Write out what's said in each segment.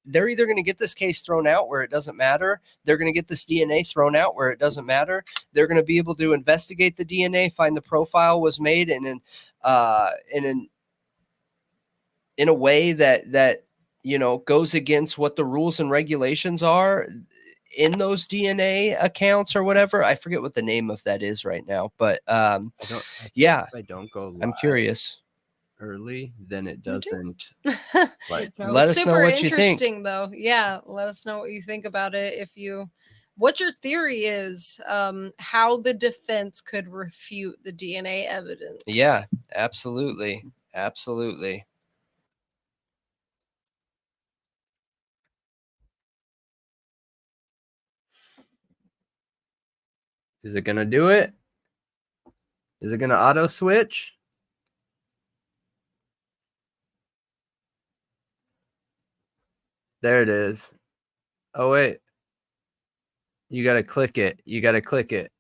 they're either going to get this case thrown out where it doesn't matter. They're going to get this DNA thrown out where it doesn't matter. They're going to be able to investigate the DNA, find the profile was made in a way that goes against what the rules and regulations are in those DNA accounts or whatever. I forget what the name of that is right now, but yeah, if I don't go live I'm curious. Early, then it doesn't. Like, No, let us know what you think. Interesting, though. Yeah, let us know what you think about it. What your theory is, how the defense could refute the DNA evidence. Yeah, absolutely, absolutely. Is it gonna do it? Is it gonna auto switch? There it is. Oh wait. You gotta click it. You gotta click it.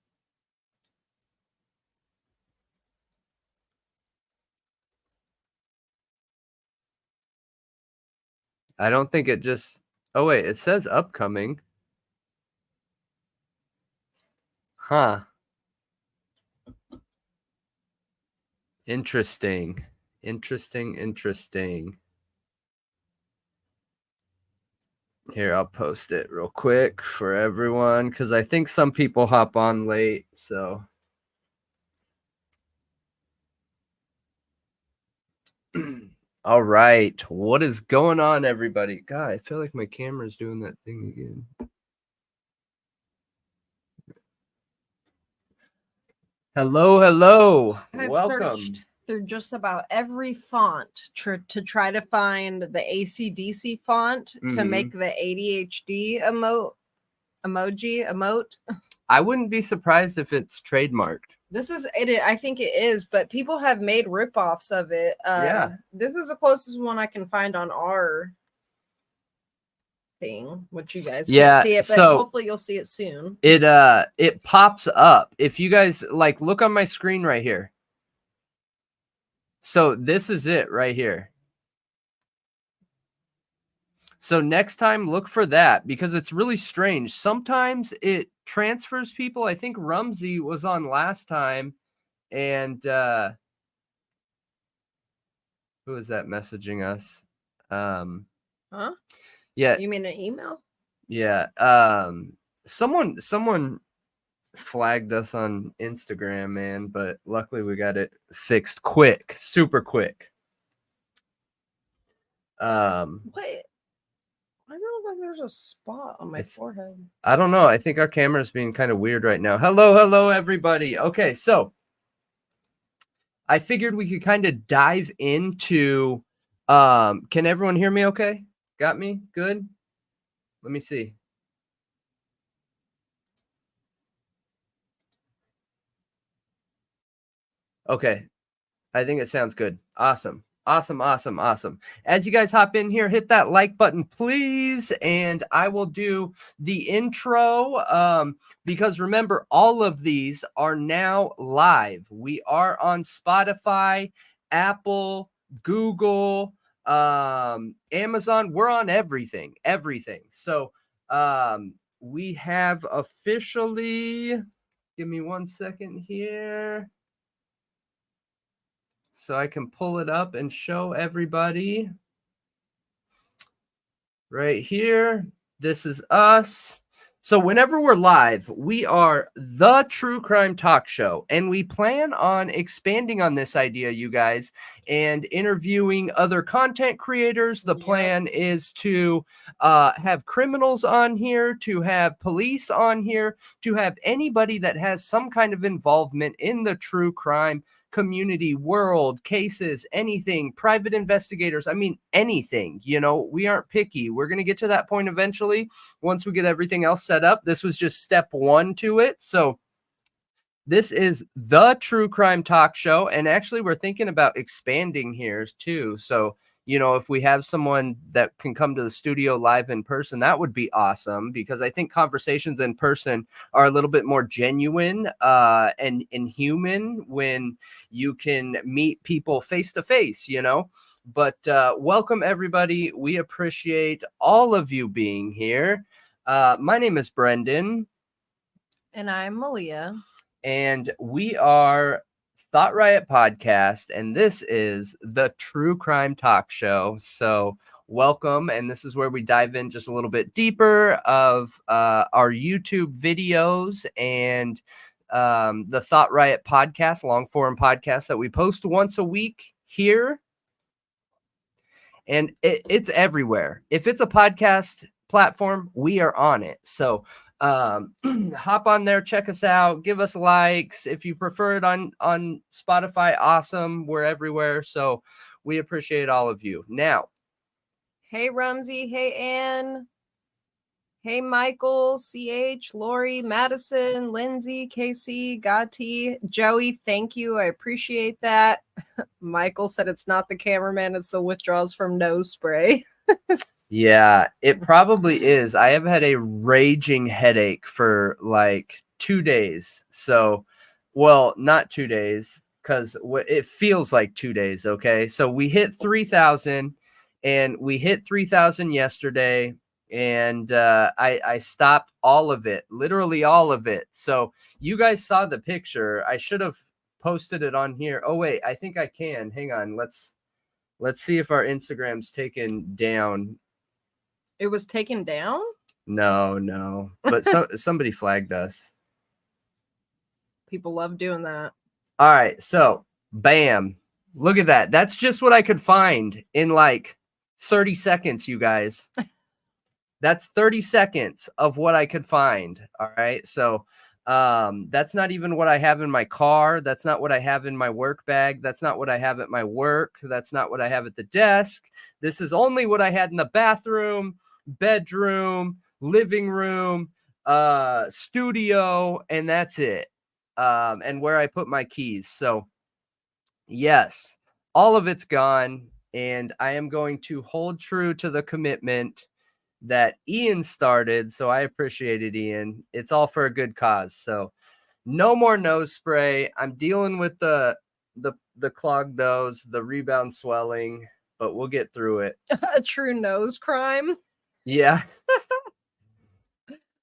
I don't think it just... Oh wait, it says upcoming. Huh. Interesting. Interesting. Here, I'll post it real quick for everyone because I think some people hop on late. So, all right. What is going on, everybody? God, I feel like my camera's doing that thing again. Hello. I've Welcome. searched through just about every font to try to find the ACDC font to make the ADHD emote. I wouldn't be surprised if it's trademarked. This is it. I think it is, but people have made ripoffs of it. Yeah. This is the closest one I can find on our thing, which you guys can't see it, but hopefully you'll see it soon. It pops up. If you guys like, look on my screen right here. So this is it right here. So next time, look for that because it's really strange. Sometimes it transfers people. I think Rumsey was on last time. And who is that messaging us? Huh? Yeah. You mean an email? Yeah. Someone flagged us on Instagram, man, but luckily we got it fixed quick, super quick. What? Why does it look like there's a spot on my forehead? I don't know. I think our camera's being kind of weird right now. Hello, everybody. Okay, so I figured we could kind of dive into can everyone hear me okay? Got me? Good? Let me see. Okay. I think it sounds good. Awesome. As you guys hop in here, hit that like button, please. And I will do the intro because remember, all of these are now live. We are on Spotify, Apple, Google, Amazon. We're on everything. So we have officially, give me 1 second here so I can pull it up and show everybody right here. This is us. So whenever we're live, we are the True Crime Talk Show, and we plan on expanding on this idea, you guys, and interviewing other content creators. The plan is to have criminals on here, to have police on here, to have anybody that has some kind of involvement in the true crime community, world, cases, anything, private investigators. I mean, anything, we aren't picky. We're going to get to that point eventually once we get everything else set up. This was just step one to it. So this is the True Crime Talk Show. And actually, we're thinking about expanding here too. So, if we have someone that can come to the studio live in person, that would be awesome because I think conversations in person are a little bit more genuine and human when you can meet people face to face, But welcome, everybody. We appreciate all of you being here. My name is Brendan. And I'm Malia. And we are Thought Riot Podcast, and this is the True Crime Talk Show. So welcome, and this is where we dive in just a little bit deeper of our YouTube videos and the Thought Riot Podcast, long form podcast that we post once a week here. And it's everywhere. If it's a podcast platform, we are on it. So hop on there, check us out, give us likes. If you prefer it on Spotify, awesome. We're everywhere. So we appreciate all of you. Now, Hey, Rumsey. Hey, Ann. Hey, Michael, CH, Lori, Madison, Lindsay, Casey, Gotti, Joey, thank you. I appreciate that. Michael said it's not the cameraman, it's the withdrawals from nose spray. yeah, it probably is. I have had a raging headache for like 2 days. So, well, not 2 days, because it feels like 2 days. Okay. So we hit 3,000 and we hit 3,000 yesterday. And I stopped all of it, literally all of it. So you guys saw the picture. I should have posted it on here. Oh, wait, I think I can. Hang on. Let's see if our Instagram's taken down. It was taken down? No. But somebody flagged us. People love doing that. All right. So, bam. Look at that. That's just what I could find in like 30 seconds, you guys. That's 30 seconds of what I could find. All right. So, that's not even what I have in my car. That's not what I have in my work bag. That's not what I have at my work. That's not what I have at the desk. This is only what I had in the bathroom, bedroom, living room, studio, and that's it. And where I put my keys. So yes, all of it's gone. And I am going to hold true to the commitment that Ian started. So I appreciate it, Ian. It's all for a good cause. So no more nose spray. I'm dealing with the clogged nose, the rebound swelling, but we'll get through it. A true nose crime. Yeah.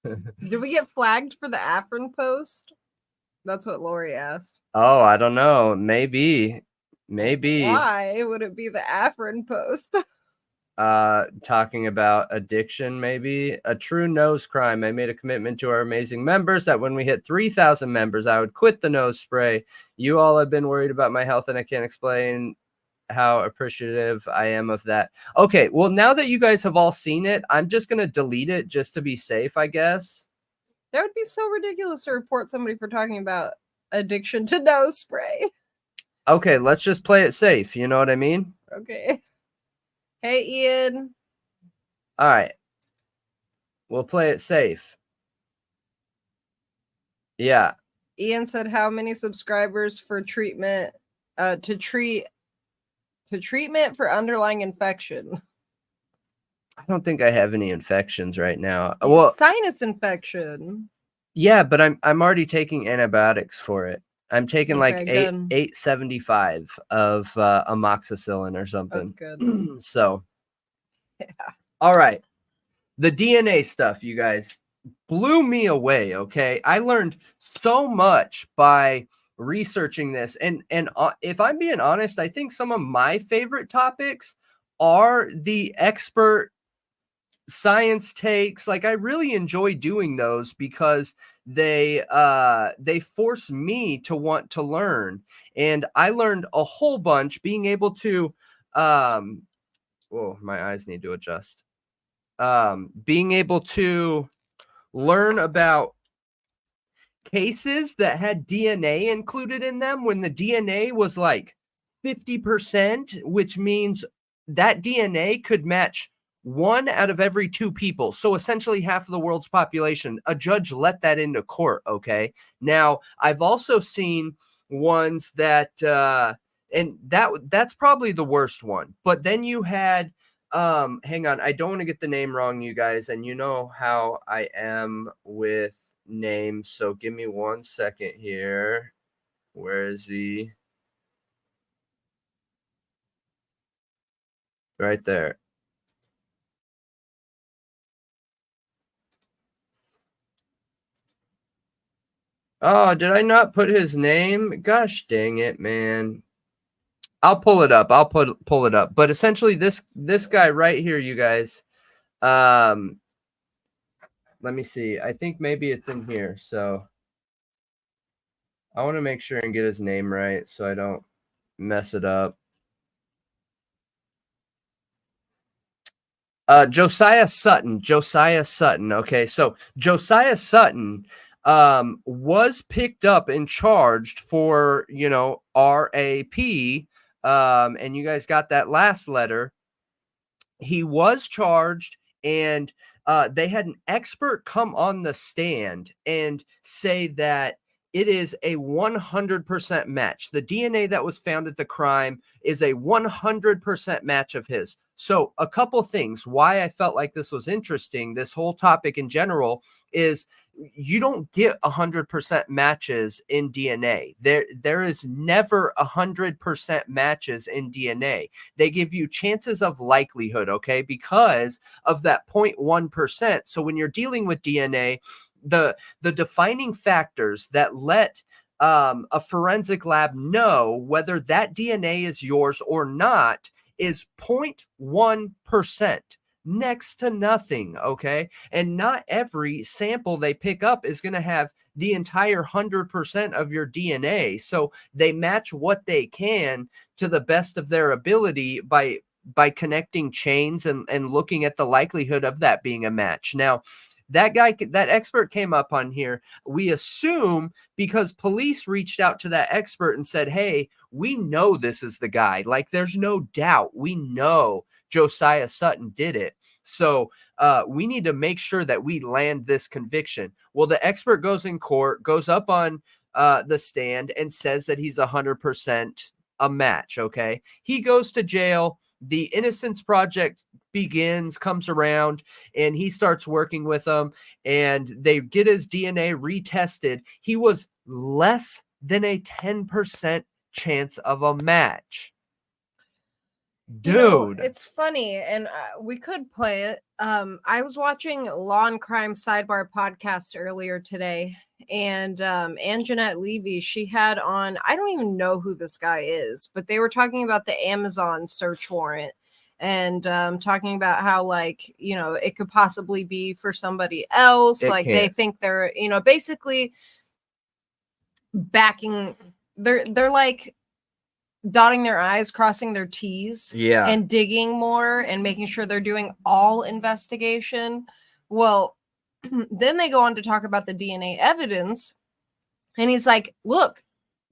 Did we get flagged for the Afrin post? That's what Lori asked. Oh, I don't know. Maybe. Why would it be the Afrin post? Talking about addiction, maybe. A true nose crime. I made a commitment to our amazing members that when we hit 3,000 members, I would quit the nose spray. You all have been worried about my health, and I can't explain how appreciative I am of that. Okay, well, now that you guys have all seen it, I'm just going to delete it just to be safe, I guess. That would be so ridiculous to report somebody for talking about addiction to nose spray. Okay, let's just play it safe. You know what I mean? Okay. Hey, Ian. All right. We'll play it safe. Yeah. Ian said how many subscribers for treatment to treatment for underlying infection. I don't think I have any infections right now. Well, sinus infection. Yeah, but I'm already taking antibiotics for it. I'm taking like Okay, good. 875 of amoxicillin or something. That's good. So, Yeah. all right. The DNA stuff, you guys, blew me away, okay? I learned so much by researching this. And if I'm being honest, I think some of my favorite topics are the expert science takes. Like, I really enjoy doing those because they force me to want to learn. And I learned a whole bunch being able to oh, my eyes need to adjust. Being able to learn about cases that had DNA included in them when the DNA was like 50%, which means that DNA could match 1 out of every 2 people. So essentially half of the world's population. A judge let that into court, okay? Now, I've also seen ones that and that's probably the worst one. But then you had hang on, I don't want to get the name wrong, you guys, and you know how I am with names, so give me 1 second here. Where is he? right there. Oh, did I not put his name? Gosh dang it, man. I'll pull it up. I'll pull it up. But essentially this guy right here, you guys. Let me see. I think maybe it's in here. So I want to make sure and get his name right so I don't mess it up. Josiah Sutton. Okay, so Josiah Sutton was picked up and charged for, RAP. And you guys got that last letter. He was charged, and they had an expert come on the stand and say that it is a 100% match. The DNA that was found at the crime is a 100% match of his. So a couple things why I felt like this was interesting, this whole topic in general, is you don't get 100% matches in DNA. There is never 100% matches in DNA. They give you chances of likelihood, okay, because of that 0.1%. So when you're dealing with DNA, the defining factors that let a forensic lab know whether that DNA is yours or not is 0.1%. Next to nothing, okay? And not every sample they pick up is going to have the entire 100% of your DNA. So they match what they can to the best of their ability by connecting chains and looking at the likelihood of that being a match. Now, that expert came up on here. We assume because police reached out to that expert and said, hey, we know this is the guy. Like, there's no doubt. We know Josiah Sutton did it. So we need to make sure that we land this conviction. Well, the expert goes in court, goes up on the stand and says that he's 100% a match. Okay. He goes to jail. The Innocence Project comes around, and he starts working with them, and they get his DNA retested. He was less than a 10% chance of a match. Dude, it's funny, and we could play it. I was watching Law and Crime Sidebar podcast earlier today, and Anjanette Levy, she had on, I don't even know who this guy is, but they were talking about the Amazon search warrant and talking about how, like, it could possibly be for somebody else. They think they're, basically backing, they're like dotting their I's, crossing their T's, and digging more and making sure they're doing all investigation. Well, then they go on to talk about the DNA evidence, and he's like, look,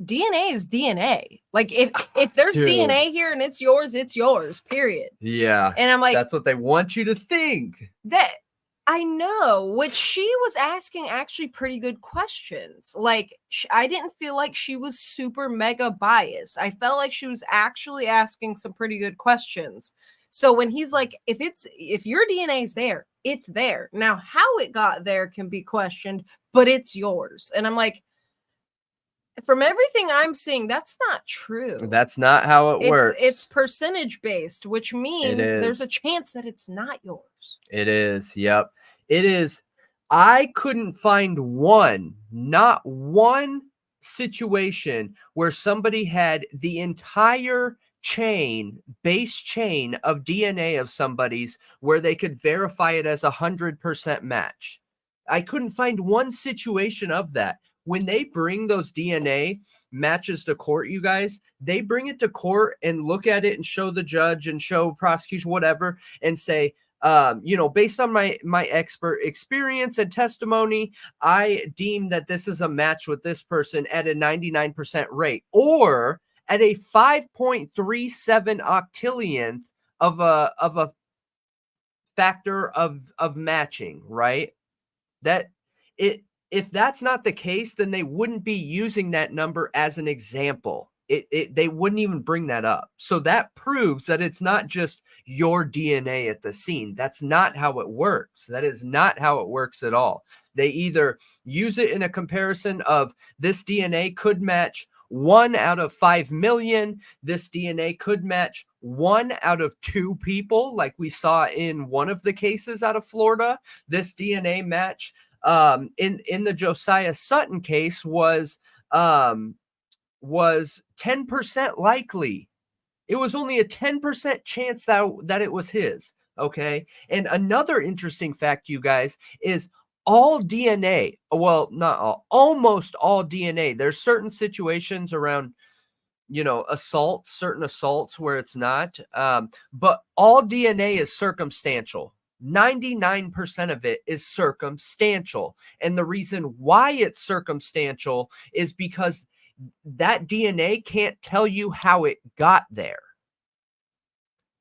DNA is DNA. Like, if there's DNA here and it's yours, period. Yeah. And I'm like, that's what they want you to think. That I know, which she was asking actually pretty good questions. Like, I didn't feel like she was super mega biased. I felt like she was actually asking some pretty good questions. So when he's like, if your DNA is there, it's there. Now, how it got there can be questioned, but it's yours. And I'm like, from everything I'm seeing, that's not true. That's not how it works. It's percentage based, which means there's a chance that it's not yours. It is. Yep. It is. I couldn't find not one situation where somebody had the entire base chain of DNA of somebody's where they could verify it as 100% match. I couldn't find one situation of that. When they bring those DNA matches to court, you guys, they bring it to court and look at it and show the judge and show prosecution, whatever, and say, based on my expert experience and testimony, I deem that this is a match with this person at a 99% rate, or at a 5.37 octillionth of a factor of matching, right? If that's not the case, then they wouldn't be using that number as an example. They wouldn't even bring that up. So that proves that it's not just your DNA at the scene. That's not how it works. That is not how it works at all. They either use it in a comparison of this DNA could match 1 out of 5 million. This DNA could match 1 out of 2 people, like we saw in one of the cases out of Florida. This DNA match in the Josiah Sutton case was 10% likely. It was only a 10% chance that it was his. Okay. And another interesting fact, you guys, is all DNA, well, not all, almost all DNA. There's certain situations around, assaults, certain assaults where it's not. But all DNA is circumstantial. 99% of it is circumstantial. And the reason why it's circumstantial is because that DNA can't tell you how it got there.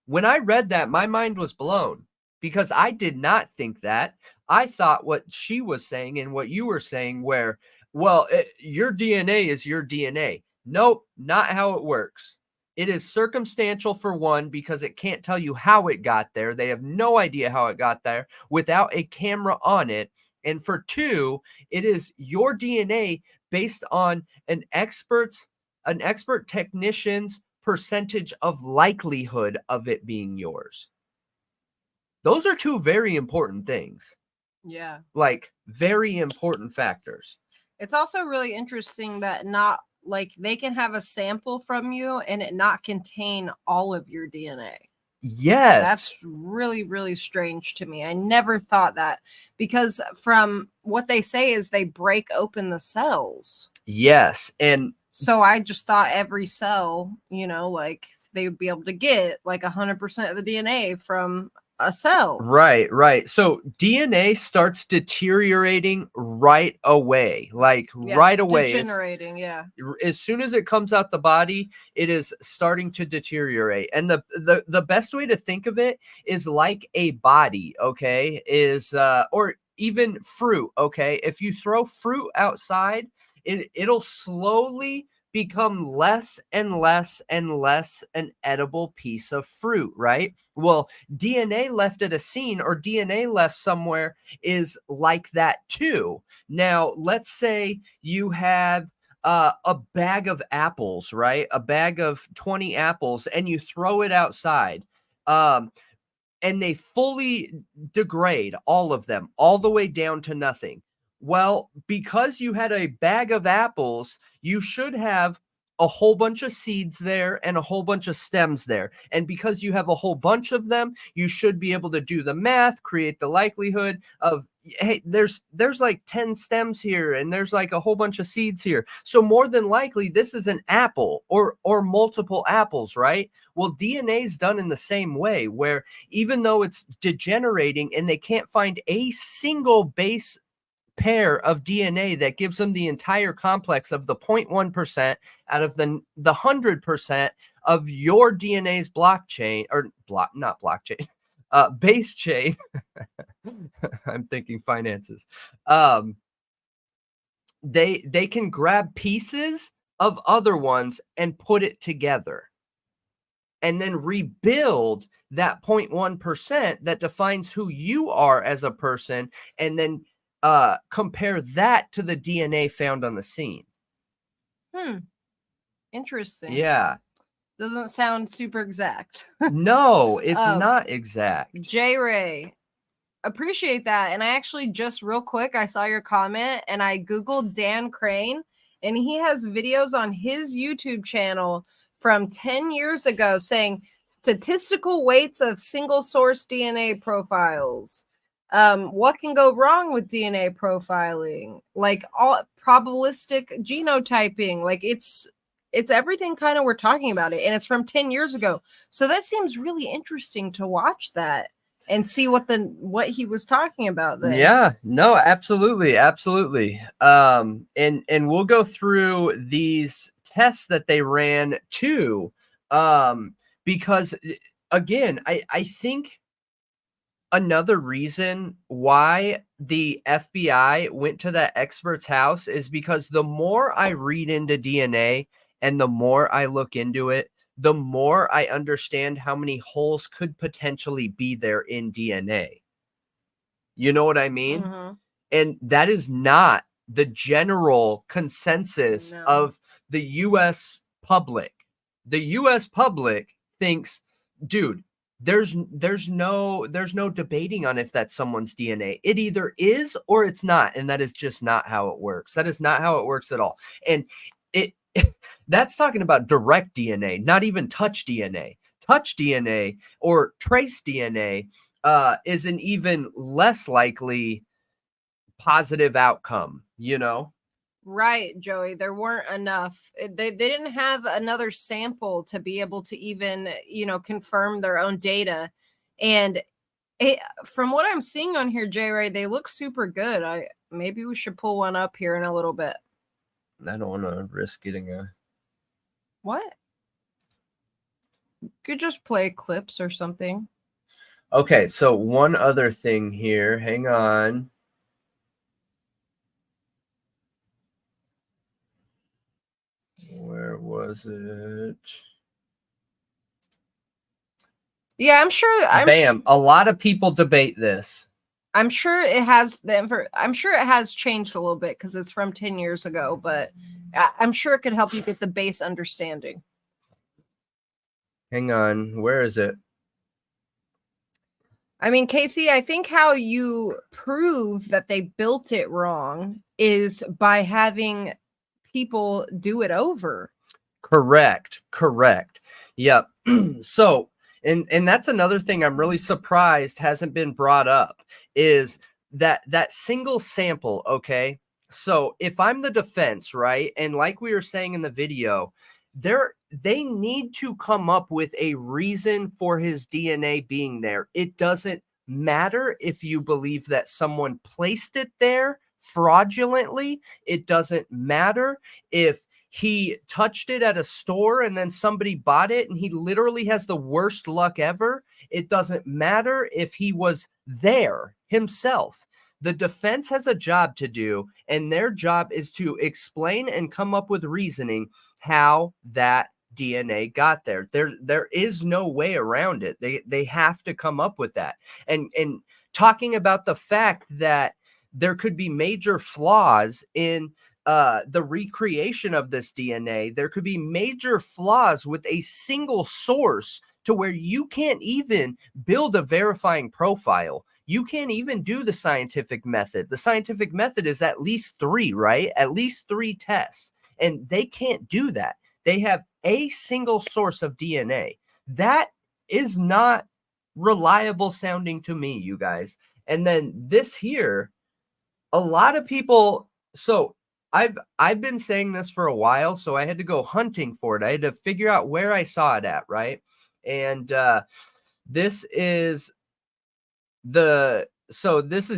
When I read that, my mind was blown because I did not think that. I thought what she was saying and what you were saying where, your DNA is your DNA. Nope, not how it works. It is circumstantial for one, because it can't tell you how it got there. They have no idea how it got there without a camera on it. And for two, it is your DNA based on an expert technician's percentage of likelihood of it being yours. Those are two very important things. Yeah. Like, very important factors. It's also really interesting that not like they can have a sample from you and it not contain all of your DNA. Yes. That's really, really strange to me. I never thought that, because from what they say is they break open the cells. Yes. And so I just thought every cell, like they would be able to get like 100% of the DNA from a cell. Right. So DNA starts deteriorating right away. Right away. Degenerating, yeah. As soon as it comes out the body, it is starting to deteriorate. And the best way to think of it is like a body, okay? Or even fruit, okay? If you throw fruit outside, it'll slowly become less and less and less an edible piece of fruit, right? Well, DNA left at a scene or DNA left somewhere is like that too. Now, let's say you have a bag of apples, right? A bag of 20 apples, and you throw it outside. And they fully degrade, all of them, all the way down to nothing. Well, because you had a bag of apples, you should have a whole bunch of seeds there and a whole bunch of stems there. And because you have a whole bunch of them, you should be able to do the math, create the likelihood of, hey, there's like 10 stems here and there's like a whole bunch of seeds here. So more than likely, this is an apple or multiple apples, right? Well, DNA is done in the same way, where even though it's degenerating and they can't find a single base pair of DNA that gives them the entire complex of the 0.1% out of the 100% of your DNA's blockchain, or not blockchain, base chain. I'm thinking finances. They can grab pieces of other ones and put it together and then rebuild that 0.1% that defines who you are as a person, and then compare that to the DNA found on the scene. Interesting. Yeah. Doesn't sound super exact. No, it's not exact. J-Ray, appreciate that. And I actually just real quick, I saw your comment and I Googled Dan Crane, and he has videos on his YouTube channel from 10 years ago saying statistical weights of single source DNA profiles. What can go wrong with DNA profiling? Like all probabilistic genotyping. Like it's everything kind of we're talking about it, and it's from 10 years ago. So that seems really interesting to watch that and see what he was talking about there. Yeah, no, absolutely. And we'll go through these tests that they ran too. Because again, I think another reason why the FBI went to that expert's house is because the more I read into DNA and the more I look into it, the more I understand how many holes could potentially be there in DNA. You know what I mean? Mm-hmm. And that is not the general consensus No. of the US public. The US public thinks, dude, there's no debating on if that's someone's DNA. It either is or it's not, and that is just not how it works. That is not how it works at all. And it that's talking about direct DNA, not even touch DNA. Touch DNA or trace DNA is an even less likely positive outcome, you know? Right, Joey. There weren't enough. They didn't have another sample to be able to even, confirm their own data. And from what I'm seeing on here, J Ray, they look super good. Maybe we should pull one up here in a little bit. I don't want to risk getting a... What? Could just play clips or something. Okay, so one other thing here. Hang on. Where was it? Yeah, I'm sure. Bam. A lot of people debate this. I'm sure it has I'm sure it has changed a little bit because it's from 10 years ago, but I'm sure it could help you get the base understanding. Hang on. Where is it? I mean, Casey, I think how you prove that they built it wrong is by having people do it over. Correct. Yep. So, and that's another thing I'm really surprised hasn't been brought up is that single sample. Okay. So if I'm the defense, right? And like we were saying in the video, they need to come up with a reason for his DNA being there. It doesn't matter if you believe that someone placed it there fraudulently. It doesn't matter if he touched it at a store and then somebody bought it and he literally has the worst luck ever. It doesn't matter if he was there himself. The defense has a job to do, and their job is to explain and come up with reasoning how that DNA got there. There is no way around it. They have to come up with that. And talking about the fact that there could be major flaws in the recreation of this DNA. There could be major flaws with a single source to where you can't even build a verifying profile. You can't even do the scientific method. The scientific method is at least 3, right? At least 3 tests. And they can't do that. They have a single source of DNA. That is not reliable sounding to me, you guys. And then this here, a lot of people, so I've been saying this for a while, so I had to go hunting for it. I had to figure out where I saw it at, right? And this is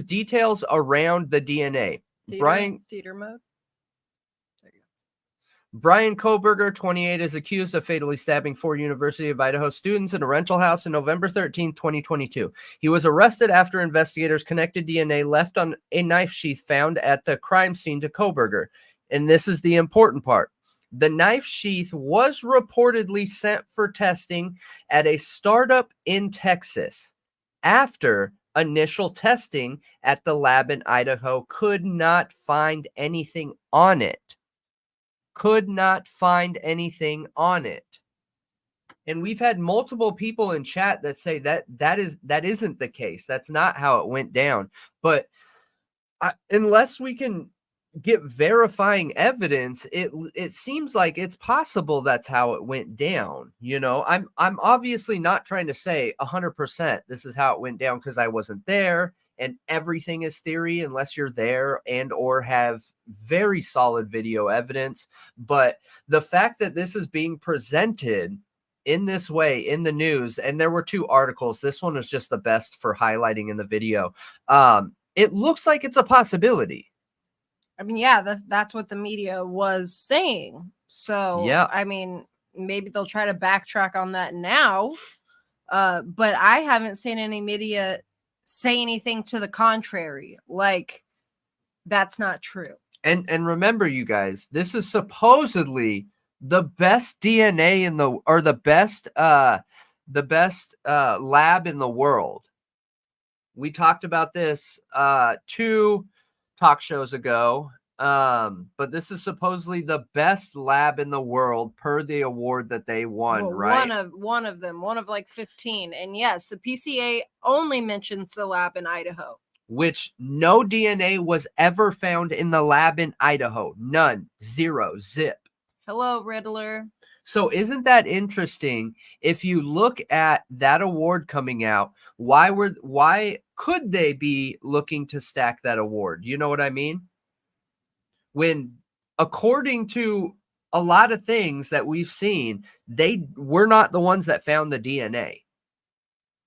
details around the DNA. Theater mode. Brian Coburger, 28, is accused of fatally stabbing 4 University of Idaho students in a rental house on November 13, 2022. He was arrested after investigators connected DNA left on a knife sheath found at the crime scene to Coburger. And this is the important part. The knife sheath was reportedly sent for testing at a startup in Texas after initial testing at the lab in Idaho could not find anything on it. And we've had multiple people in chat that say that isn't the case. That's not how it went down. But unless we can get verifying evidence, it seems like it's possible that's how it went down. You know, I'm obviously not trying to say 100% this is how it went down because I wasn't there. And everything is theory unless you're there and or have very solid video evidence. But the fact that this is being presented in this way in the news, and there were 2 articles. This one was just the best for highlighting in the video. It looks like it's a possibility. I mean, yeah, that's what the media was saying. So, yeah. I mean, maybe they'll try to backtrack on that now. But I haven't seen any media say anything to the contrary. Like, that's not true. And remember, you guys, this is supposedly the best DNA the best lab in the world. We talked about this 2 talk shows ago, But this is supposedly the best lab in the world per the award that they won, Well, right? one of them, one of like 15. And yes, the PCA only mentions the lab in Idaho. Which no DNA was ever found in the lab in Idaho. None. Zero. Zip. Hello, Riddler. So isn't that interesting? If you look at that award coming out, why could they be looking to stack that award? You know what I mean? When according to a lot of things that we've seen, they were not the ones that found the DNA.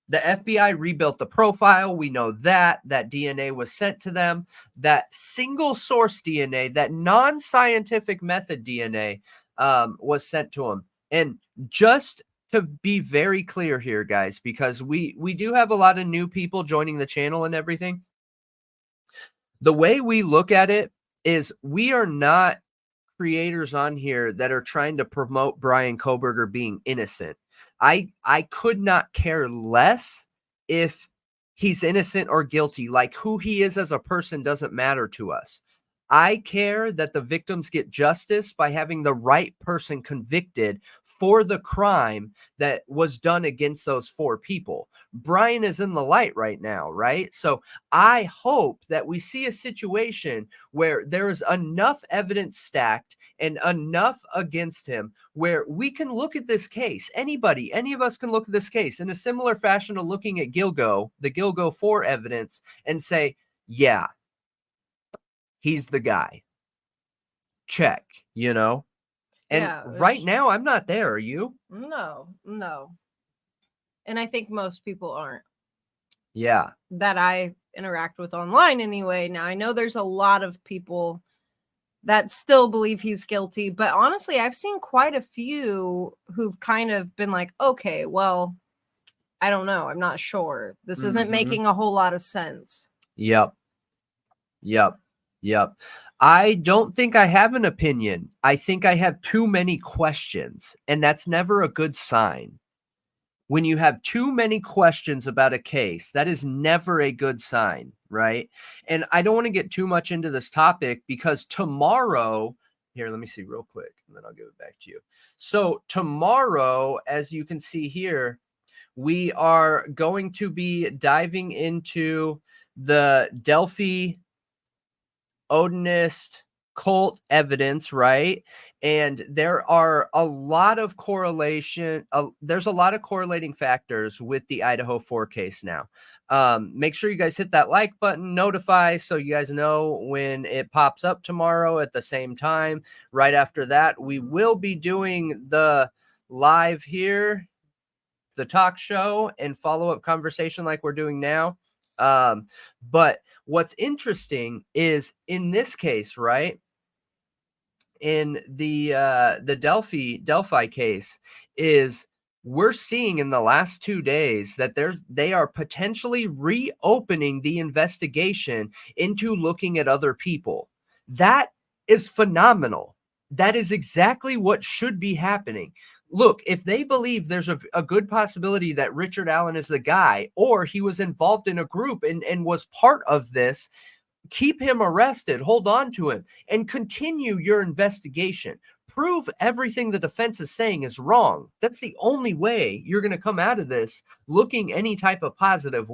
The FBI rebuilt the profile. We know that DNA was sent to them. That single source DNA, that non-scientific method DNA was sent to them. And just to be very clear here, guys, because we do have a lot of new people joining the channel and everything. The way we look at it is we are not creators on here that are trying to promote Brian Coburger being innocent. I could not care less if he's innocent or guilty. Like, who he is as a person doesn't matter to us. I care that the victims get justice by having the right person convicted for the crime that was done against those 4 people. Brian is in the light right now, right? So I hope that we see a situation where there is enough evidence stacked and enough against him where we can look at this case. Any of us can look at this case in a similar fashion to looking at the Gainesville evidence and say, yeah, he's the guy. Check, you know? And Yeah, right now, I'm not there. Are you? No. And I think most people aren't. Yeah. That I interact with online anyway. Now, I know there's a lot of people that still believe he's guilty, but honestly, I've seen quite a few who've kind of been like, okay, well, I don't know. I'm not sure. This isn't making a whole lot of sense. Yep. I don't think I have an opinion. I think I have too many questions, and that's never a good sign. When you have too many questions about a case, that is never a good sign, right? And I don't want to get too much into this topic because tomorrow, here, let me see real quick, and then I'll give it back to you. So tomorrow, as you can see here, we are going to be diving into the Delphi Odinist cult evidence, right? And there are a lot of there's a lot of correlating factors with the Idaho4 case now. Make sure you guys hit that like button, notify, so you guys know when it pops up tomorrow at the same time. Right after that, we will be doing the live here, the talk show and follow-up conversation like we're doing now. But what's interesting is in this case, right? In the Delphi case, is we're seeing in the last 2 days that they are potentially reopening the investigation into looking at other people. That is phenomenal. That is exactly what should be happening. Look, if they believe there's a good possibility that Richard Allen is the guy, or he was involved in a group and was part of this, keep him arrested, hold on to him, and continue your investigation. Prove everything the defense is saying is wrong. That's the only way you're going to come out of this looking in any type of positive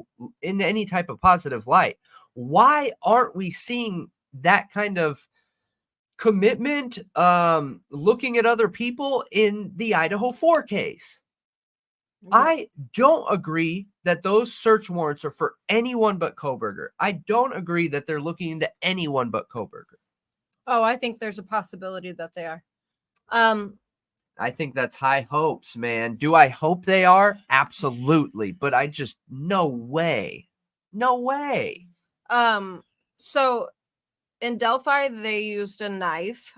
light. Why aren't we seeing that kind of commitment, looking at other people in the Idaho4 case? I don't agree that those search warrants are for anyone but Kohberger. I don't agree that they're looking into anyone but Kohberger. Oh, I think there's a possibility that they are. I think that's high hopes, man. Do I hope they are? Absolutely. But I just, no way. No way. So in Delphi, they used a knife.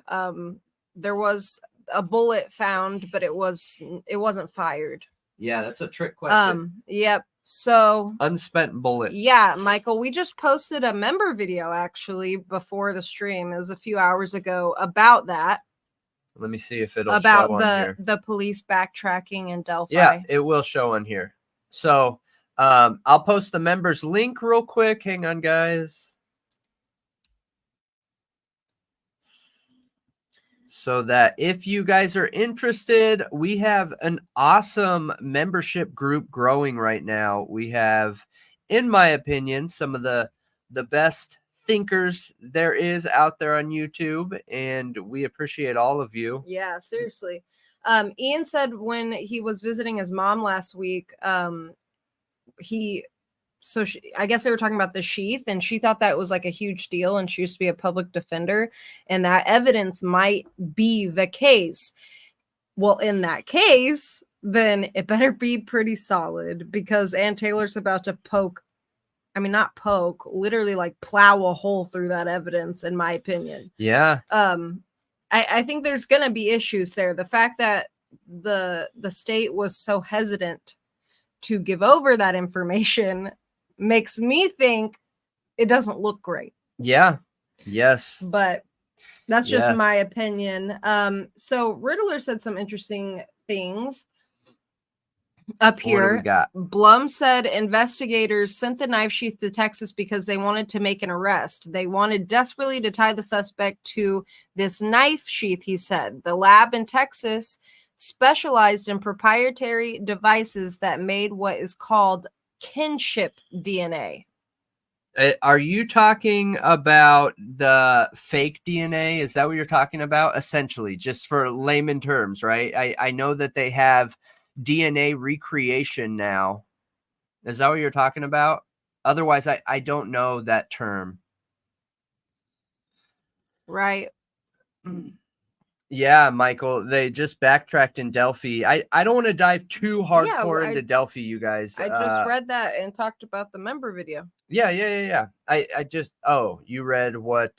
There was a bullet found, but it wasn't fired. Yeah, that's a trick question. Yep. So unspent bullet. Yeah, Michael, we just posted a member video actually before the stream. It was a few hours ago about that. Let me see if it'll show on here. The police backtracking in Delphi. Yeah, it will show on here. So I'll post the members link real quick. Hang on, guys. so that if you guys are interested, we have an awesome membership group growing right now. We have, in my opinion, some of the best thinkers there is out there on YouTube, and we appreciate all of you. Yeah, seriously. Ian said when he was visiting his mom last week, I guess they were talking about the sheath, and she thought that was like a huge deal, and she used to be a public defender, and that evidence might be the case. Well, in that case, then it better be pretty solid, because Ann Taylor's about to not poke, literally like plow a hole through that evidence, in my opinion. Yeah. I think there's going to be issues there. The fact that the state was so hesitant to give over that information makes me think it doesn't look great. Yeah. Yes. But that's just my opinion. So Riddler said some interesting things up here. What do we got? Blum said investigators sent the knife sheath to Texas because they wanted to make an arrest. They wanted desperately to tie the suspect to this knife sheath, he said. The lab in Texas specialized in proprietary devices that made what is called kinship DNA. Are you talking about the fake DNA? Is that what you're talking about? Essentially, just for layman terms, right? I know that they have DNA recreation now. Is that what you're talking about? Otherwise, I don't know that term. Right. Yeah, Michael, they just backtracked in Delphi. I don't want to dive too hardcore into Delphi, you guys. I just read that and talked about the member video. Yeah. You read what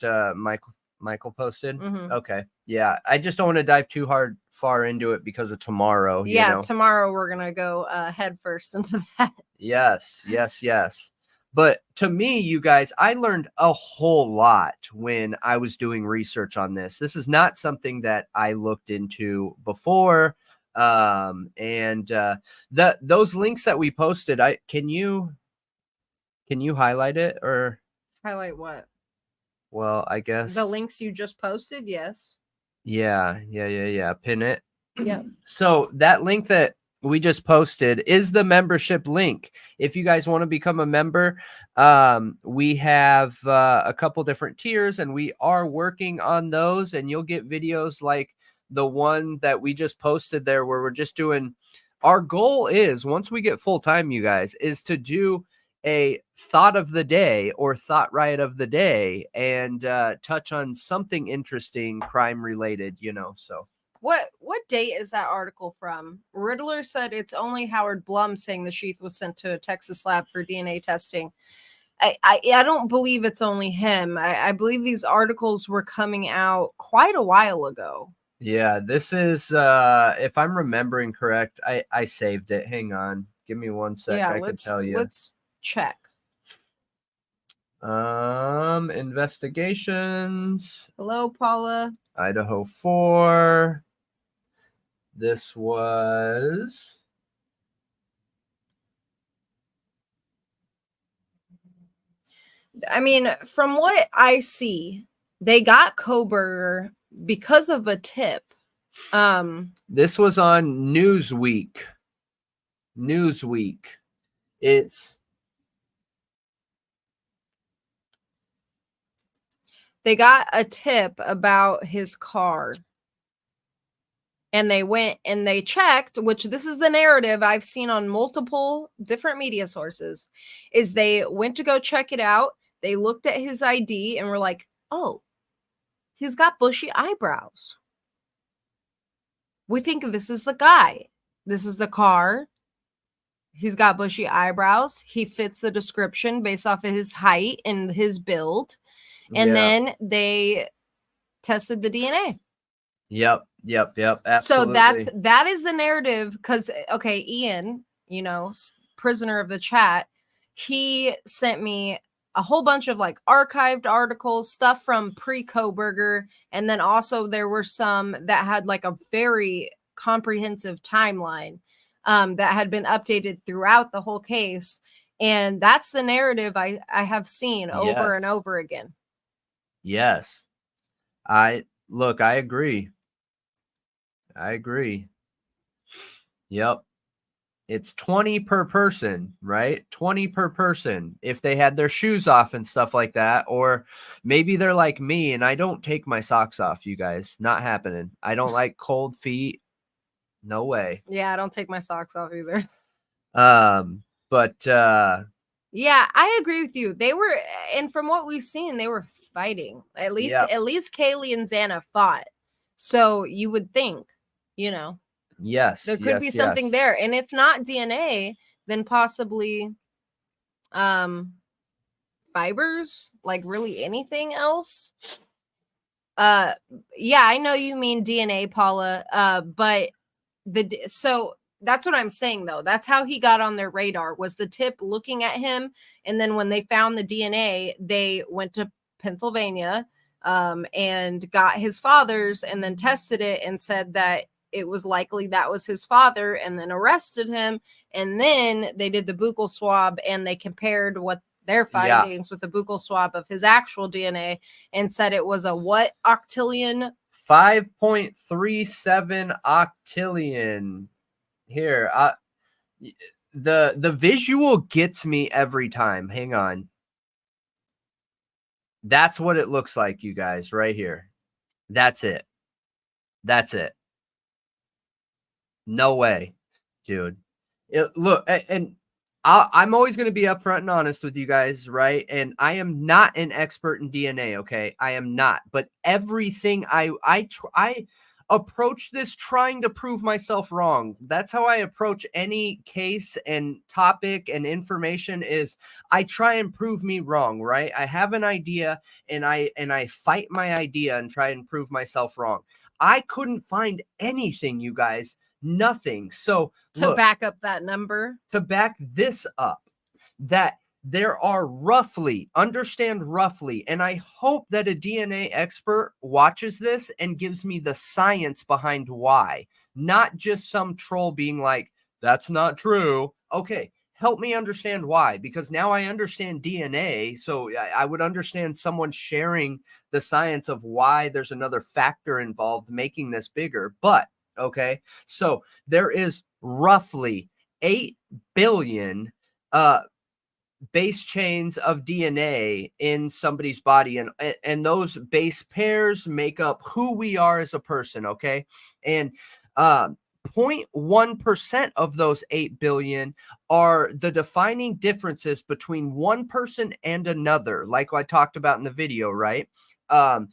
Michael posted? Mm-hmm. Okay. Yeah, I just don't want to dive too far into it because of tomorrow. Yeah, you know? Tomorrow we're going to go head first into that. Yes. But to me, you guys, I learned a whole lot when I was doing research on this. This is not something that I looked into before. Those links that we posted, can you highlight it or highlight what? Well, I guess the links you just posted. Yes. Yeah. Pin it. Yeah. So that link that we just posted is the membership link. If you guys want to become a member, we have a couple different tiers, and we are working on those, and you'll get videos like the one that we just posted there, where we're just doing, our goal is, once we get full time, you guys, is to do a thought of the day or thought riot of the day, and touch on something interesting, crime related, so. What date is that article from? Riddler said it's only Howard Blum saying the sheath was sent to a Texas lab for DNA testing. I don't believe it's only him. I believe these articles were coming out quite a while ago. Yeah, this is, if I'm remembering correct, I saved it. Hang on. Give me 1 sec. Yeah, I can tell you. Let's check. Investigations. Hello, Paula. Idaho4. This was... I mean, from what I see, they got Coburger because of a tip. This was on Newsweek. They got a tip about his car. And they went and they checked, which this is the narrative I've seen on multiple different media sources, is they went to go check it out. They looked at his ID and were like, oh, he's got bushy eyebrows. We think this is the guy. This is the car. He's got bushy eyebrows. He fits the description based off of his height and his build. And then they tested the DNA. Yep. Absolutely. So that is the narrative. Because, okay, Ian, prisoner of the chat, he sent me a whole bunch of like archived articles, stuff from pre-Kohberger, and then also there were some that had like a very comprehensive timeline that had been updated throughout the whole case. And that's the narrative I have seen over and over again. Yes. I agree. I agree. Yep. It's 20 per person, right? 20 per person if they had their shoes off and stuff like that. Or maybe they're like me and I don't take my socks off, you guys. Not happening. I don't like cold feet. No way. Yeah, I don't take my socks off either. But yeah, I agree with you. They were, and from what we've seen, they were fighting. At least Kaylee and Xana fought. So you would think, you know, yes, there could be something there. And if not DNA, then possibly fibers, like really anything else. Yeah, I know you mean DNA, Paula. But so that's what I'm saying, though. That's how he got on their radar, was the tip looking at him. And then when they found the DNA, they went to Pennsylvania and got his father's and then tested it and said that it was likely that was his father, and then arrested him. And then they did the buccal swab and they compared what their findings with the buccal swab of his actual DNA and said it was a what octillion? 5.37 octillion. Here, the visual gets me every time. Hang on. That's what it looks like, you guys, right here. That's it. That's it. No way, dude. Look, and I'm always going to be upfront and honest with you guys, right? And I am not an expert in DNA, okay? I am not. But everything I approach this trying to prove myself wrong. That's how I approach any case and topic and information, is I try and prove me wrong, right? I have an idea and I fight my idea and try and prove myself wrong. I couldn't find anything, you guys. Nothing. So to back up that number, to back this up, that there are roughly, understand roughly, and I hope that a DNA expert watches this and gives me the science behind why, not just some troll being like, that's not true. Okay, help me understand why, because now I understand DNA. So I would understand someone sharing the science of why there's another factor involved making this bigger. But okay, so there is roughly 8 billion base chains of DNA in somebody's body, and those base pairs make up who we are as a person, okay? And 0.1% of those 8 billion are the defining differences between one person and another, like I talked about in the video, right? So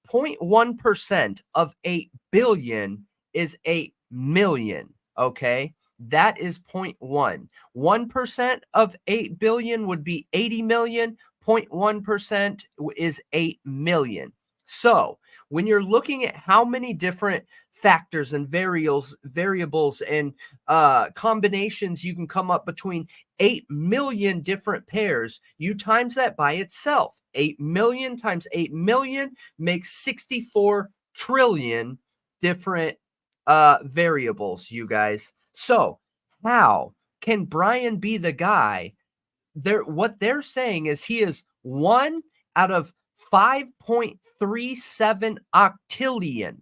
0.1% of 8 billion is 8 million, okay? That is 0.1. 1% of 8 billion would be 80 million. 0.1% is 8 million. So when you're looking at how many different factors and variables and combinations you can come up between 8 million different pairs, you times that by itself. 8 million times 8 million makes 64 trillion different variables, you guys. So how can Brian be the guy? What they're saying is he is 1 out of 5.37 octillion,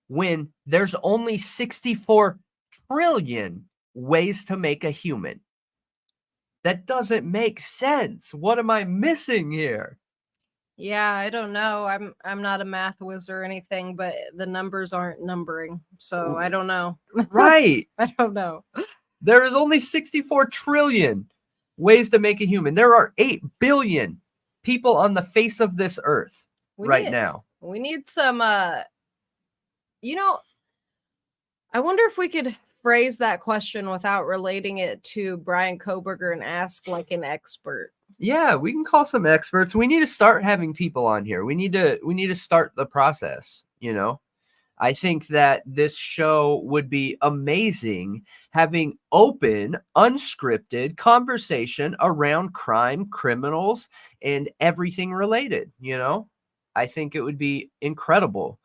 when there's only 64 trillion ways to make a human. That doesn't make sense. What am I missing here? Yeah, I don't know. I'm not a math whiz or anything, but the numbers aren't numbering, so I don't know. Right. I don't know. There is only 64 trillion ways to make a human. There are 8 billion people on the face of this earth now. We need some, you know, I wonder if we could phrase that question without relating it to Brian Coburger and ask like an expert. Yeah, we can call some experts. We need to start having people on here. We need to start the process, you know. I think that this show would be amazing, having open, unscripted conversation around crime, criminals, and everything related, you know. I think it would be incredible,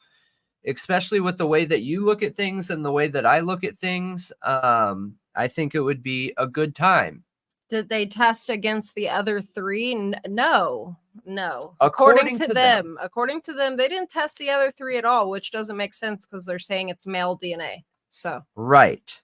especially with the way that you look at things and the way that I look at things. I think it would be a good time. Did they test against the other 3? No. No. According to them. According to them, they didn't test the other 3 at all, which doesn't make sense because they're saying it's male DNA. So Right.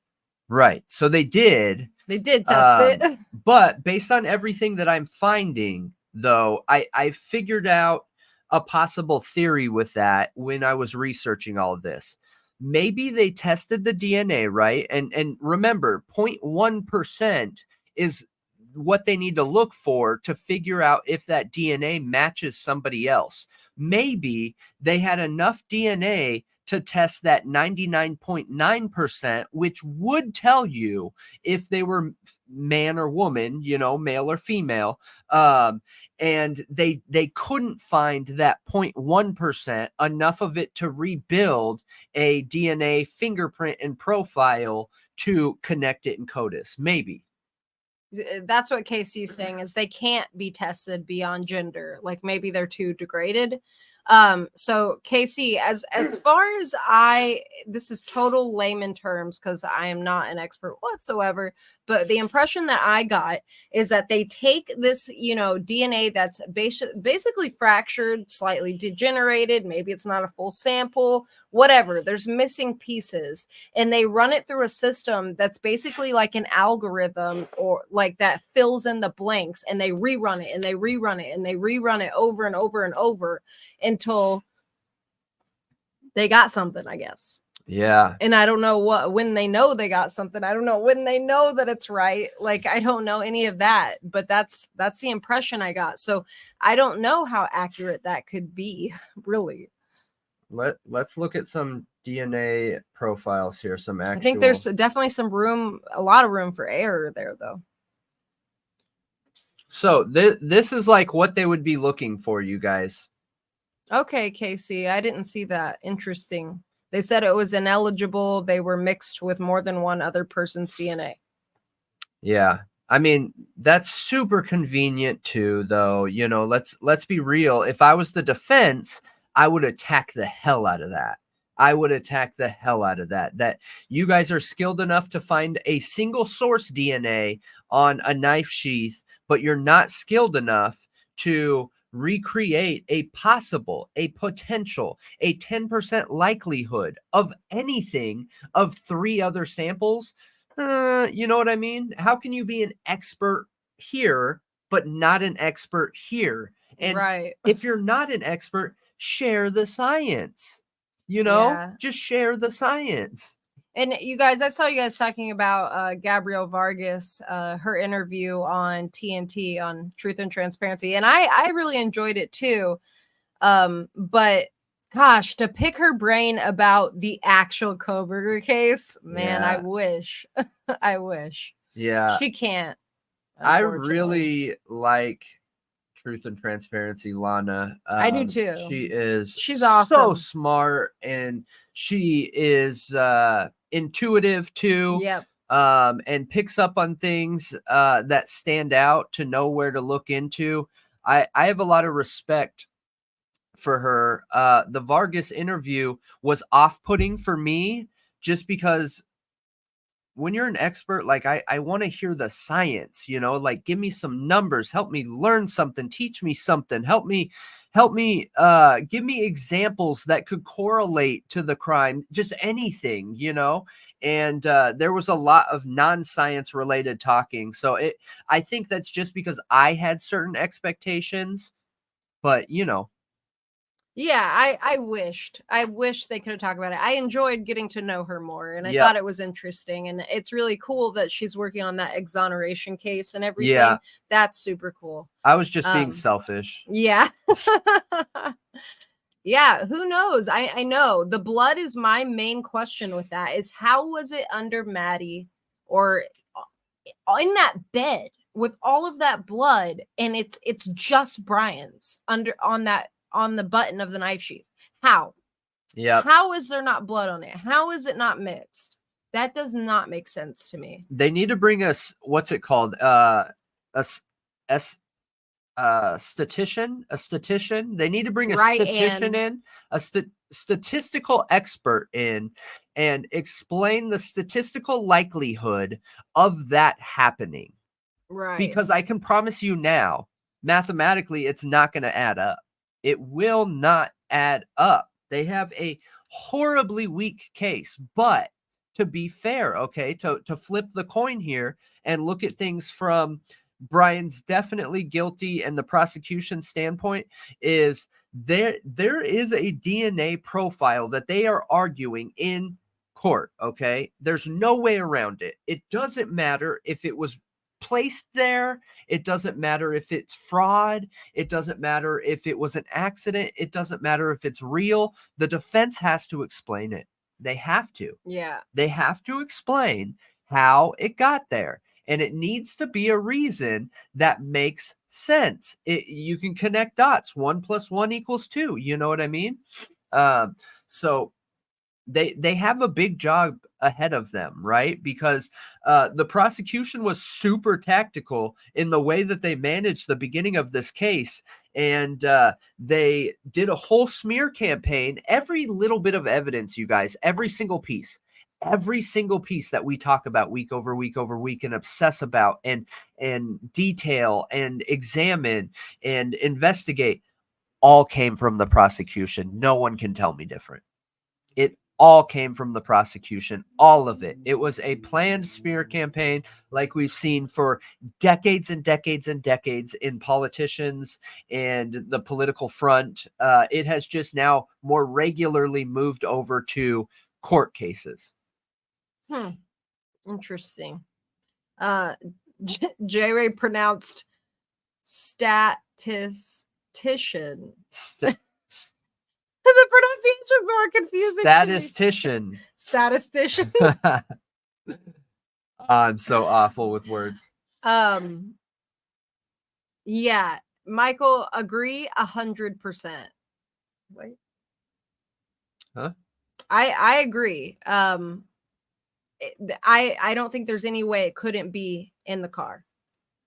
So they did. They did test it. But based on everything that I'm finding, though, I figured out a possible theory with that when I was researching all of this. Maybe they tested the DNA, right? And remember, 0.1% is what they need to look for to figure out if that DNA matches somebody else. Maybe they had enough DNA to test that 99.9%, which would tell you if they were man or woman, male or female. And they couldn't find that 0.1%, enough of it to rebuild a DNA fingerprint and profile to connect it in CODIS. Maybe. That's what Casey is saying, is they can't be tested beyond gender. Like maybe they're too degraded. So Casey, as far as this is total layman terms because I am not an expert whatsoever, but the impression that I got is that they take this, DNA that's basically fractured, slightly degenerated, maybe it's not a full sample, whatever, there's missing pieces, and they run it through a system that's basically like an algorithm or like that fills in the blanks, and they rerun it and they rerun it and they rerun it over and over and over until they got something, I guess. Yeah. And I don't know when they know they got something. I don't know when they know that it's right. Like, I don't know any of that, but that's the impression I got. So I don't know how accurate that could be, really. Let's look at some DNA profiles here. I think there's definitely a lot of room for error there, though. So this is like what they would be looking for, you guys. Okay, Casey, I didn't see that. Interesting. They said it was ineligible. They were mixed with more than one other person's DNA. Yeah. I mean, that's super convenient too, though. Let's be real. If I was the defense, I would attack the hell out of that. That you guys are skilled enough to find a single source DNA on a knife sheath, but you're not skilled enough to recreate a potential, a 10% likelihood of anything of 3 other samples. You know what I mean? How can you be an expert here, but not an expert here? And right. If you're not an expert, share the science, just share the science. And you guys, I saw you guys talking about Gabrielle Vargas, her interview on TNT on Truth and Transparency. And I really enjoyed it too. But gosh, to pick her brain about the actual Kohberger case, man, Yeah. I wish. I wish. Yeah. She can't. I really like Truth and Transparency, Lana. I do too. She's awesome. So smart, and she is intuitive too. Yep. And picks up on things that stand out to know where to look into. I have a lot of respect for her. The Vargas interview was off-putting for me just because when you're an expert, like I want to hear the science, like give me some numbers, help me learn something, teach me something, help me, give me examples that could correlate to the crime, just anything, and there was a lot of non-science related talking. So I think that's just because I had certain expectations, but Yeah, I wish they could have talked about it. I enjoyed getting to know her more, and I thought it was interesting, and it's really cool that she's working on that exoneration case and everything. Yeah. That's super cool. I was just being selfish. Yeah. Yeah, who knows? I know the blood is my main question with that, is how was it under Maddie or in that bed with all of that blood, and it's just Brian's on the button of the knife sheath. How? Yeah. How is there not blood on it? How is it not mixed? That does not make sense to me. They need to bring us, what's it called? A statistician. They need to bring a statistician in, a statistical expert in, and explain the statistical likelihood of that happening. Right. Because I can promise you now, mathematically, it's not going to add up. It will not add up. They have a horribly weak case, but to be fair, okay, to flip the coin here and look at things from Brian's definitely guilty and the prosecution standpoint, is there is a DNA profile that they are arguing in court, okay? There's no way around it. It doesn't matter if it was placed there. It doesn't matter if it's fraud. It doesn't matter if it was an accident. It doesn't matter if it's real. The defense has to explain it. They have to. Yeah. They have to explain how it got there. And it needs to be a reason that makes sense. You can connect dots. 1 + 1 = 2. You know what I mean? So they have a big job ahead of them, right? Because the prosecution was super tactical in the way that they managed the beginning of this case. And they did a whole smear campaign. Every little bit of evidence, you guys, every single piece that we talk about week over week over week and obsess about and detail and examine and investigate, all came from the prosecution. No one can tell me different. It all came from the prosecution, all of it. It was a planned smear campaign like we've seen for decades and decades and decades in politicians and the political front. It has just now more regularly moved over to court cases. Interesting. J-Ray pronounced statistician. The pronunciations are confusing. Statistician. I'm so awful with words. Yeah, Michael, agree 100%. Wait. Huh? I agree. I don't think there's any way it couldn't be in the car.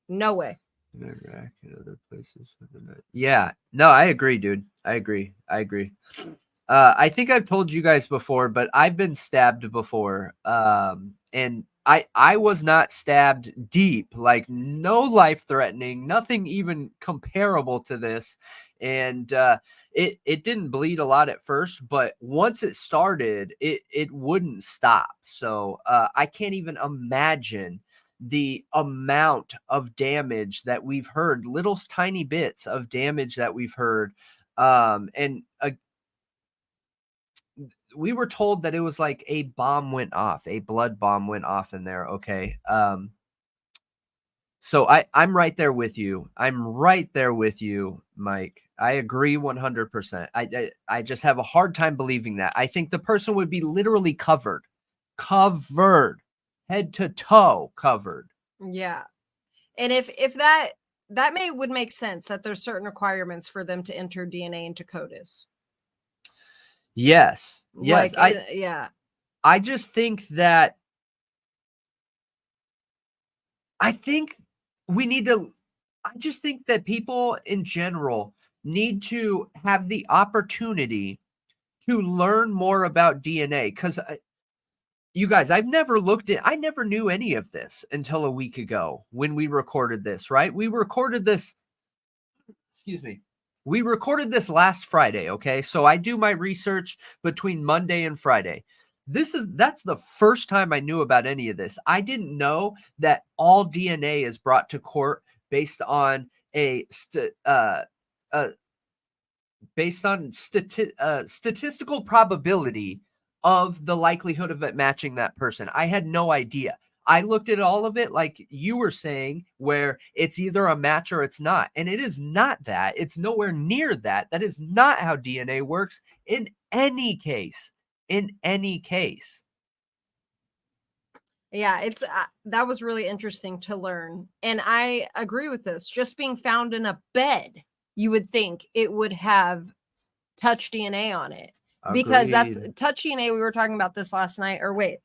No way. Iraq and other places. Yeah, no, I agree, dude. I agree. I think I've told you guys before, but I've been stabbed before. And I was not stabbed deep, like no life threatening, nothing even comparable to this. And it didn't bleed a lot at first, but once it started, it wouldn't stop. So I can't even imagine the amount of damage that we've heard, little tiny bits of damage that we've heard. We were told that it was like a bomb went off, a blood bomb went off in there. Okay. So I'm right there with you. I'm right there with you, Mike. I agree 100%. I just have a hard time believing that. I think the person would be literally covered, head to toe covered. Yeah. And if that would make sense that there's certain requirements for them to enter DNA into CODIS. Yes. Yeah. I just think that I just think that people in general need to have the opportunity to learn more about DNA, because you guys, I never knew any of this until a week ago when we recorded this, right? We recorded this last Friday, okay? So I do my research between Monday and Friday. That's the first time I knew about any of this. I didn't know that all DNA is brought to court based on statistical probability of the likelihood of it matching that person. I had no idea. I looked at all of it like you were saying, where it's either a match or it's not. And it is not that. It's nowhere near that. That is not how DNA works in any case. Yeah, it's that was really interesting to learn. And I agree with this. Just being found in a bed, you would think it would have touch DNA on it. Agreed. Because that's touch DNA. We were talking about this last night, or wait,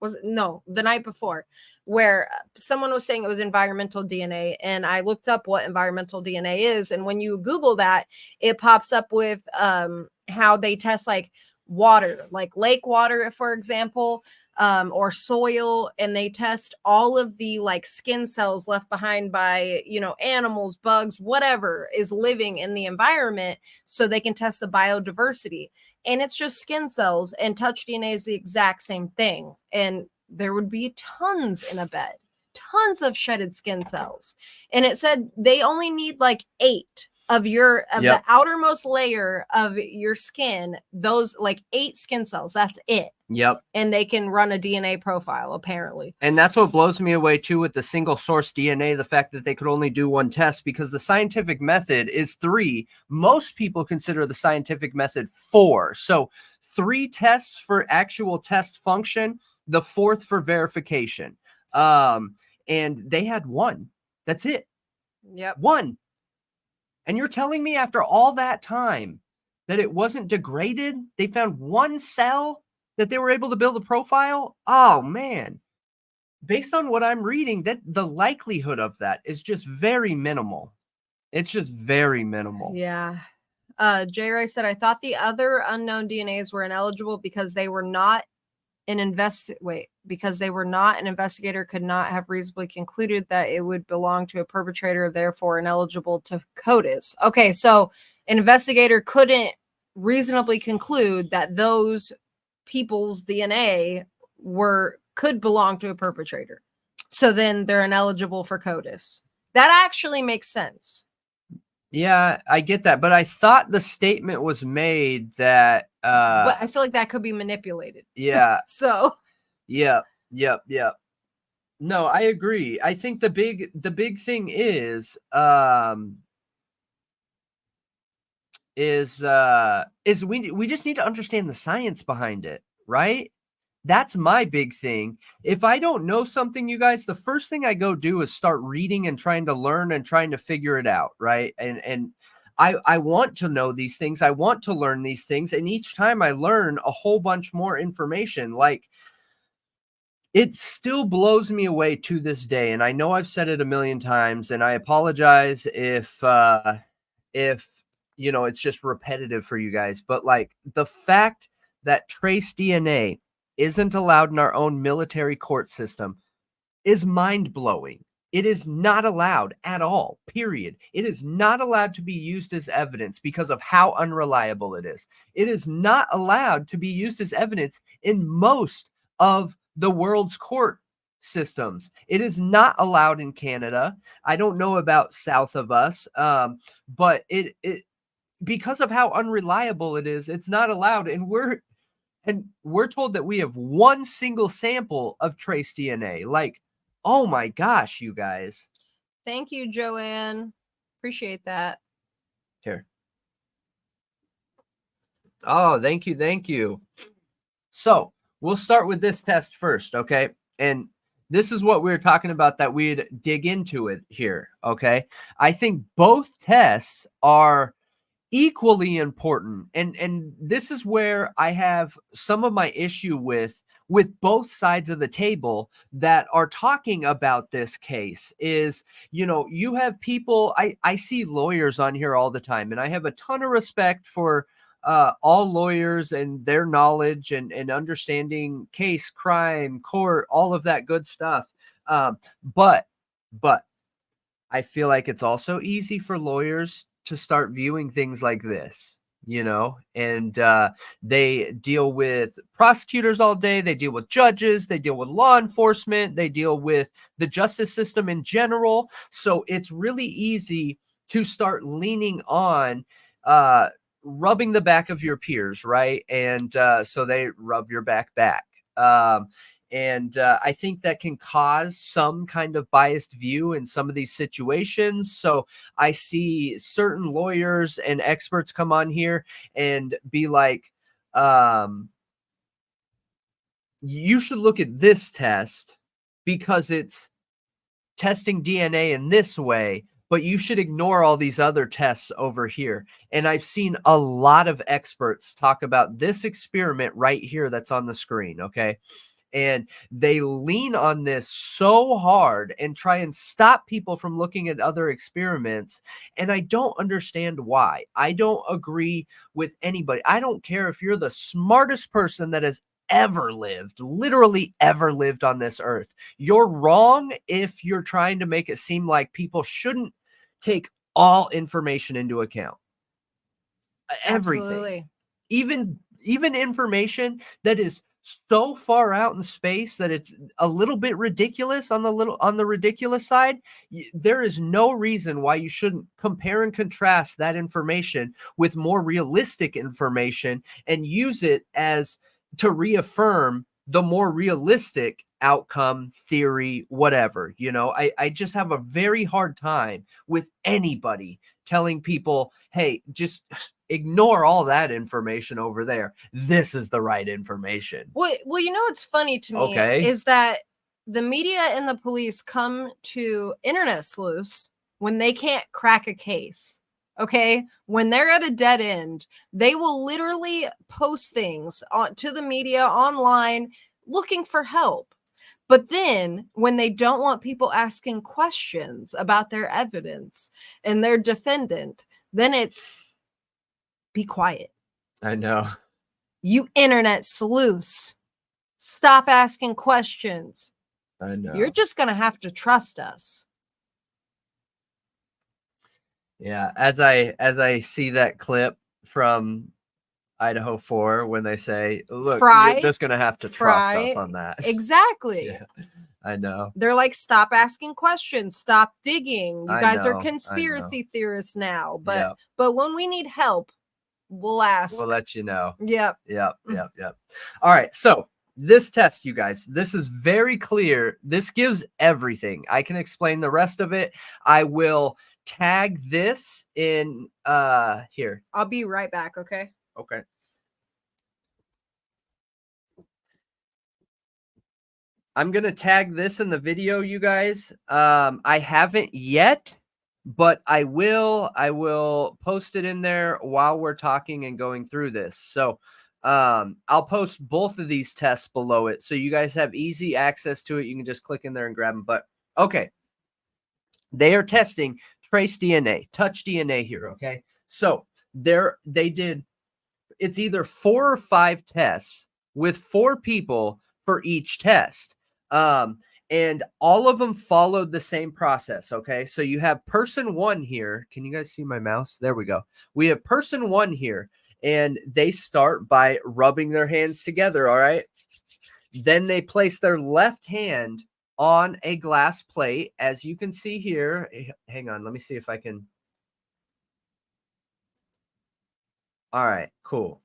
the night before, where someone was saying it was environmental DNA, and I looked up what environmental DNA is, and when you Google that, it pops up with how they test like water, like lake water, for example, or soil, and they test all of the like skin cells left behind by, you know, animals, bugs, whatever is living in the environment, so they can test the biodiversity. And it's just skin cells, and touch DNA is the exact same thing. And there would be tons in a bed, tons of shedded skin cells. And it said they only need like 8 of your the outermost layer of your skin, those like 8 skin cells, that's it. Yep. And they can run a DNA profile, apparently. And that's what blows me away too with the single source DNA, the fact that they could only do 1 test, because the scientific method is 3. Most people consider the scientific method 4. So 3 tests for actual test function, the 4th for verification. And they had 1. That's it. Yep. 1. And you're telling me after all that time that it wasn't degraded? They found 1 cell that they were able to build a profile? Oh, man. Based on what I'm reading, that the likelihood of that is just very minimal. It's just very minimal. Yeah. J. Rice said, I thought the other unknown DNAs were ineligible because they were not an investigator could not have reasonably concluded that it would belong to a perpetrator, therefore ineligible to CODIS. Okay, so an investigator couldn't reasonably conclude that those people's DNA could belong to a perpetrator. So then they're ineligible for CODIS. That actually makes sense. Yeah, I get that. But I thought the statement was made that but I feel like that could be manipulated. Yeah. So Yep. No, I agree. I think the big thing is we just need to understand the science behind it, right? That's my big thing. If I don't know something, you guys, the first thing I go do is start reading and trying to learn and trying to figure it out, right? And I want to know these things. I want to learn these things. And each time I learn a whole bunch more information, like it still blows me away to this day. And I know I've said it a million times, and I apologize if you know, it's just repetitive for you guys, but like the fact that trace DNA isn't allowed in our own military court system is mind-blowing. It is not allowed at all, period. It is not allowed to be used as evidence because of how unreliable it is. It is not allowed to be used as evidence in most of the world's court systems. It is not allowed in Canada. I don't know about south of us, but it because of how unreliable it is, it's not allowed. And we're told that we have 1 single sample of trace DNA. Like, oh my gosh, you guys. Thank you, Joanne. Appreciate that. Here. Oh, thank you. So we'll start with this test first, okay? And this is what we were talking about, that we'd dig into it here, okay? I think both tests are equally important, and this is where I have some of my issue with both sides of the table that are talking about this case. Is, you know, you have people, I see lawyers on here all the time, and I have a ton of respect for all lawyers and their knowledge and understanding case, crime, court, all of that good stuff. But I feel like it's also easy for lawyers to start viewing things like this, you know, and they deal with prosecutors all day. They deal with judges. They deal with law enforcement. They deal with the justice system in general. So it's really easy to start leaning on rubbing the back of your peers, right? And so they rub your back. And I think that can cause some kind of biased view in some of these situations. So I see certain lawyers and experts come on here and be like, you should look at this test because it's testing DNA in this way, but you should ignore all these other tests over here. And I've seen a lot of experts talk about this experiment right here that's on the screen, okay? And they lean on this so hard and try and stop people from looking at other experiments. And I don't understand why. I don't agree with anybody. I don't care if you're the smartest person that has ever lived, literally ever lived on this earth. You're wrong if you're trying to make it seem like people shouldn't take all information into account. Everything. Absolutely. Even information that is so far out in space that it's a little bit ridiculous on the ridiculous side. There is no reason why you shouldn't compare and contrast that information with more realistic information and use it as to reaffirm the more realistic outcome, theory, whatever. You know, I just have a very hard time with anybody telling people, hey, just ignore all that information over there. This is the right information. Well, you know what's funny to me Okay. is that the media and the police come to internet sleuths when they can't crack a case. Okay, when they're at a dead end, they will literally post things to the media online looking for help. But then when they don't want people asking questions about their evidence and their defendant, then it's be quiet. I know. You internet sleuths, stop asking questions. I know. You're just going to have to trust us. Yeah, as I see that clip from Idaho4 when they say, look, you're just going to have to trust us on that. Exactly. Yeah, I know. They're like, stop asking questions, stop digging. You guys are know, conspiracy theorists now. But Yep. but when we need help, we'll ask. We'll let you know. Yep. Yep. All right, so this test, you guys, this is very clear. This gives everything. I can explain the rest of it. I will tag this in here. I'll be right back, okay? Okay. I'm going to tag this in the video, you guys. I haven't yet, but I will post it in there while we're talking and going through this. So I'll post both of these tests below it so you guys have easy access to it. You can just click in there and grab them. But okay, they are testing trace DNA, touch DNA here. Okay, so they did, it's either 4 or 5 tests with 4 people for each test. And all of them followed the same process. Okay, so you have person 1 here. Can you guys see my mouse? There we go. We have person 1 here. And they start by rubbing their hands together, all right? Then they place their left hand on a glass plate, as you can see here. Hang on, let me see if I can. All right, cool.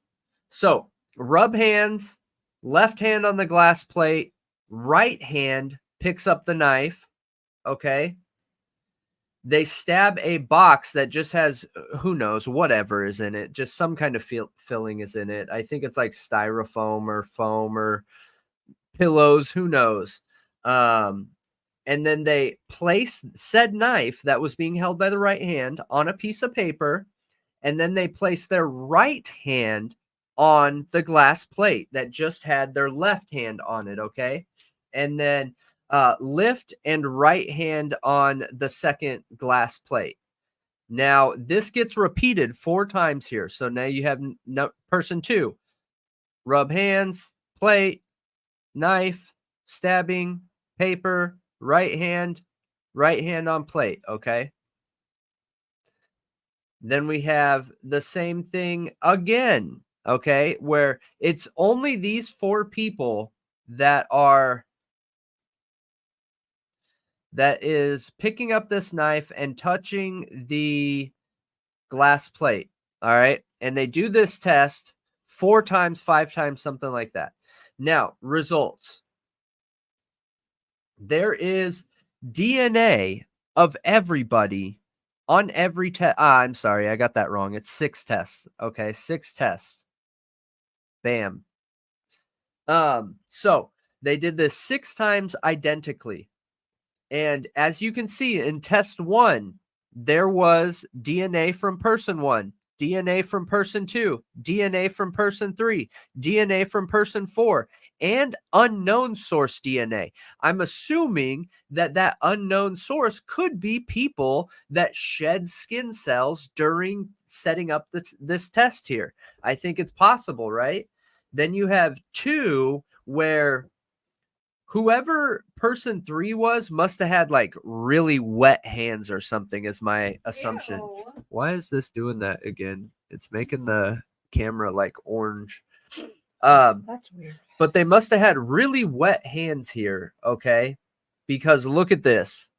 So rub hands, left hand on the glass plate, right hand picks up the knife, okay? They stab a box that just has, who knows, whatever is in it. Just some kind of filling is in it. I think it's like styrofoam or foam or pillows, who knows. And then they place said knife that was being held by the right hand on a piece of paper. And then they place their right hand on the glass plate that just had their left hand on it, okay? And then lift and right hand on the second glass plate. Now, this gets repeated 4 times here. So now you have person 2. Rub hands, plate, knife, stabbing, paper, right hand on plate, okay? Then we have the same thing again, okay? Where it's only these 4 people that is picking up this knife and touching the glass plate. All right. And they do this test 4 times, 5 times, something like that. Now, results. There is DNA of everybody on every test. I'm sorry, I got that wrong. It's 6 tests. Okay, 6 tests. Bam. So they did this 6 times identically. And as you can see in test 1, there was DNA from person 1, DNA from person 2, DNA from person 3, DNA from person 4, and unknown source DNA. I'm assuming that unknown source could be people that shed skin cells during setting up this test here. I think it's possible, right? Then you have 2 where whoever person 3 was must have had like really wet hands or something is my assumption. Ew. Why is this doing that again? It's making the camera like orange. That's weird. But they must have had really wet hands here, okay? Because look at this.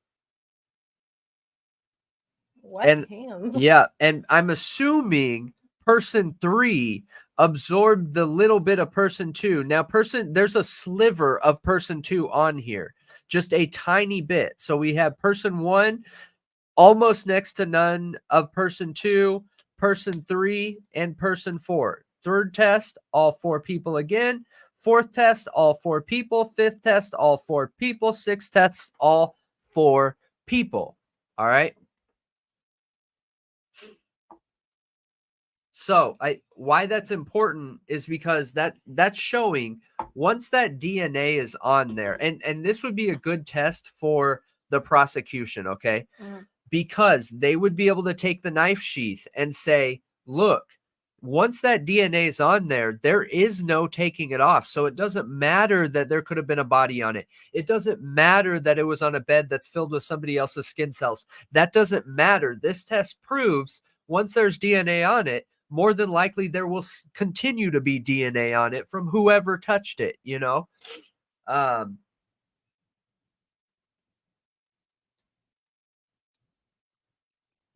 Wet hands. Yeah, and I'm assuming person 3 absorbed the little bit of person 2. Now, there's a sliver of person 2 on here, just a tiny bit. So we have person 1 almost next to none of person 2, person 3, and person 4. Third test, all 4 people again. Fourth test, all 4 people. Fifth test, all 4 people. Sixth test, all 4 people. All right. So why that's important is because that's showing once that DNA is on there, and this would be a good test for the prosecution, okay? Mhm. Because they would be able to take the knife sheath and say, look, once that DNA is on there, there is no taking it off. So it doesn't matter that there could have been a body on it. It doesn't matter that it was on a bed that's filled with somebody else's skin cells. That doesn't matter. This test proves once there's DNA on it, more than likely there will continue to be DNA on it from whoever touched it, you know?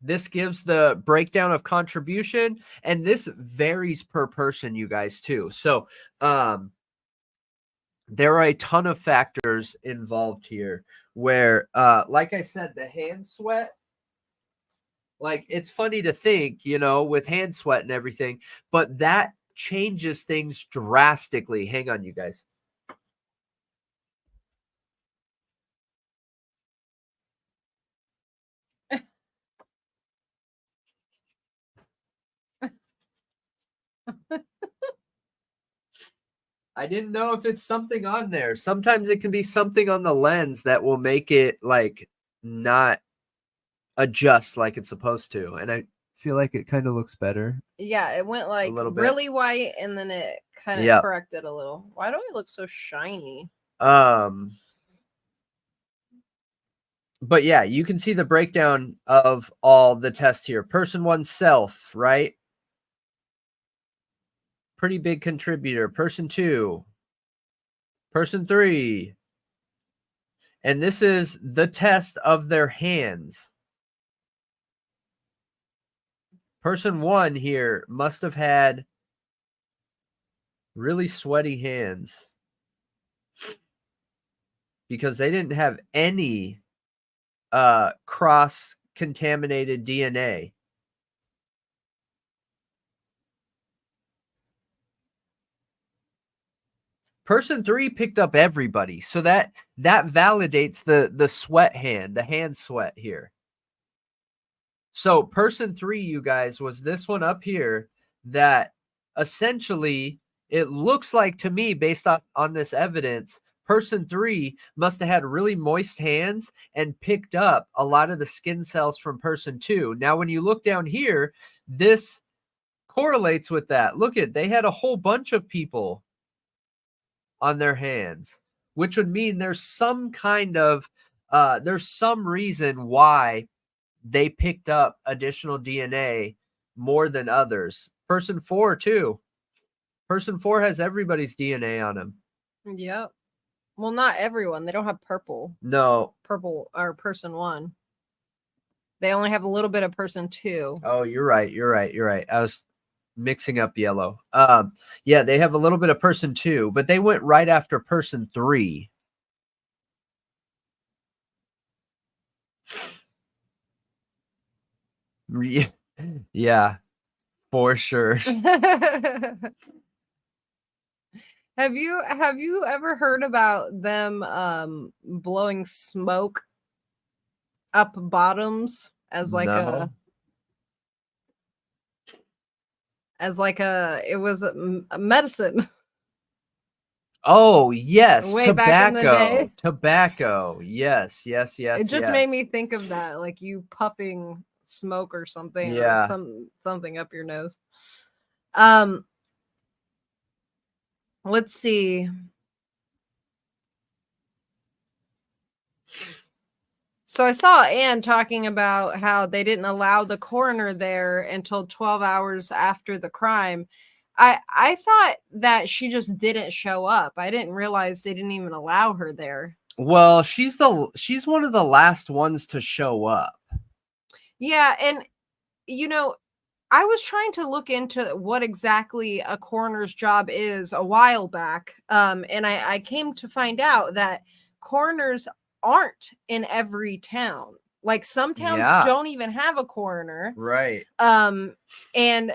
This gives the breakdown of contribution, and this varies per person, you guys, too. So there are a ton of factors involved here where, like I said, the hand sweat, like it's funny to think, you know, with hand sweat and everything, but that changes things drastically. Hang on, you guys. I didn't know if it's something on there. Sometimes it can be something on the lens that will make it like not adjust like it's supposed to. And I feel like it kind of looks better. Yeah, it went like little bit. really white and then it kind of Yep. corrected a little. Why do I look so shiny? But yeah, you can see the breakdown of all the tests here. Person 1 self, right? Pretty big contributor. Person 2, person 3. And this is the test of their hands. Person 1 here must have had really sweaty hands because they didn't have any cross-contaminated DNA. Person 3 picked up everybody. So that validates the sweat hand, the hand sweat here. So person 3, you guys, was this one up here that essentially it looks like to me, based on this evidence, person 3 must have had really moist hands and picked up a lot of the skin cells from person 2. Now, when you look down here, this correlates with that. Look at, they had a whole bunch of people on their hands, which would mean there's some kind of, there's some reason why they picked up additional DNA more than others. Person 4 too. Person 4 has everybody's DNA on him. Yep. Well, not everyone. They don't have purple. No. Purple or person 1. They only have a little bit of person 2. Oh, you're right. You're right. You're right. I was mixing up yellow. Yeah, they have a little bit of person 2, but they went right after person 3. Yeah, for sure. Have you ever heard about them blowing smoke up bottoms as like No. it was a medicine? Oh, yes, Way back in the day. Tobacco. Yes. It just made me think of that, like you puffing smoke or something, Yeah. or something up your nose. Let's see. So I saw Anne talking about how they didn't allow the coroner there until 12 hours after the crime. I thought that she just didn't show up. I didn't realize they didn't even allow her there. Well, she's one of the last ones to show up. Yeah, and you know, I was trying to look into what exactly a coroner's job is a while back. And I came to find out that coroners aren't in every town. Like some towns don't even have a coroner. Right. And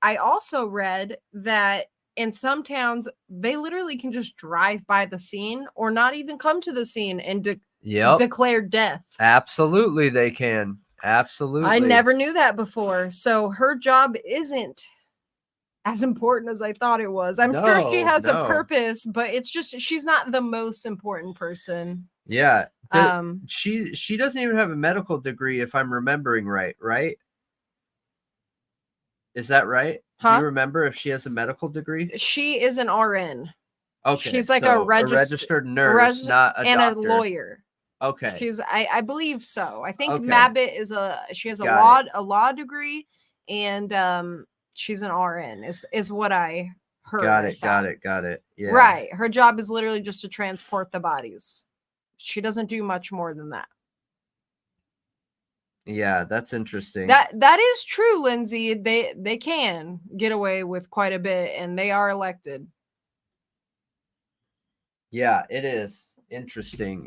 I also read that in some towns, they literally can just drive by the scene or not even come to the scene and declare death. Absolutely, they can. Absolutely. I never knew that before. So her job isn't as important as I thought it was. I'm sure she has a purpose, but it's just she's not the most important person. Yeah. She doesn't even have a medical degree, if I'm remembering right? Is that right? Huh? Do you remember if she has a medical degree? She is an RN. Okay. She's like a registered nurse, not a and doctor. a lawyer. Okay. She's I believe so. I think Okay. Mabit is she has a law degree, and she's an RN is what I heard. Got it. Yeah. Right. Her job is literally just to transport the bodies. She doesn't do much more than that. Yeah, that's interesting. That is true, Lindsay. They can get away with quite a bit, and they are elected. Yeah, it is interesting.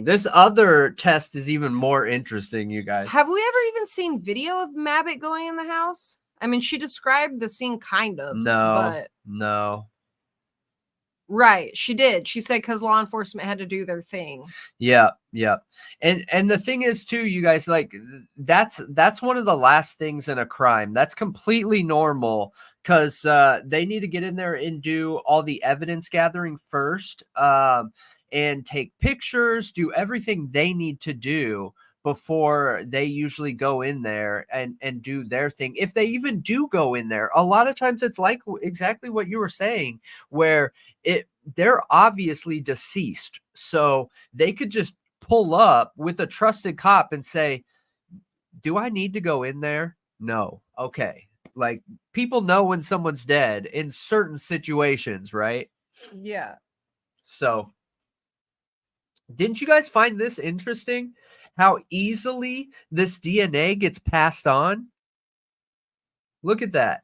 This other test is even more interesting, you guys. Have we ever even seen video of Mabit going in the house? I mean, she described the scene kind of. No. Right, she did. She said because law enforcement had to do their thing. Yeah. And the thing is too, you guys, like that's one of the last things in a crime. That's completely normal because they need to get in there and do all the evidence gathering first, and take pictures, do everything they need to do before they usually go in there and do their thing. If they even do go in there, a lot of times it's like exactly what you were saying, where they're obviously deceased. So they could just pull up with a trusted cop and say, do I need to go in there? No. Okay. Like people know when someone's dead in certain situations, right? Yeah. So didn't you guys find this interesting? How easily this DNA gets passed on? Look at that.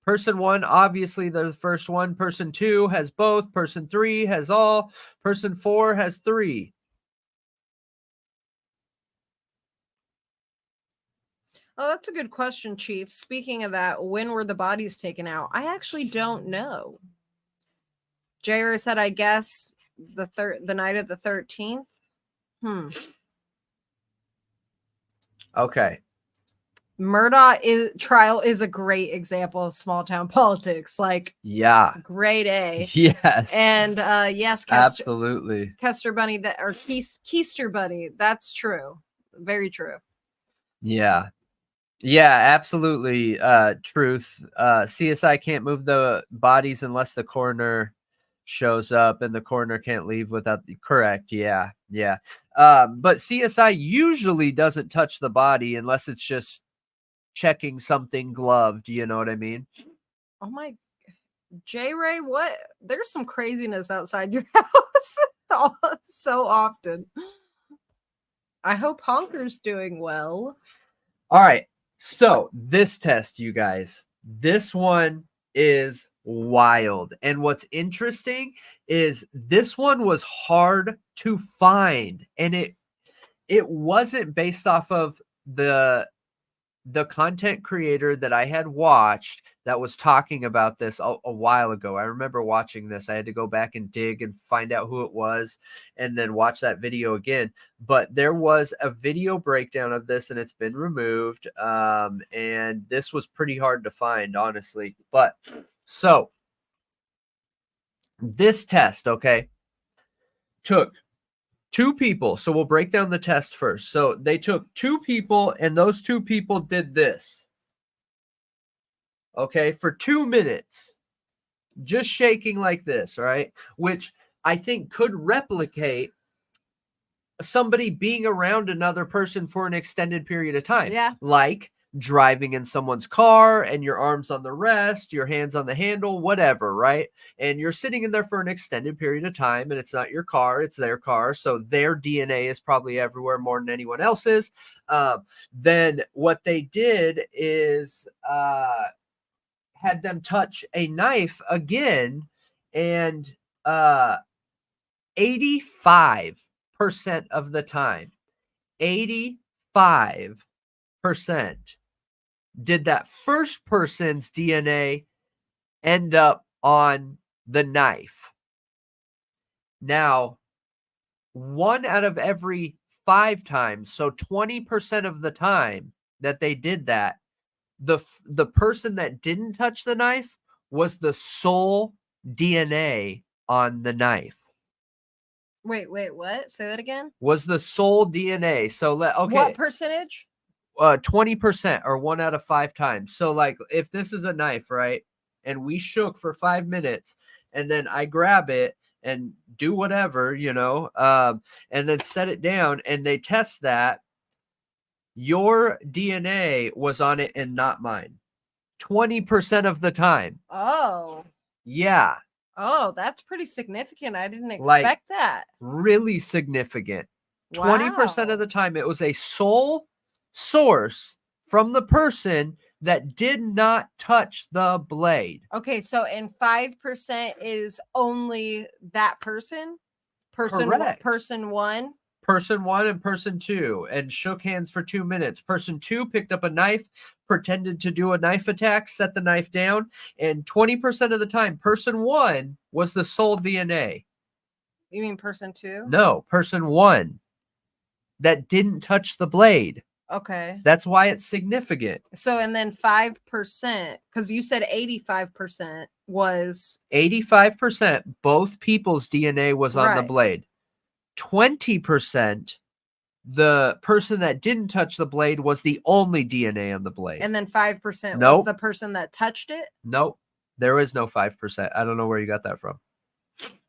Person 1, obviously they're the first one. Person 2 has both. Person 3 has all. Person 4 has 3. Oh, that's a good question, Chief. Speaking of that, when were the bodies taken out? I actually don't know. Jair said, I guess the night of the 13th. Okay. Murdaugh trial is a great example of small town politics. Like, yeah, grade A. Yes. And yes, absolutely. Kester Bunny Keister Bunny. That's true. Very true. Yeah. Yeah, absolutely. Truth. CSI can't move the bodies unless the coroner shows up, and the coroner can't leave without the correct. Yeah. But CSI usually doesn't touch the body unless it's just checking something gloved. You know what I mean? Oh my, J Ray, what? There's some craziness outside your house so often. I hope Honker's doing well. All right. So this test, you guys, this one is wild. And what's interesting is this one was hard to find, and it wasn't based off of the content creator that I had watched that was talking about this a while ago. I remember watching this. I had to go back and dig and find out who it was and then watch that video again. But there was a video breakdown of this, and it's been removed. And this was pretty hard to find, honestly. But so this test, okay, took 2 people. So we'll break down the test first. So they took 2 people, and those 2 people did this. Okay, for 2 minutes. just shaking like this, right? Which I think could replicate somebody being around another person for an extended period of time. Yeah. Like driving in someone's car and your arms on the rest, your hands on the handle, whatever, right? And you're sitting in there for an extended period of time, and it's not your car, it's their car. So their DNA is probably everywhere more than anyone else's. Then what they did is had them touch a knife again, and 85% of the time, 85% did that first person's DNA end up on the knife. Now, 1 out of every 5 times, so 20% of the time that they did that, the person that didn't touch the knife was the sole DNA on the knife. Wait, what? Say that again. Was the sole DNA. So okay. What percentage? 20%, or 1 out of 5 times. So like if this is a knife, right? And we shook for 5 minutes, and then I grab it and do whatever, and then set it down, and they test that, your DNA was on it and not mine. 20% of the time. Oh. Yeah. Oh, that's pretty significant. I didn't expect that. Really significant. Wow. 20% of the time, it was a sole source from the person that did not touch the blade. Okay, so and 5% is only that person? Correct. Person 1? Person 1 and person 2, and shook hands for 2 minutes. Person 2 picked up a knife, pretended to do a knife attack, set the knife down, and 20% of the time, person 1 was the sole DNA. You mean person 2? No, person 1 that didn't touch the blade. Okay. That's why it's significant. So, and then 5%, because you said 85% was... 85%, both people's DNA was on the Right. blade. 20%, the person that didn't touch the blade was the only DNA on the blade. And then 5% Nope. was the person that touched it? Nope. There is no 5%. I don't know where you got that from.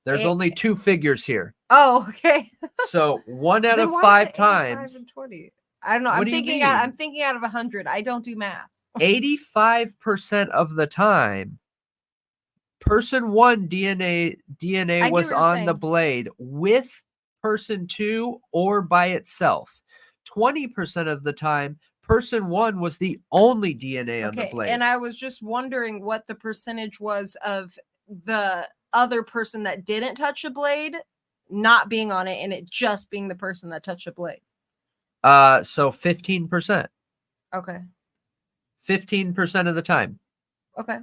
There's only 2 figures here. Oh, okay. So 1 out Then of why 5 is it 85 times. and 20? I don't know. What I'm do you thinking mean? I'm thinking out of 100. I don't do math. 85% of the time, person 1 DNA I get was what you're on the saying. blade with person 2 or by itself. 20% of the time, person 1 was the only DNA on the blade. And I was just wondering what the percentage was of the other person that didn't touch the blade not being on it and it just being the person that touched the blade. So 15%. Okay. 15% of the time. Okay.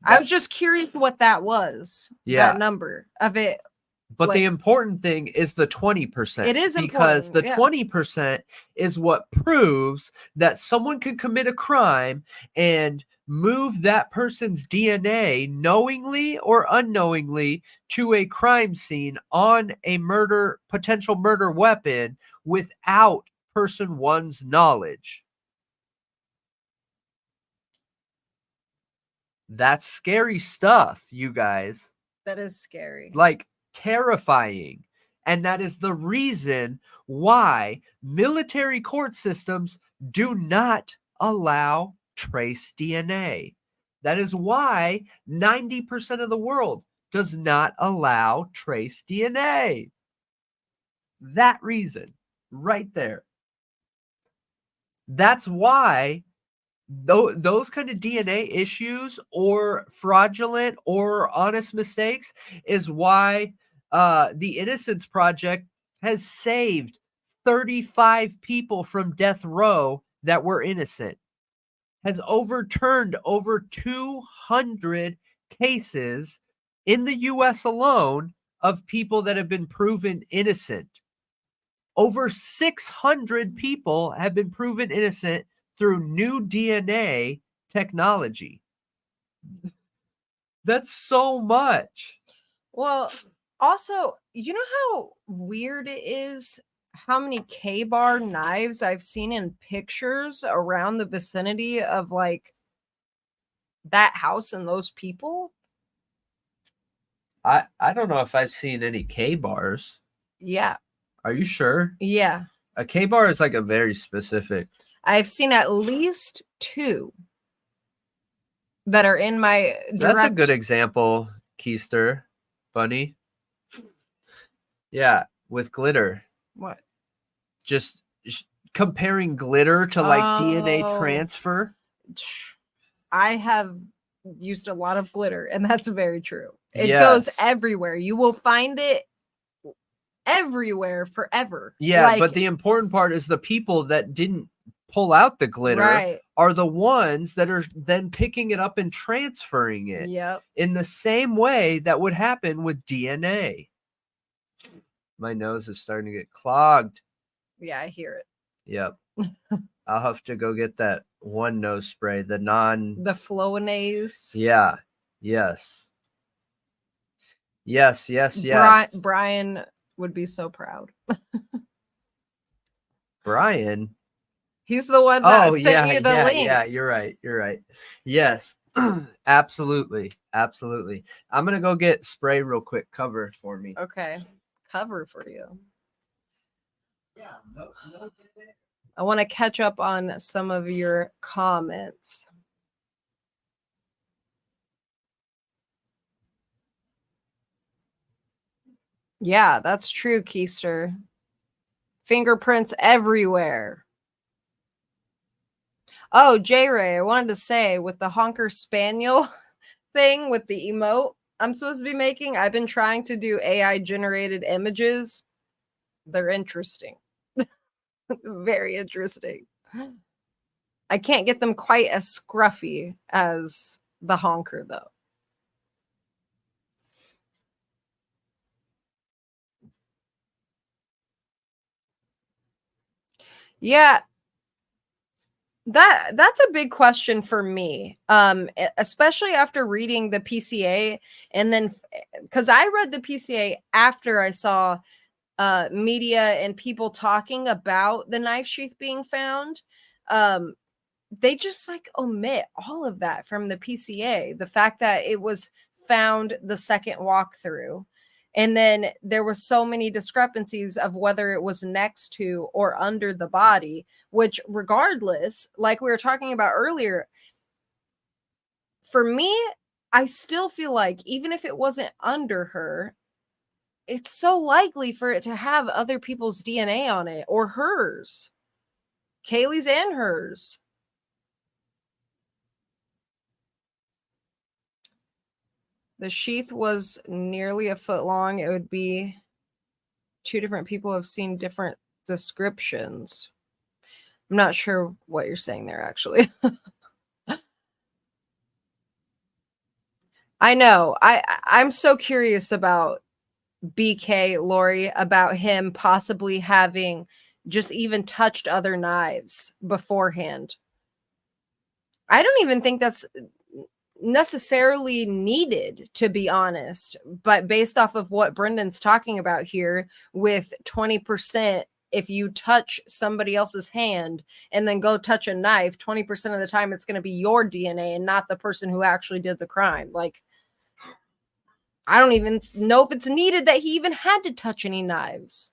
I was just curious what that was. Yeah. That number of it. But the important thing is the 20%. It is because important, the 20% is what proves that someone could commit a crime and move that person's DNA knowingly or unknowingly to a crime scene on a potential murder weapon without person 1's knowledge. That's scary stuff, you guys. That is scary. Like, terrifying. And that is the reason why military court systems do not allow trace DNA. That is why 90% of the world does not allow trace DNA. That reason right there. That's why those kind of DNA issues or fraudulent or honest mistakes is why the Innocence Project has saved 35 people from death row that were innocent, has overturned over 200 cases in the U.S. alone of people that have been proven innocent. Over 600 people have been proven innocent through new DNA technology. That's so much. Well, also, you know how weird it is how many K-bar knives I've seen in pictures around the vicinity of like that house and those people? I don't know if I've seen any K bars. Yeah. Are you sure? Yeah. A K bar is like a very specific. I've seen at least 2 that are in my direct. That's a good example, Keister, Bunny. Yeah, with glitter. What? Just comparing glitter to like DNA Oh. transfer. I have used a lot of glitter, and that's very true. It Yes. goes everywhere. You will find it everywhere forever. Yeah, Like, but the important part is the people that didn't pull out the glitter right. are the ones that are then picking it up and transferring it Yep. in the same way that would happen with DNA. My nose is starting to get clogged. Yeah, I hear it. Yep. I'll have to go get that one nose spray, the non. The Flonase. Yeah. Yes. Yes. Yes. Yes. Brian would be so proud. Brian. He's the one that sent you the link. Yeah. You're right. You're right. Yes. Absolutely. Absolutely. I'm gonna go get spray real quick. Cover for me. Okay. Cover for you. Yeah. No. I want to catch up on some of your comments. Yeah, that's true, Keister. Fingerprints everywhere. Oh, J-Ray, I wanted to say with the honker spaniel thing with the emote I'm supposed to be making, I've been trying to do AI generated images. They're interesting. Very interesting. I can't get them quite as scruffy as the honker, though. Yeah, that's a big question for me, especially after reading the PCA, and then because I read the PCA after I saw media and people talking about the knife sheath being found. They just like omit all of that from the PCA. The fact that it was found the second walkthrough. And then there were so many discrepancies of whether it was next to or under the body, which regardless, like we were talking about earlier, for me, I still feel like even if it wasn't under her, it's so likely for it to have other people's DNA on it or hers. Kaylee's and hers. The sheath was nearly a foot long. It would be 2 different people have seen different descriptions. I'm not sure what you're saying there, actually. I know. I'm so curious about BK, Lori, about him possibly having just even touched other knives beforehand. I don't even think that's necessarily needed, to be honest, but based off of what Brendan's talking about here with 20%, if you touch somebody else's hand and then go touch a knife, 20% of the time it's going to be your DNA and not the person who actually did the crime. Like, I don't even know if it's needed that he even had to touch any knives.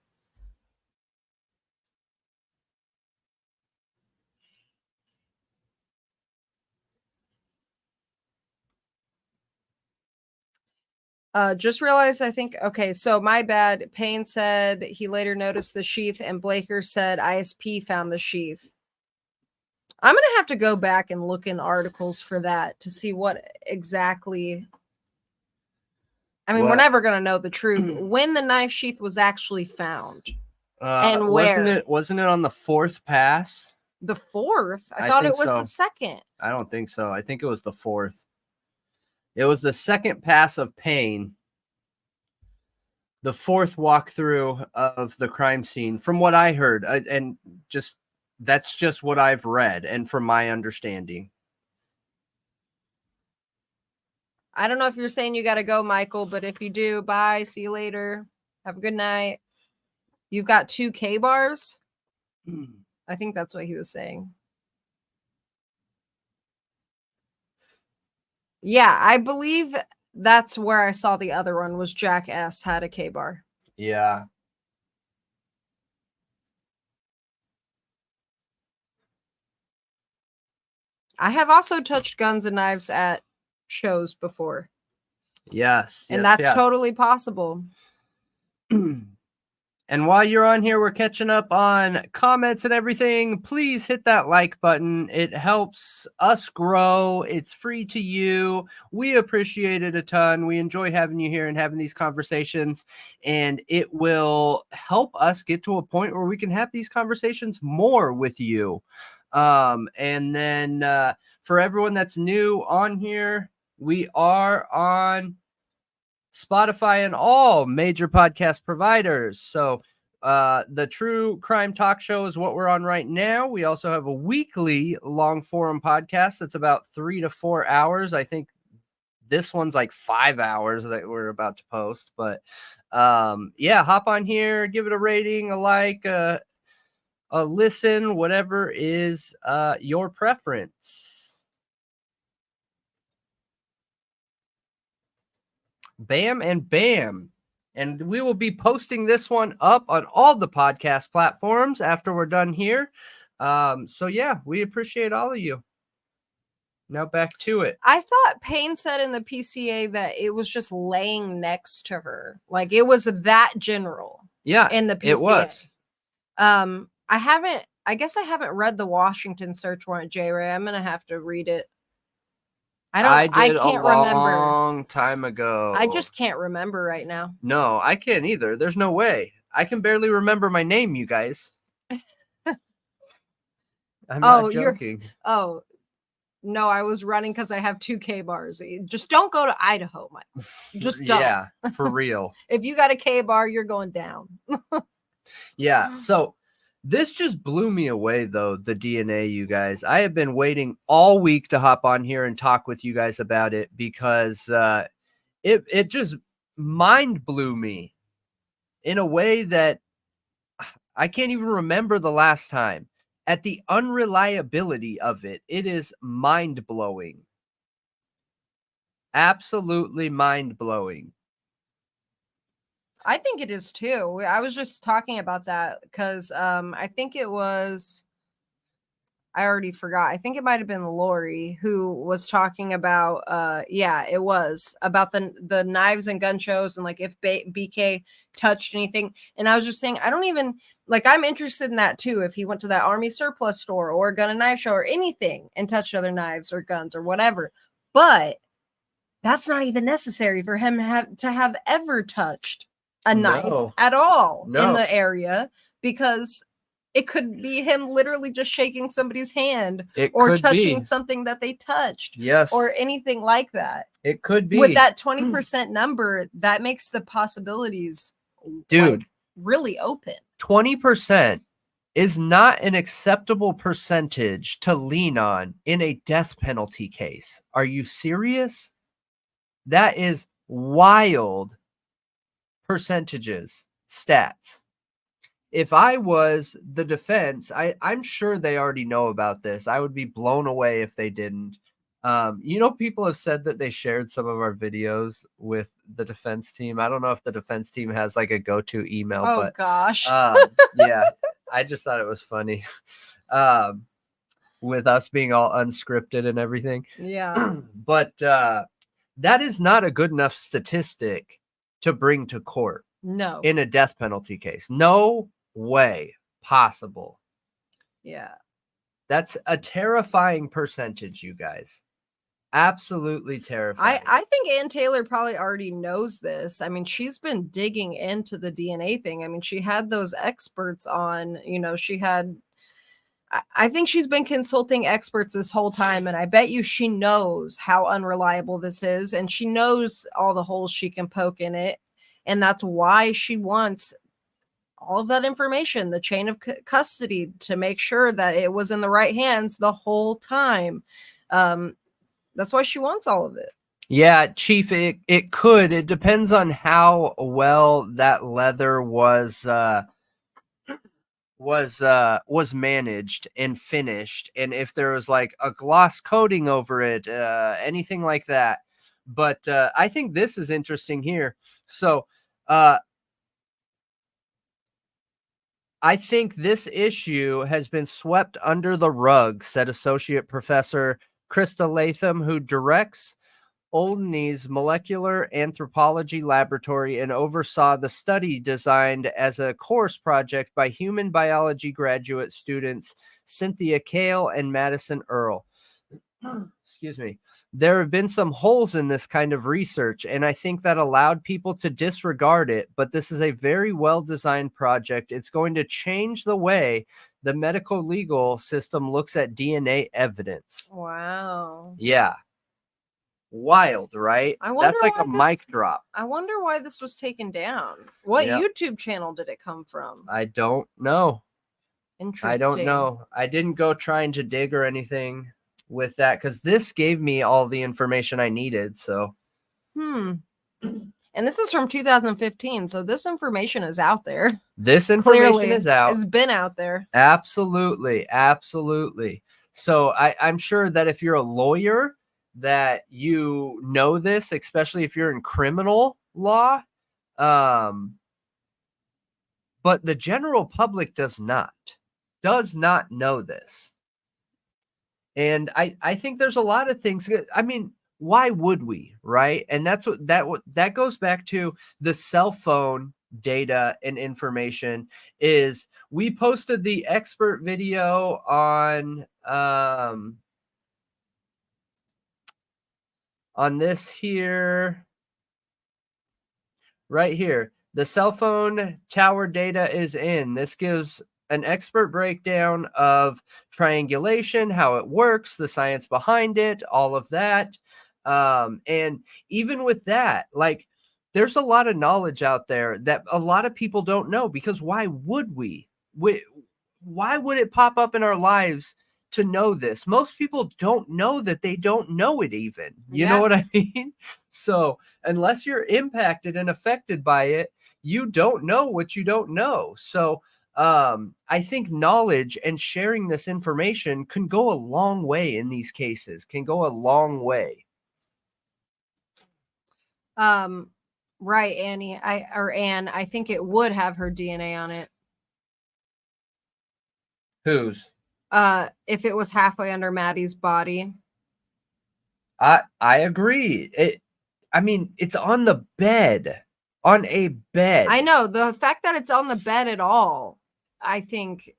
Just realized, I think, okay, so my bad. Payne said he later noticed the sheath, and Blaker said ISP found the sheath. I'm going to have to go back and look in articles for that to see what exactly. I mean, we're never going to know the truth when the knife sheath was actually found and where. Wasn't it on the 4th pass? The 4th? I thought it was the 2nd. I don't think so. I think it was the 4th. It was the 2nd pass of Payne. The 4th walkthrough of the crime scene, from what I heard, and just that's just what I've read and from my understanding. I don't know if you're saying you got to go, Michael, but if you do, bye. See you later. Have a good night. You've got 2 K bars. I think that's what he was saying. Yeah, I believe That's where I saw the other one was Jack S had a K-bar. Yeah. I have also touched guns and knives at shows before. Yes. And that's totally possible. And while you're on here, we're catching up on comments and everything. Please hit that like button. It helps us grow. It's free to you. We appreciate it a ton. We enjoy having you here and having these conversations. And it will help us get to a point where we can have these conversations more with you. And then for everyone that's new on here, we are on Spotify and all major podcast providers. So the True Crime Talk Show is what we're on right now. We also have a weekly long form podcast that's about 3 to 4 hours. I think this one's like 5 hours that we're about to post. But yeah, hop on here, give it a rating, a like, a listen, whatever is your preference. Bam and bam. And we will be posting this one up on all the podcast platforms after we're done here. So yeah, we appreciate all of you. Now back to it. I thought Payne said in the PCA that it was just laying next to her. Like it was that general. Yeah, in the PCA. it was. I guess I haven't read the Washington search warrant, J-Ray. I'm gonna have to read it. I can't remember. Long time ago. I just can't remember right now. No, I can't either. There's no way. I can barely remember my name, you guys. I'm not joking. Oh, no, I was running because I have 2 K-bars. Just don't go to Idaho, Mike. Just don't. Yeah, for real. If you got a K-bar, you're going down. Yeah, so this just blew me away, though, the DNA, you guys. I have been waiting all week to hop on here and talk with you guys about it because it just mind blew me in a way that I can't even remember the last time. At the unreliability of it, it is mind-blowing. Absolutely mind-blowing. I think it is too. I was just talking about that because I think it was, I already forgot. I think it might have been Lori who was talking about, it was about the knives and gun shows and like if BK touched anything. And I was just saying, I don't even, like, I'm interested in that too. If he went to that Army surplus store or a gun and knife show or anything and touched other knives or guns or whatever. But that's not even necessary for him to have ever touched a knife at all in the area, because it could be him literally just shaking somebody's hand or touching something that they touched. Yes. Or anything like that. It could be. With that 20% number, that makes the possibilities, dude, like, really open. 20% is not an acceptable percentage to lean on in a death penalty case. Are you serious? That is wild percentages, stats. If I was the defense, I'm sure they already know about this. I would be blown away if they didn't. People have said that they shared some of our videos with the defense team. I don't know if the defense team has like a go-to email. Oh, gosh. Yeah, I just thought it was funny. With us being all unscripted and everything. Yeah. But that is not a good enough statistic to bring to court. No. In a death penalty case. No way possible. Yeah. That's a terrifying percentage, you guys. Absolutely terrifying. I think Ann Taylor probably already knows this. I mean, she's been digging into the DNA thing. I mean, she had those experts on, I think she's been consulting experts this whole time, and I bet you she knows how unreliable this is, and she knows all the holes she can poke in it, and that's why she wants all of that information, the chain of custody, to make sure that it was in the right hands the whole time. That's why she wants all of it. Yeah, Chief, it could. It depends on how well that leather was managed and finished, and if there was like a gloss coating over it, anything like that. But I think this is interesting here. So I think this issue has been swept under the rug, said Associate Professor Krista Latham, who directs Olney's Molecular Anthropology Laboratory and oversaw the study designed as a course project by human biology graduate students Cynthia Kale and Madison Earle. Excuse me. There have been some holes in this kind of research, and I think that allowed people to disregard it, but this is a very well-designed project. It's going to change the way the medical legal system looks at DNA evidence. Wow. Yeah. Wild, right? I wonder That's like why a mic drop. I wonder why this was taken down. What Yep. YouTube channel did it come from? I don't know. Interesting. I don't know. I didn't go trying to dig or anything with that because this gave me all the information I needed. So, And this is from 2015, so this information is out there. this information Clearly, is out. It's been out there. Absolutely. Absolutely. So I'm sure that if you're a lawyer, that you know this, especially if you're in criminal law. But the general public does not know this. And I think there's a lot of things. I mean, why would we, right? And that's what that goes back to the cell phone data and information. Is we posted the expert video on this here, right here. The cell phone tower data is in. This gives an expert breakdown of triangulation, how it works, the science behind it, all of that. And even with that, like, there's a lot of knowledge out there that a lot of people don't know, because why would we? Why would it pop up in our lives to know this? Most people don't know that they don't know it even. You know what I mean? So unless you're impacted and affected by it, you don't know what you don't know. So I think knowledge and sharing this information can go a long way in these cases, can go a long way. Right, Anne, I think it would have her DNA on it. Whose? If it was halfway under Maddie's body. I agree. I mean, it's on the bed. On a bed. I know. The fact that it's on the bed at all, I think,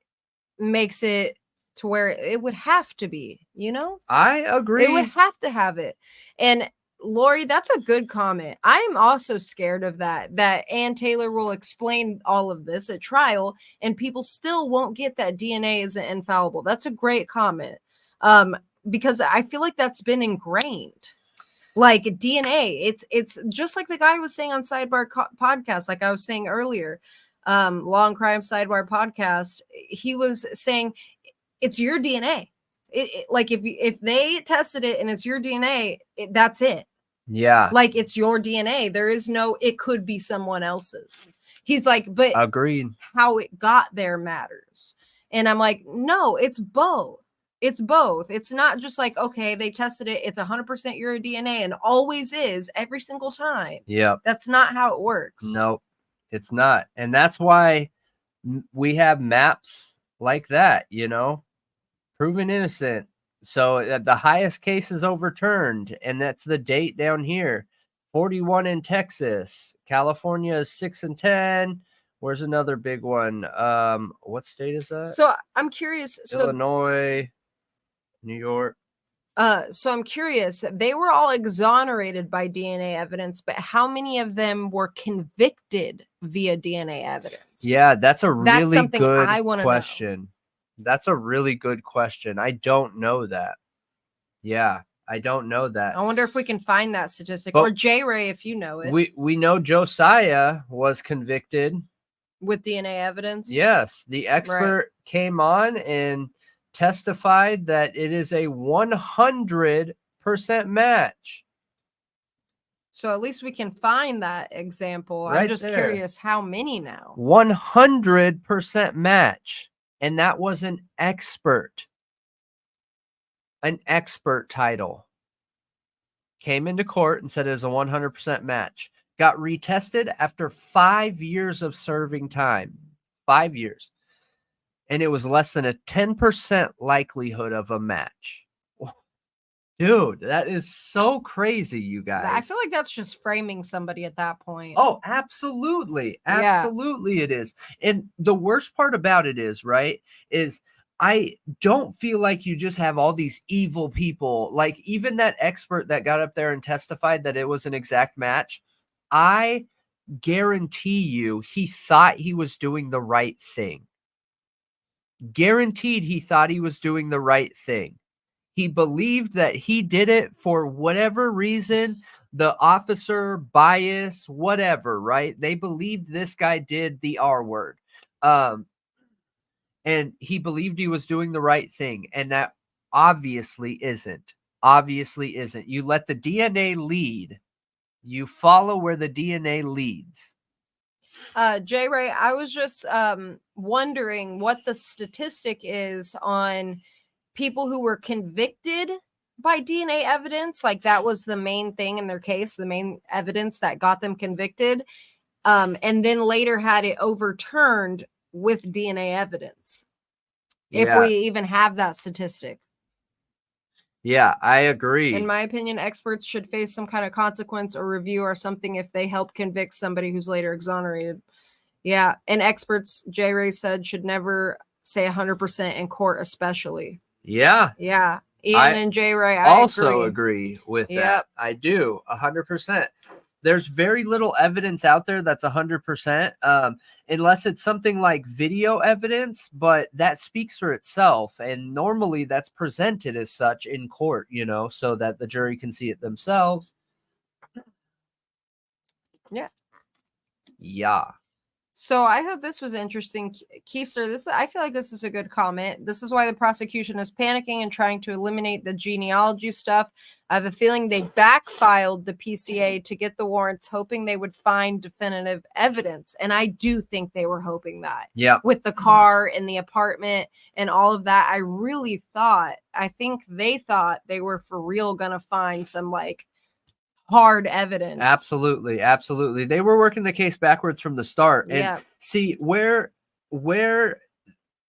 makes it to where it would have to be, you know? I agree. It would have to have it. And Lori, that's a good comment. I'm also scared of that Ann Taylor will explain all of this at trial and people still won't get that DNA isn't infallible. That's a great comment. Because I feel like that's been ingrained. Like DNA, it's just like the guy was saying on Sidebar podcast, like I was saying earlier, Law and Crime Sidebar podcast. He was saying it's your DNA. Like if they tested it and it's your DNA, that's it. Yeah. Like it's your DNA. There is no, it could be someone else's. He's like, but agreed. How it got there matters. And I'm like, no, it's both. It's both. It's not just like, okay, they tested it. It's 100% your DNA and always is every single time. Yeah. That's not how it works. Nope, it's not. And that's why we have maps like that, you know, proven innocent. So the highest case is overturned. And that's the date down here. 41 in Texas. California is 6 and 10. Where's another big one? What state is that? So I'm curious. Illinois, New York. So I'm curious. They were all exonerated by DNA evidence, but how many of them were convicted via DNA evidence? Yeah, that's a really good question. Know. That's a really good question. I don't know that. Yeah, I don't know that. I wonder if we can find that statistic. But or J-Ray, if you know it. We know Josiah was convicted. With DNA evidence? Yes. The expert came on and testified that it is a 100% match. So at least we can find that example. I'm just curious how many now. 100% match. And that was an expert title. came into court and said it was a 100% match. Got retested after 5 years of serving time. 5 years. And it was less than a 10% likelihood of a match. Dude, that is so crazy, you guys. I feel like that's just framing somebody at that point. Oh, absolutely. Yeah. Absolutely it is. And the worst part about it is, right, is I don't feel like you just have all these evil people. Like even that expert that got up there and testified that it was an exact match, I guarantee you he thought he was doing the right thing. Guaranteed he thought he was doing the right thing. He believed that he did it for whatever reason, the officer bias, whatever, right? They believed this guy did the R word. And he believed he was doing the right thing. And that obviously isn't. Obviously isn't. You let the DNA lead. You follow where the DNA leads. J. Ray, I was just wondering what the statistic is on people who were convicted by DNA evidence. Like that was the main thing in their case, the main evidence that got them convicted. And then later had it overturned with DNA evidence. Yeah. If we even have that statistic. Yeah, I agree. In my opinion, experts should face some kind of consequence or review or something if they help convict somebody who's later exonerated. Yeah. And experts, J. Ray said, should never say 100% in court, especially. Yeah. Yeah. Ian and J. Ray, I also agree with that. Yep. I do 100%. There's very little evidence out there that's 100%, unless it's something like video evidence, but that speaks for itself. And normally that's presented as such in court, you know, so that the jury can see it themselves. Yeah. Yeah. So I thought this was interesting, Keister. I feel like this is a good comment. This is why the prosecution is panicking and trying to eliminate the genealogy stuff. I have a feeling they backfiled the PCA to get the warrants, hoping they would find definitive evidence. And I do think they were hoping that. Yeah. With the car and the apartment and all of that, I think they thought they were for real going to find some like hard evidence. Absolutely. They were working the case backwards from the start. And see where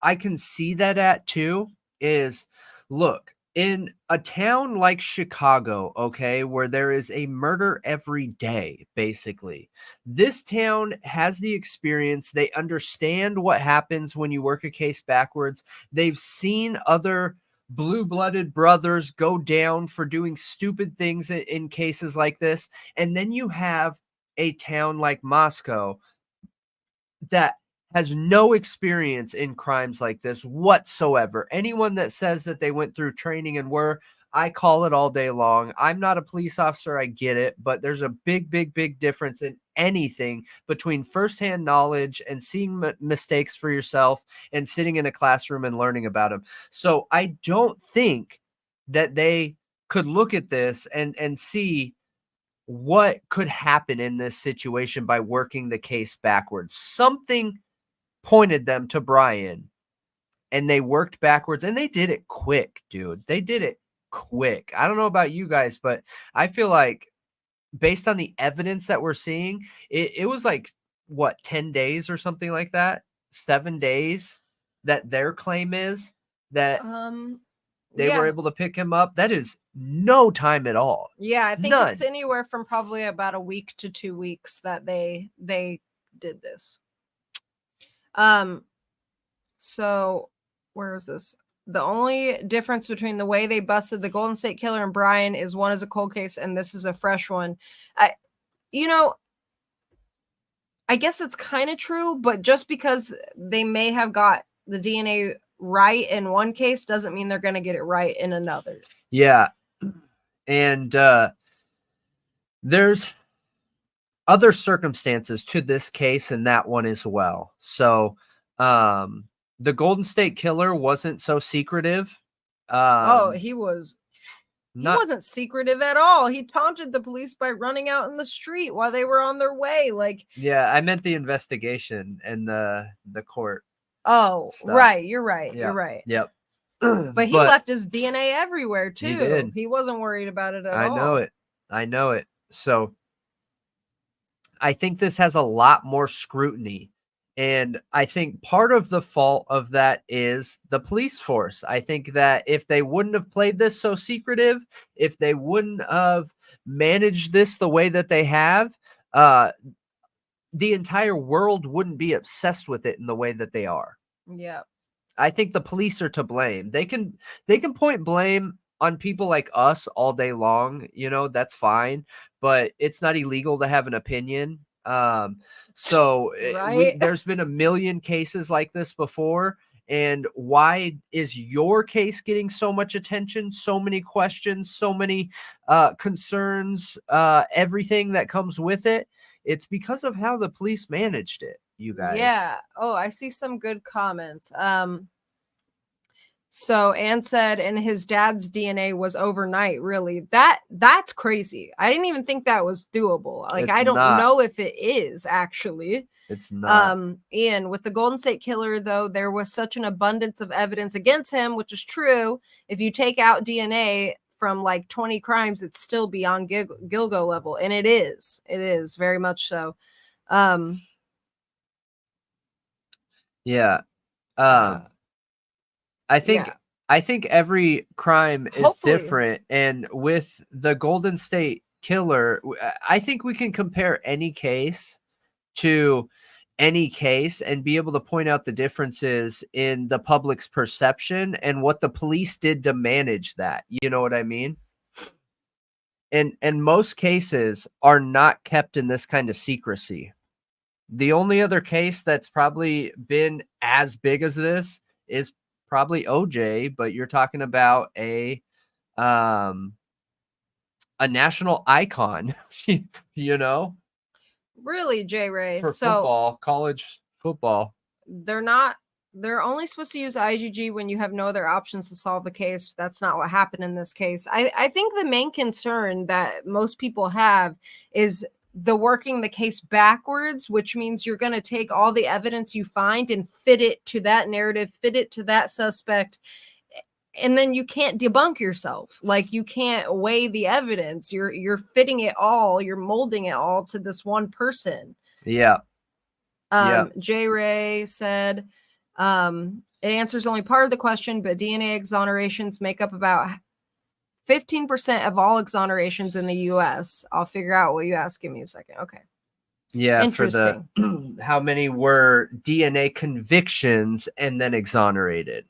I can see that at too is, look, in a town like Chicago, okay, where there is a murder every day, basically, this town has the experience. They understand what happens when you work a case backwards. They've seen other blue-blooded brothers go down for doing stupid things in cases like this. And then you have a town like Moscow that has no experience in crimes like this whatsoever. Anyone that says that they went through training and I call it all day long. I'm not a police officer. I get it. But there's a big difference in anything between firsthand knowledge and seeing mistakes for yourself and sitting in a classroom and learning about them. So I don't think that they could look at this and see what could happen in this situation by working the case backwards. Something pointed them to Brian and they worked backwards and they did it quick, dude. They did it quick. I don't know about you guys, but I feel like based on the evidence that we're seeing, it was like, what, 10 days or something like that? 7 days that their claim is that they were able to pick him up. That is no time at all. Yeah, I think None. It's anywhere from probably about a week to 2 weeks that they did this. So where is this? The only difference between the way they busted the Golden State Killer and Brian is one is a cold case and this is a fresh one. I guess it's kind of true, but just because they may have got the DNA right in one case doesn't mean they're going to get it right in another. Yeah. And there's other circumstances to this case and that one as well. So the Golden State Killer wasn't so secretive. He wasn't secretive at all. He taunted the police by running out in the street while they were on their way. Like, yeah, I meant the investigation and the court. Oh, stuff. Right. You're right. Yep. You're right. Yep. But he left his DNA everywhere too. He did. He wasn't worried about it at all. I know it. I know it. So I think this has a lot more scrutiny. And I think part of the fault of that is the police force. I think that if they wouldn't have played this so secretive, if they wouldn't have managed this the way that they have, the entire world wouldn't be obsessed with it in the way that they are. Yeah. I think the police are to blame. They can point blame on people like us all day long, that's fine, but it's not illegal to have an opinion. Right. There's been a million cases like this before. And why is your case getting so much attention, so many questions, so many concerns, everything that comes with it? It's because of how the police managed it, you guys. Yeah. Oh, I see some good comments. So Ann said, and his dad's DNA was overnight. Really, that's crazy. I didn't even think that was doable. Like, It's I don't not. know if it is actually. It's not. Ian, with the Golden State Killer, though, there was such an abundance of evidence against him, which is true. If you take out DNA from like 20 crimes, it's still beyond Gilgo level, and it is very much so. Yeah. I think every crime is Hopefully. different, and with the Golden State Killer, I think we can compare any case to any case and be able to point out the differences in the public's perception and what the police did to manage that. You know what I mean? And most cases are not kept in this kind of secrecy. The only other case that's probably been as big as this is probably OJ, but you're talking about a national icon, Really, J. Ray. for So football, college football. they're only supposed to use IgG when you have no other options to solve the case. That's not what happened in this case. I think the main concern that most people have is the working the case backwards, which means you're going to take all the evidence you find and fit it to that narrative, fit it to that suspect. And then you can't debunk yourself. Like, you can't weigh the evidence. You're fitting it all. You're molding it all to this one person. Yeah. J. Ray said, it answers only part of the question, but DNA exonerations make up about 15% of all exonerations in the U.S. I'll figure out what you asked. Give me a second. Okay. Yeah. For the how many were DNA convictions and then exonerated?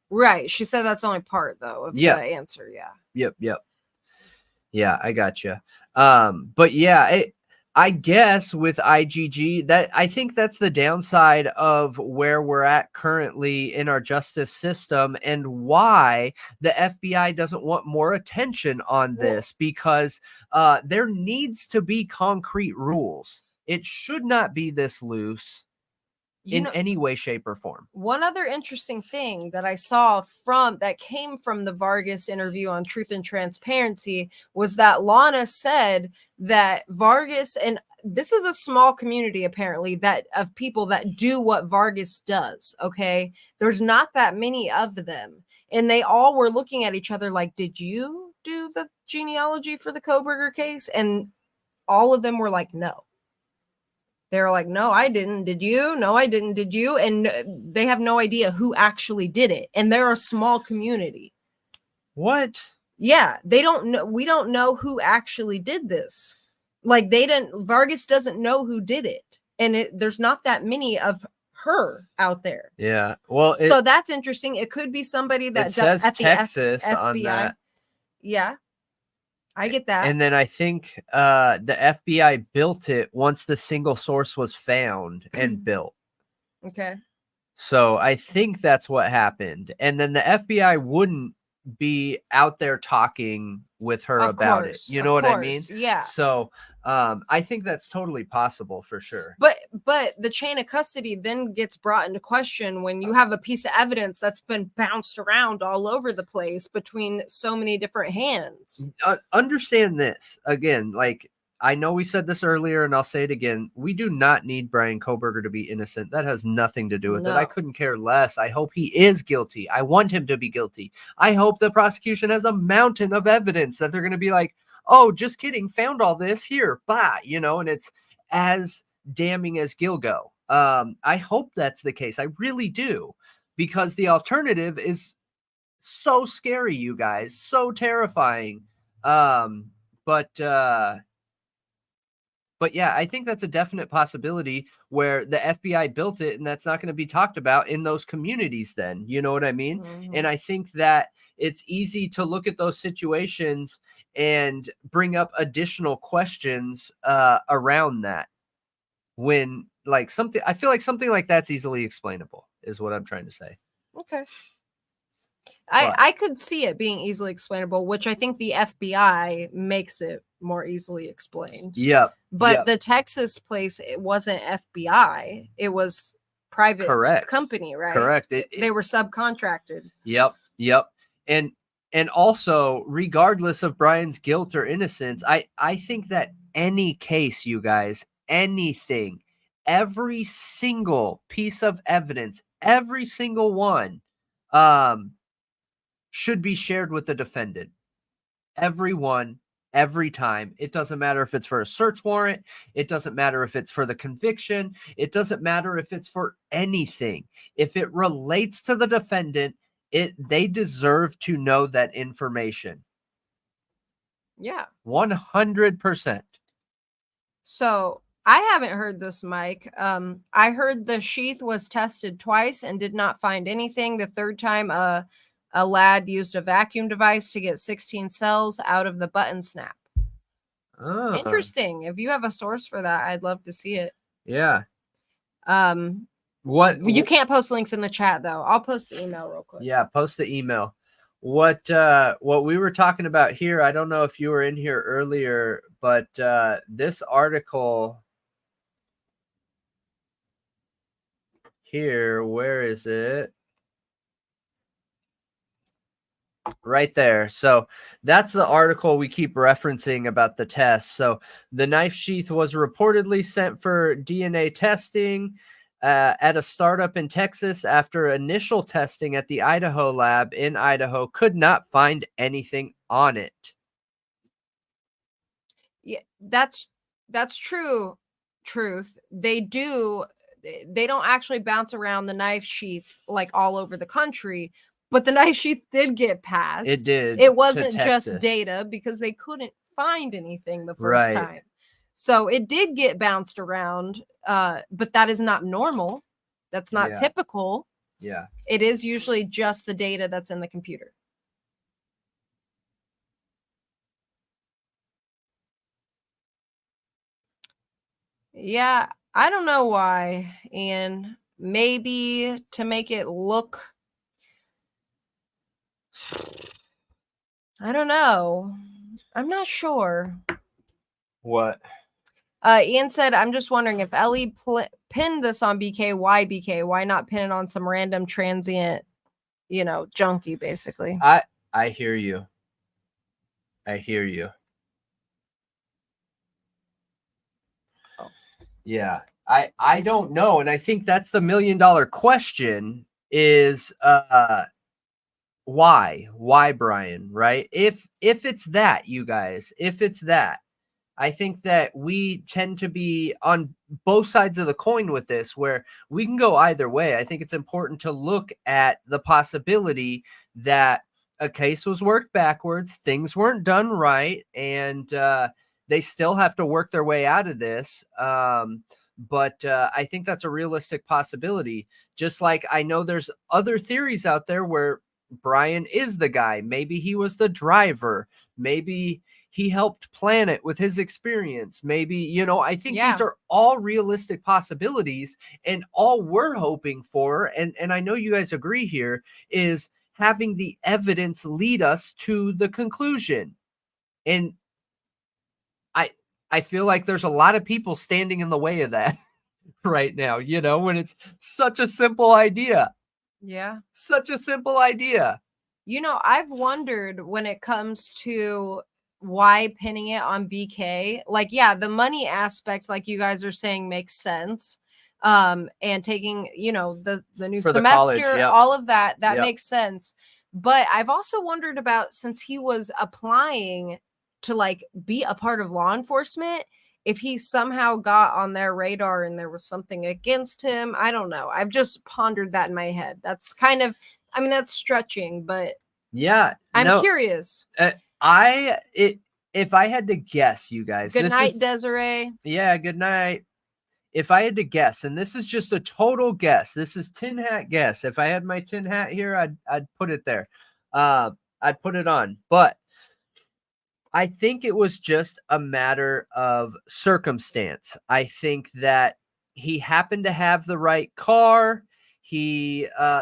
Right. She said that's only part, though, of the answer. Yeah. Yep. Yeah, I got you. But yeah, I guess with IgG, that I think that's the downside of where we're at currently in our justice system, and why the FBI doesn't want more attention on this, because there needs to be concrete rules. It should not be this loose in any way, shape, or form. One other interesting thing that I saw that came from the Vargas interview on Truth and Transparency was that Lana said that Vargas, and this is a small community apparently, that of people that do what Vargas does. Okay. There's not that many of them. And they all were looking at each other like, did you do the genealogy for the Coburger case? And all of them were like, no. They're like, no, I didn't. Did you? No, I didn't. Did you? And they have no idea who actually did it. And they're a small community. What? Yeah, they don't know. We don't know who actually did this. Like, Vargas doesn't know who did it. And there's not that many of her out there. Yeah. Well, so that's interesting. It could be somebody that says at Texas the FBI. on that. Yeah. I get that. And then I think the FBI built it once the single source was found and built. Okay. So I think that's what happened. And then the FBI wouldn't be out there talking with her about it. You know what I mean? Yeah. So I think that's totally possible for sure. But the chain of custody then gets brought into question when you have a piece of evidence that's been bounced around all over the place between so many different hands. Understand this again, like, I know we said this earlier and I'll say it again. We do not need Brian Kohberger to be innocent. That has nothing to do with it. I couldn't care less. I hope he is guilty. I want him to be guilty. I hope the prosecution has a mountain of evidence that they're going to be like, oh, just kidding, found all this here, bah, you know, and it's as damning as Gilgo. I hope that's the case. I really do, because the alternative is so scary, you guys, so terrifying. But yeah, I think that's a definite possibility where the FBI built it, and that's not going to be talked about in those communities then, you know what I mean? And I think that it's easy to look at those situations and bring up additional questions around that, when like something, I feel like something like that's easily explainable is what I'm trying to say. Okay. But- I could see it being easily explainable, which I think the FBI makes it more easily explained. Yep. But the Texas place, it wasn't FBI. It was private Correct. company, right? Correct. They were subcontracted. Yep. And also, regardless of Brian's guilt or innocence, I think that any case, you guys, anything, every single piece of evidence, every single one, should be shared with the defendant. Everyone, every time. It doesn't matter if it's for a search warrant. It doesn't matter if it's for the conviction. It doesn't matter if it's for anything. If it relates to the defendant, they deserve to know that information. Yeah. 100%. So I haven't heard this, Mike. I heard the sheath was tested twice and did not find anything. The third time, a lad used a vacuum device to get 16 cells out of the button snap. Interesting. If you have a source for that, I'd love to see it. Yeah. You can't post links in the chat though. I'll post the email real quick. Yeah, post the email. What we were talking about here, I don't know if you were in here earlier, but this article here, where is it? Right there. So that's the article we keep referencing about the test. So the knife sheath was reportedly sent for DNA testing at a startup in Texas after initial testing at the Idaho lab in Idaho could not find anything on it. Yeah, that's true. Truth. They don't actually bounce around the knife sheath like all over the country. But the knife sheath did get passed. It did. It wasn't just data because they couldn't find anything the first time. So it did get bounced around, but that is not normal. That's not typical. Yeah. It is usually just the data that's in the computer. Yeah, I don't know why. And maybe to make it look... I don't know. I'm not sure. What? Ian said, I'm just wondering if Ellie pinned this on BK. Why BK? Why not pin it on some random transient, junkie, basically? I hear you. I hear you. Oh. Yeah. I don't know. And I think that's the $1 million question is, why Brian, right? If it's that, you guys, if it's that, I think that we tend to be on both sides of the coin with this, where we can go either way. I think it's important to look at the possibility that a case was worked backwards, things weren't done right, and they still have to work their way out of this. But I think that's a realistic possibility. Just like I know there's other theories out there where Brian is the guy. Maybe he was the driver. Maybe he helped plan it with his experience. Maybe, I think these are all realistic possibilities, and all we're hoping for, and I know you guys agree here, is having the evidence lead us to the conclusion. And I feel like there's a lot of people standing in the way of that right now, when it's such a simple idea. Yeah. Such a simple idea. I've wondered when it comes to why pinning it on BK, like, the money aspect, like you guys are saying, makes sense. And taking, the new For the semester, college, all of that makes sense. But I've also wondered about, since he was applying to like be a part of law enforcement if he somehow got on their radar and there was something against him. I don't know. I've just pondered that in my head. That's kind of, I mean, that's stretching, but yeah, I'm curious. If I had to guess, you guys. Good night, Desiree. Yeah, good night. If I had to guess, and this is just a total guess, this is tin hat guess. If I had my tin hat here, I'd put it there. I'd put it on. But I think it was just a matter of circumstance. I think that he happened to have the right car.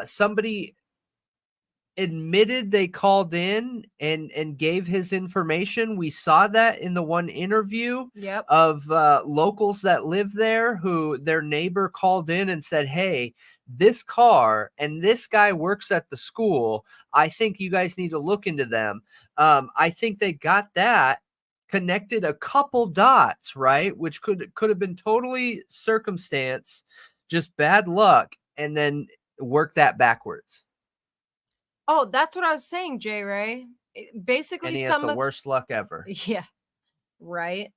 Somebody admitted they called in and gave his information. We saw that in the one interview of locals that live there, who their neighbor called in and said, hey, this car and this guy works at the school. I think you guys need to look into them. I think they got that, connected a couple dots, right? Which could have been totally circumstance, just bad luck, and then work that backwards. Oh, that's what I was saying, J. Ray. Basically, and he has the worst luck ever. Yeah, right.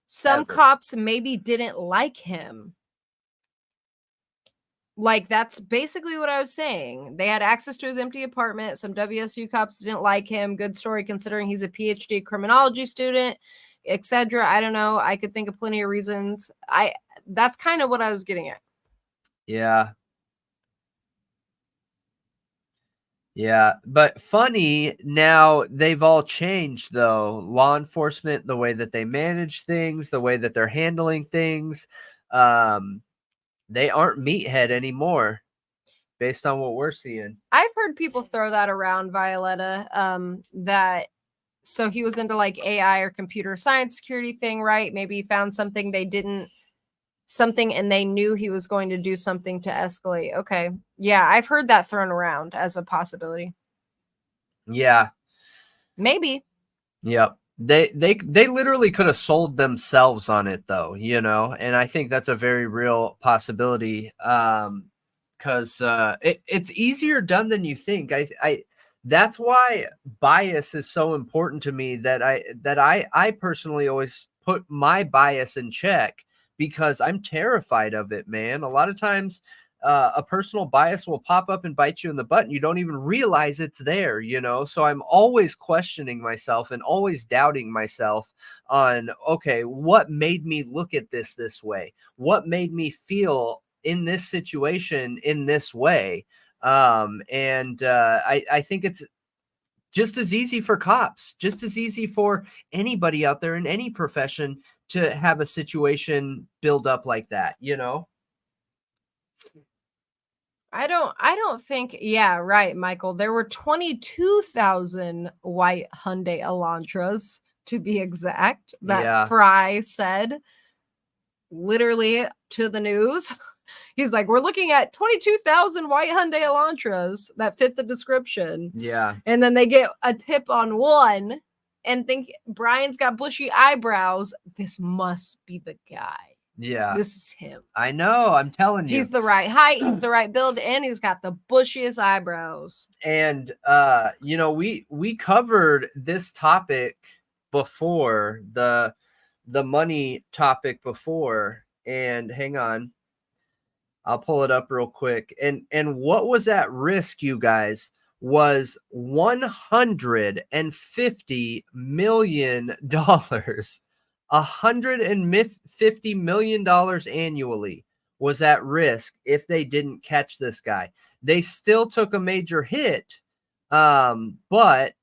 Some cops maybe didn't like him. Like, that's basically what I was saying. They had access to his empty apartment. Some WSU cops didn't like him. Good story, considering he's a PhD criminology student, etc. I don't know. I could think of plenty of reasons. That's kind of what I was getting at. Yeah. Yeah, but funny, now they've all changed, though. Law enforcement, the way that they manage things, the way that they're handling things, they aren't meathead anymore, based on what we're seeing. I've heard people throw that around, Violetta, that so he was into like AI or computer science security thing, right? Maybe he found something and they knew he was going to do something to escalate. Okay. Yeah, I've heard that thrown around as a possibility. Yeah. Maybe. Yep. They literally could have sold themselves on it, though, and I think that's a very real possibility. Because it's easier done than you think. That's why bias is so important to me, that I personally always put my bias in check, because I'm terrified of it, man. A lot of times a personal bias will pop up and bite you in the butt, and you don't even realize it's there, So I'm always questioning myself and always doubting myself on, okay, what made me look at this way? What made me feel in this situation in this way? I think it's just as easy for cops, just as easy for anybody out there in any profession to have a situation build up like that, I don't think, yeah, right, Michael. There were 22,000 white Hyundai Elantras, to be exact, that Fry said, literally to the news. He's like, we're looking at 22,000 white Hyundai Elantras that fit the description. Yeah. And then they get a tip on one and think Brian's got bushy eyebrows. This must be the guy. Yeah. This is him. I know. I'm telling you. He's the right height. He's the right build. And he's got the bushiest eyebrows. And, we covered this topic before, the money topic before. And hang on. I'll pull it up real quick. And what was at risk, you guys, was $150 million. $150 million annually was at risk if they didn't catch this guy. They still took a major hit, but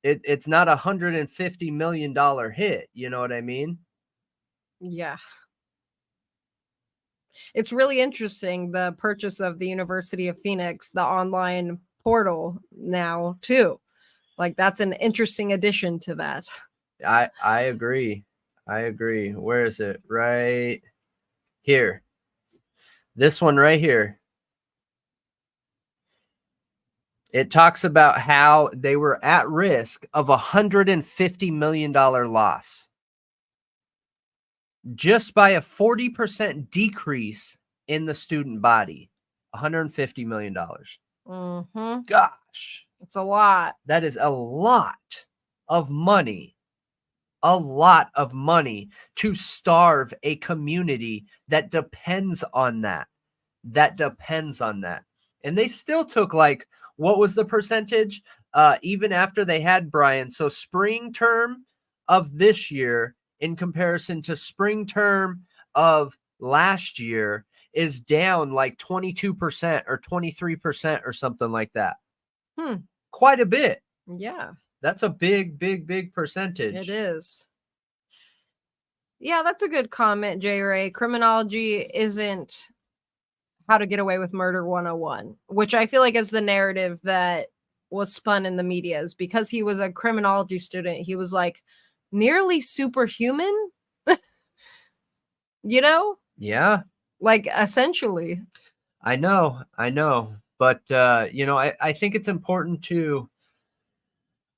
it's not $150 million hit. You know what I mean? Yeah. It's really interesting, the purchase of the University of Phoenix, the online portal now, too. Like, that's an interesting addition to that. I agree. Where is it? Right here. This one right here. It talks about how they were at risk of $150 million loss just by a 40% decrease in the student body. $150 million. Mm-hmm. Gosh. It's a lot. That is a lot of money a lot of money to starve a community that depends on that. And they still took, like, what was the percentage? Even after they had Brian. So spring term of this year in comparison to spring term of last year is down like 22% or 23% or something like that. Quite a bit. Yeah. That's a big percentage. It is. Yeah, that's a good comment, J. Ray. Criminology isn't how to get away with murder 101, which I feel like is the narrative that was spun in the media. Is because he was a criminology student, he was like nearly superhuman. You know? Yeah. Like, essentially. I know. But, I think it's important to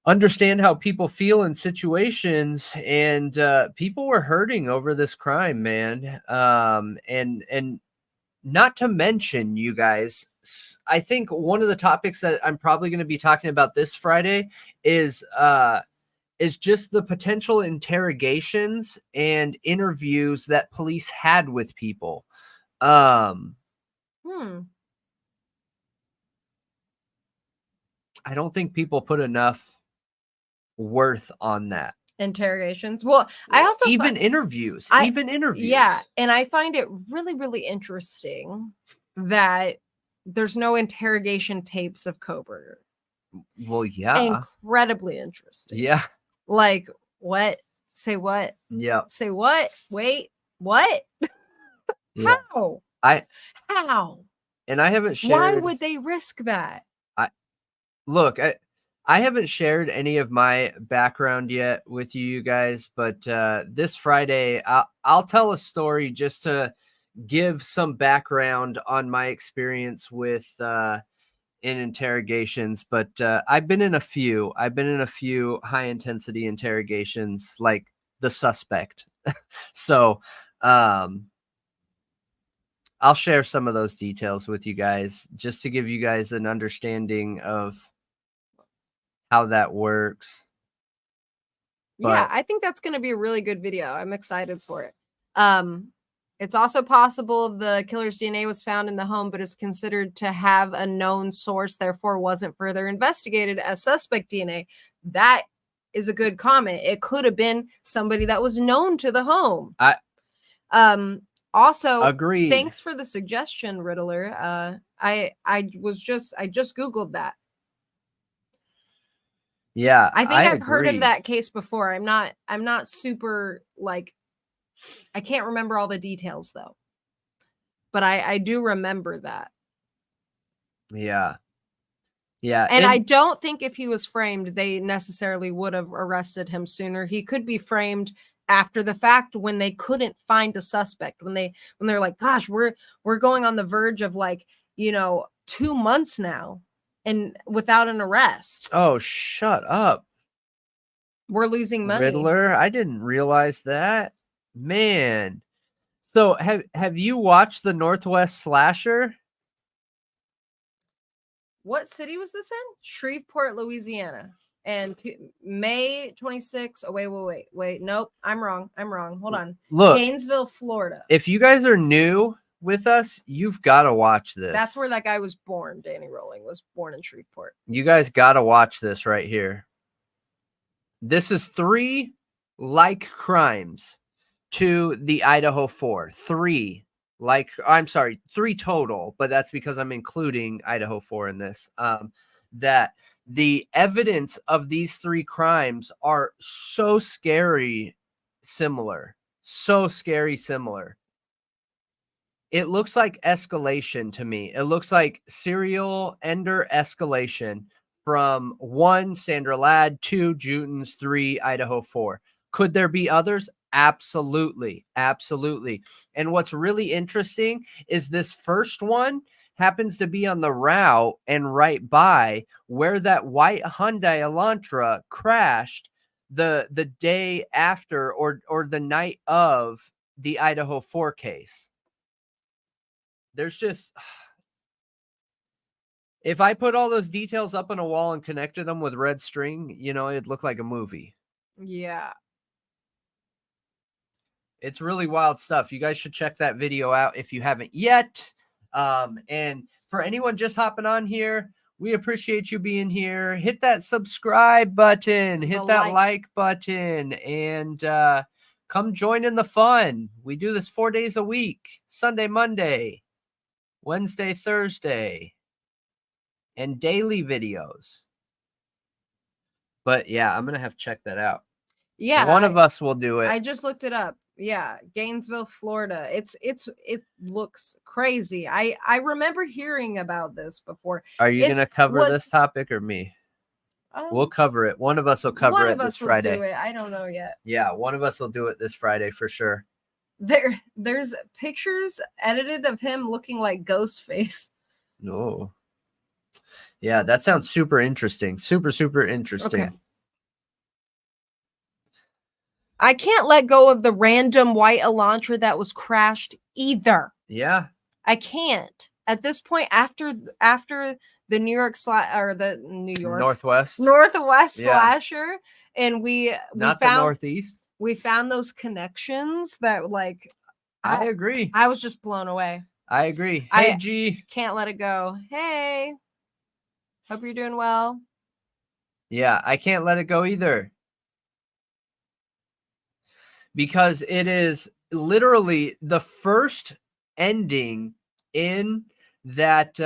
understand how people feel in situations, and people were hurting over this crime, man. And not to mention, you guys, I think one of the topics that I'm probably going to be talking about this Friday is just the potential interrogations and interviews that police had with people. I don't think people put enough worth on that. Interrogations. Well, I also even interviews. Yeah, and I find it really, really interesting that there's no interrogation tapes of Coburger. Well, yeah. Incredibly interesting. Yeah. Like, what? Say what? Yeah. Say what? Wait, what? Yeah. How? How? And I haven't shared. Why would they risk that? Look, I haven't shared any of my background yet with you guys, but this Friday, I'll tell a story just to give some background on my experience with in interrogations. But I've been in a few high intensity interrogations, like the suspect. So I'll share some of those details with you guys just to give you guys an understanding of how that works. Yeah, I think that's going to be a really good video. I'm excited for it. It's also possible the killer's DNA was found in the home, but is considered to have a known source, therefore wasn't further investigated as suspect DNA. That is a good comment. It could have been somebody that was known to the home. Also, agreed. Thanks for the suggestion, Riddler. I just Googled that. Yeah, I think I've heard of that case before. I'm not super, like, I can't remember all the details though, but I do remember that. Yeah. Yeah. And I don't think if he was framed, they necessarily would have arrested him sooner. He could be framed after the fact when they couldn't find a suspect, when they're like, gosh, we're going on the verge of, like, 2 months now and without an arrest. Oh, shut up. We're losing money. Riddler, I didn't realize that. Man. So have you watched the Northwest Slasher? What city was this in? Shreveport, Louisiana. And May 26th. Oh, wait. Nope. I'm wrong. Hold on. Look. Gainesville, Florida. If you guys are new with us, you've got to watch this. That's where that guy was born. Danny Rolling was born in Shreveport. You guys got to watch this right here. This is 3 like crimes to the Idaho4. 3 total, but that's because I'm including Idaho4 in this. That the evidence of these 3 crimes are so scary similar. It looks like escalation to me. It looks like serial ender escalation from 1, Sandra Ladd, 2, Jutons, 3, Idaho4. Could there be others? Absolutely. And what's really interesting is this first one happens to be on the route and right by where that white Hyundai Elantra crashed the day after or the night of the Idaho4 case. There's just... If I put all those details up on a wall and connected them with red string, it'd look like a movie. Yeah. It's really wild stuff. You guys should check that video out if you haven't yet. And for anyone just hopping on here, we appreciate you being here. Hit that subscribe button, hit that like button, and come join in the fun. We do this 4 days a week: Sunday, Monday, Wednesday, Thursday, and daily videos. But yeah, I'm going to have to check that out. Yeah. One of us will do it. I just looked it up. Yeah, Gainesville, Florida. It looks crazy. I remember hearing about this before. Are you going to cover this topic or me? We'll cover it. One of us will cover it this Friday. One of us will do it. I don't know yet. Yeah, one of us will do it this Friday for sure. There's pictures edited of him looking like Ghostface. No. Yeah, that sounds super interesting. Super interesting. Okay. I can't let go of the random white Elantra that was crashed either. Yeah. I can't. At this point, after the Northwest slasher, and we found the Northeast. We found those connections that, like, I agree. I was just blown away. I agree. Hey, G. Can't let it go. Hey. Hope you're doing well. Yeah, I can't let it go either. Because it is literally the first ending in that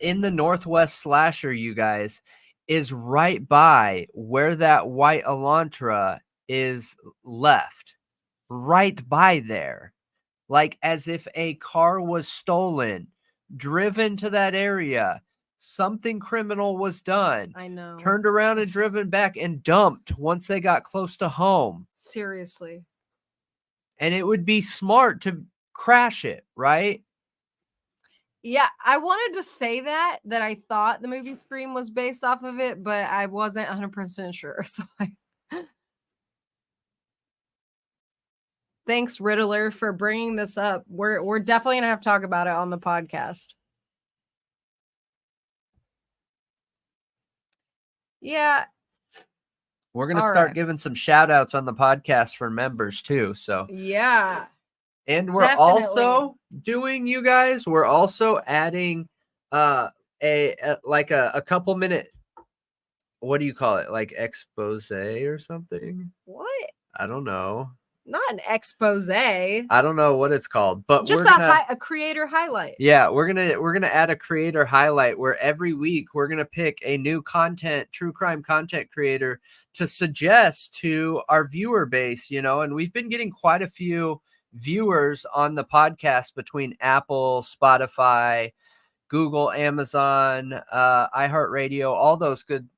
in the Northwest slasher, you guys, is right by where that white Elantra is left. Right by there. Like as if a car was stolen, driven to that area, something criminal was done. I know. Turned around and driven back and dumped once they got close to home. Seriously. And it would be smart to crash it, right? Yeah, I wanted to say that I thought the movie Scream was based off of it, but I wasn't 100% sure. So thanks, Riddler, for bringing this up. We're definitely gonna have to talk about it on the podcast. Yeah. We're going to start giving some shout outs on the podcast for members too. So yeah. And we're also doing, you guys, we're also adding a couple minute, what do you call it? Like expose or something? What? I don't know. Not an expose. I don't know what it's called, but just a creator highlight. Yeah, we're gonna add a creator highlight where every week we're gonna pick a new true crime content creator to suggest to our viewer base, and we've been getting quite a few viewers on the podcast between Apple, Spotify, Google, Amazon, iHeartRadio, all those good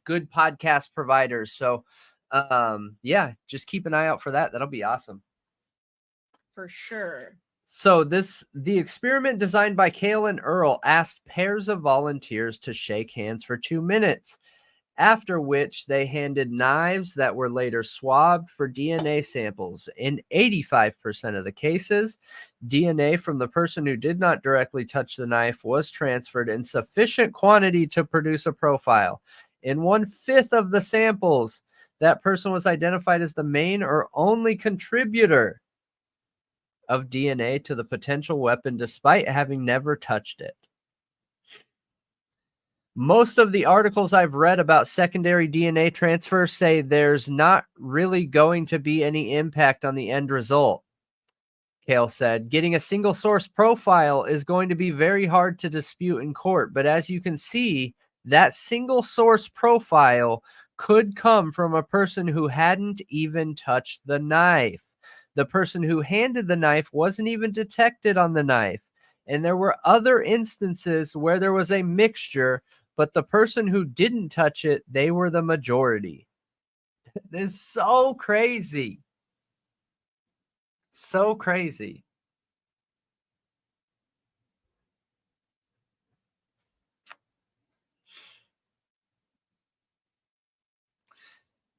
podcast providers. So yeah, just keep an eye out for that. That'll be awesome. For sure. So the experiment designed by Kale and Earl asked pairs of volunteers to shake hands for 2 minutes, after which they handed knives that were later swabbed for DNA samples. In 85% of the cases, DNA from the person who did not directly touch the knife was transferred in sufficient quantity to produce a profile. In 1/5 of the samples, that person was identified as the main or only contributor of DNA to the potential weapon, despite having never touched it. Most of the articles I've read about secondary DNA transfer say there's not really going to be any impact on the end result. Kale said, getting a single source profile is going to be very hard to dispute in court, but as you can see, that single source profile could come from a person who hadn't even touched the knife. The person who handed the knife wasn't even detected on the knife. And there were other instances where there was a mixture, but the person who didn't touch it, they were the majority. This is so crazy. So crazy.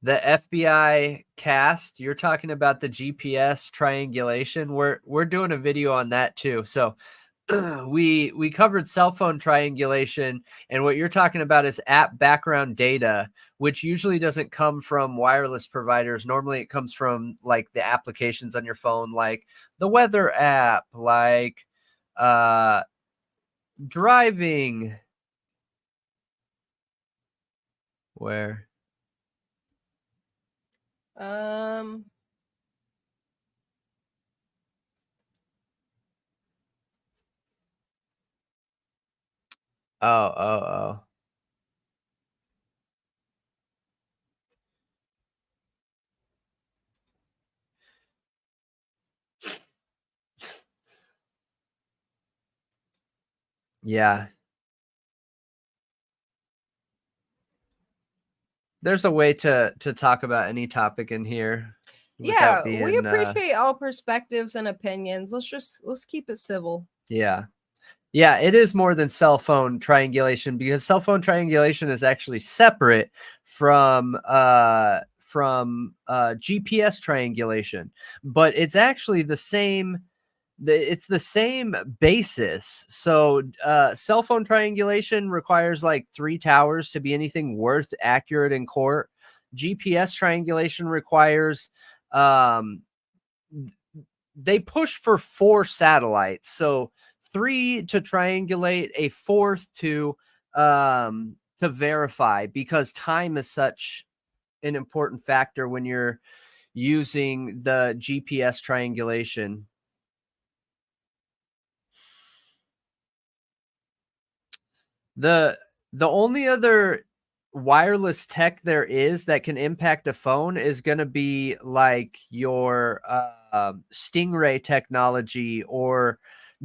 The FBI cast, you're talking about the GPS triangulation. We're doing a video on that too. So we covered cell phone triangulation, and what you're talking about is app background data, which usually doesn't come from wireless providers. Normally it comes from like the applications on your phone, like the weather app, like driving. Where? Oh. Yeah. There's a way to talk about any topic in here without Yeah, we being appreciate all perspectives and opinions. Let's keep it civil. yeah. Yeah, it is more than cell phone triangulation, because cell phone triangulation is actually separate from GPS triangulation, but it's actually the same. It's the same basis. So cell phone triangulation requires like 3 towers to be anything worth accurate in court. GPS triangulation requires they push for 4 satellites. So 3 to triangulate, a 4th to verify, because time is such an important factor when you're using the GPS triangulation. The only other wireless tech there is that can impact a phone is going to be like your Stingray technology or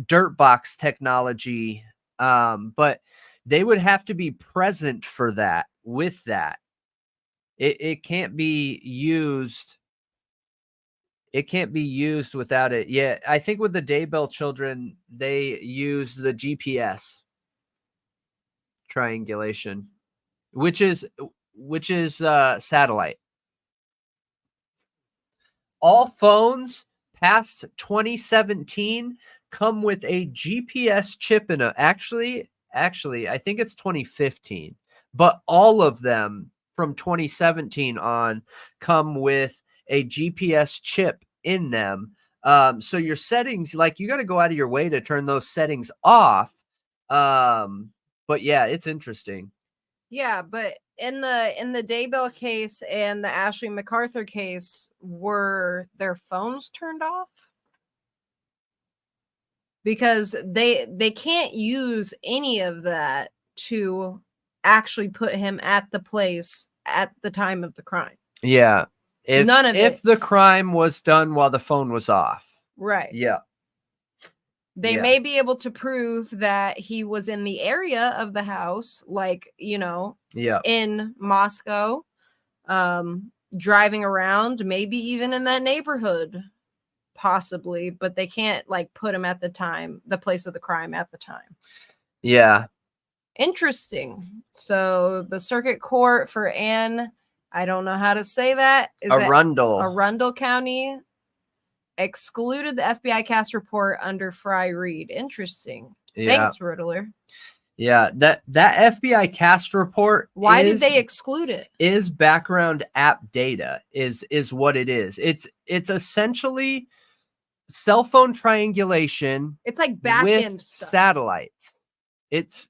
Dirtbox technology, but they would have to be present for that. With that, it can't be used. It can't be used without it. Yeah, I think with the Daybell children, they use the GPS triangulation, which is satellite. All phones past 2017 come with a GPS chip in it. Actually, I think it's 2015, but all of them from 2017 on come with a GPS chip in them. So your settings, like, you got to go out of your way to turn those settings off. But yeah, it's interesting. Yeah, but in the Daybell case and the Ashley MacArthur case, were their phones turned off? Because they can't use any of that to actually put him at the place at the time of the crime. Yeah. None of if it. the crime was done while the phone was off. Right. Yeah. They may be able to prove that he was in the area of the house, like, in Moscow, driving around, maybe even in that neighborhood, possibly, but they can't like put him at the place of the crime at the time. Yeah. Interesting. So the circuit court for Anne, I don't know how to say that. Arundel County excluded the FBI cast report under Fry Reed. Interesting. Yeah. Thanks, Riddler. Yeah, that FBI cast report. Why did they exclude it? Is background app data is what it is. It's essentially cell phone triangulation. It's like back end stuff. Satellites. It's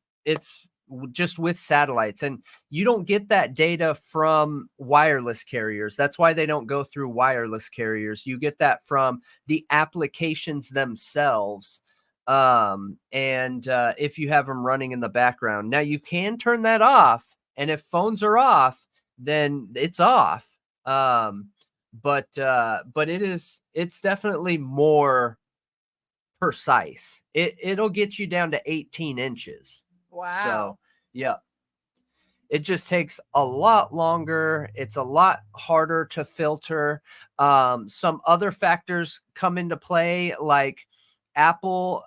just with satellites, and you don't get that data from wireless carriers. That's why they don't go through wireless carriers. You get that from the applications themselves. And if you have them running in the background, now you can turn that off, and if phones are off, then it's off. But it's definitely more precise. It'll get you down to 18 inches. Wow. So, yeah. It just takes a lot longer. It's a lot harder to filter. Some other factors come into play, like Apple.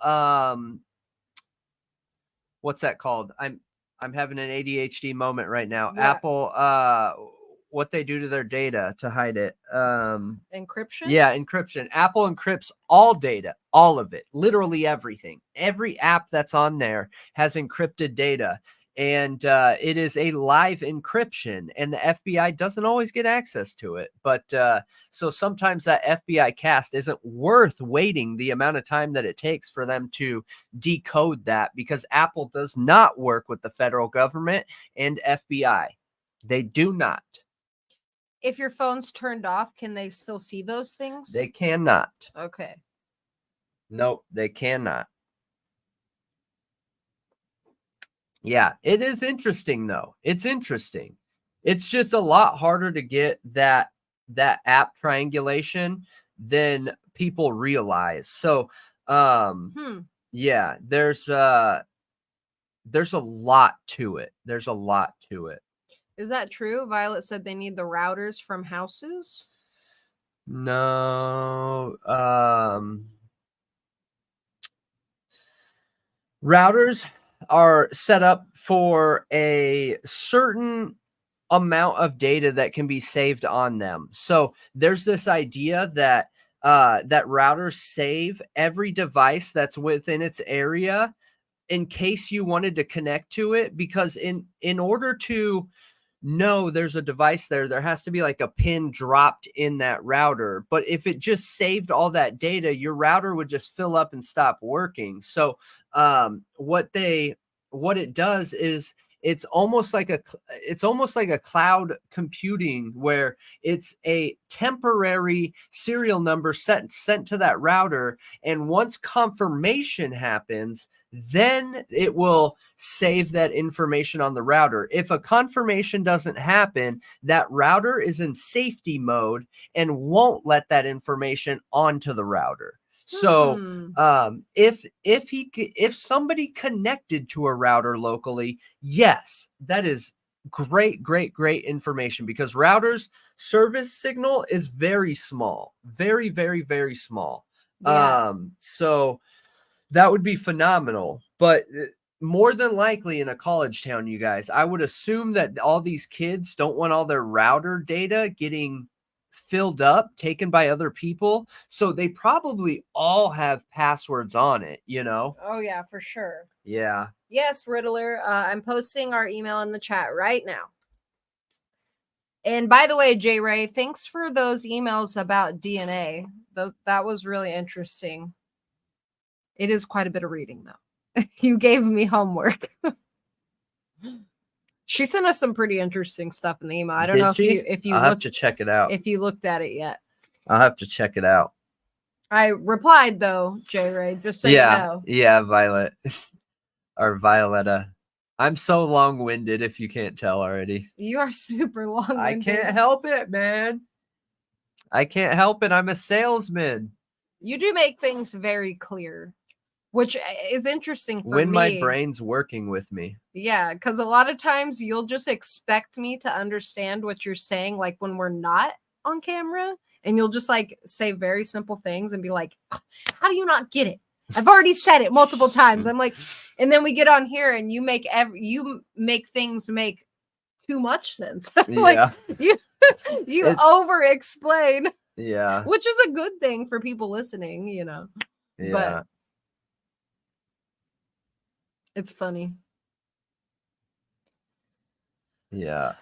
What's that called? I'm having an ADHD moment right now. Yeah. Apple. what they do to their data to hide it. Encryption? Yeah, encryption. Apple encrypts all data, all of it, literally everything. Every app that's on there has encrypted data, and it is a live encryption, and the FBI doesn't always get access to it. But so sometimes that FBI cast isn't worth waiting the amount of time that it takes for them to decode that, because Apple does not work with the federal government and FBI. They do not. If your phone's turned off, can they still see those things? They cannot. Okay. Nope, they cannot. Yeah, it is interesting though. It's interesting. It's just a lot harder to get that app triangulation than people realize. So, yeah, there's a lot to it. There's a lot to it. Is that true? Violet said they need the routers from houses. No, routers are set up for a certain amount of data that can be saved on them. So there's this idea that that routers save every device that's within its area in case you wanted to connect to it, because in order to know there's a device there has to be like a pin dropped in that router. But if it just saved all that data, your router would just fill up and stop working. So what it does is it's almost like a cloud computing, where it's a temporary serial number sent to that router, and once confirmation happens, then it will save that information on the router. If a confirmation doesn't happen, that router is in safety mode and won't let that information onto the router. So if somebody connected to a router locally, yes, that is great information, because routers service signal is very small, very, very, very small. Yeah. So that would be phenomenal. But more than likely in a college town, you guys, I would assume that all these kids don't want all their router data getting filled up, taken by other people. So they probably all have passwords on it, you know? Oh, yeah, for sure. Yeah. Yes, Riddler. I'm posting our email in the chat right now. And by the way, J. Ray, thanks for those emails about DNA. That was really interesting. It is quite a bit of reading, though. You gave me homework. She sent us some pretty interesting stuff in the email. I don't know if you I'll have to check it out. If you looked at it yet. I'll have to check it out. I replied though, J. Ray, just so you know. Yeah, Violet. Or Violetta. I'm so long-winded if you can't tell already. You are super long-winded. I can't help it, man. I can't help it. I'm a salesman. You do make things very clear, which is interesting for when me. My brain's working with me. Yeah, because a lot of times you'll just expect me to understand what you're saying, like when we're not on camera, and you'll just like say very simple things and be like, how do you not get it? I've already said it multiple times. I'm like, and then we get on here and you make things make too much sense. Like you over explain. Yeah. Which is a good thing for people listening, you know. Yeah. But it's funny. Yeah.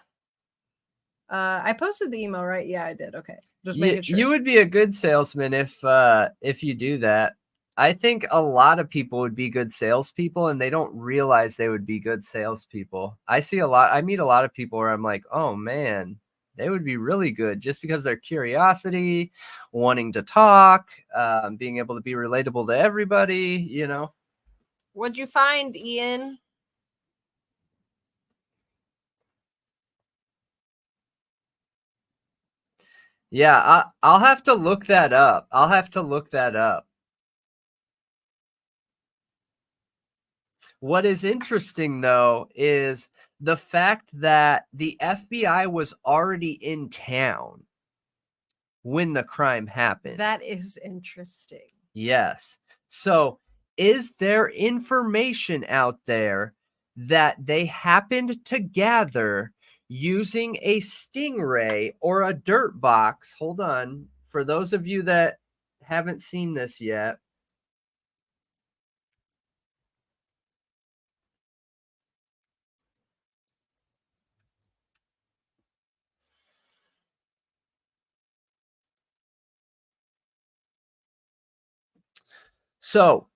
I posted the email, right? Yeah, I did. Okay. Just making sure. You would be a good salesman if you do that. I think a lot of people would be good salespeople and they don't realize they would be good salespeople. I meet a lot of people where I'm like, oh man, they would be really good just because their curiosity, wanting to talk, being able to be relatable to everybody, you know. What'd you find, Ian? Yeah, I'll have to look that up. What is interesting, though, is the fact that the FBI was already in town when the crime happened. That is interesting. Yes. So is there information out there that they happened to gather using a stingray or a dirt box. Hold on. For those of you that haven't seen this yet, so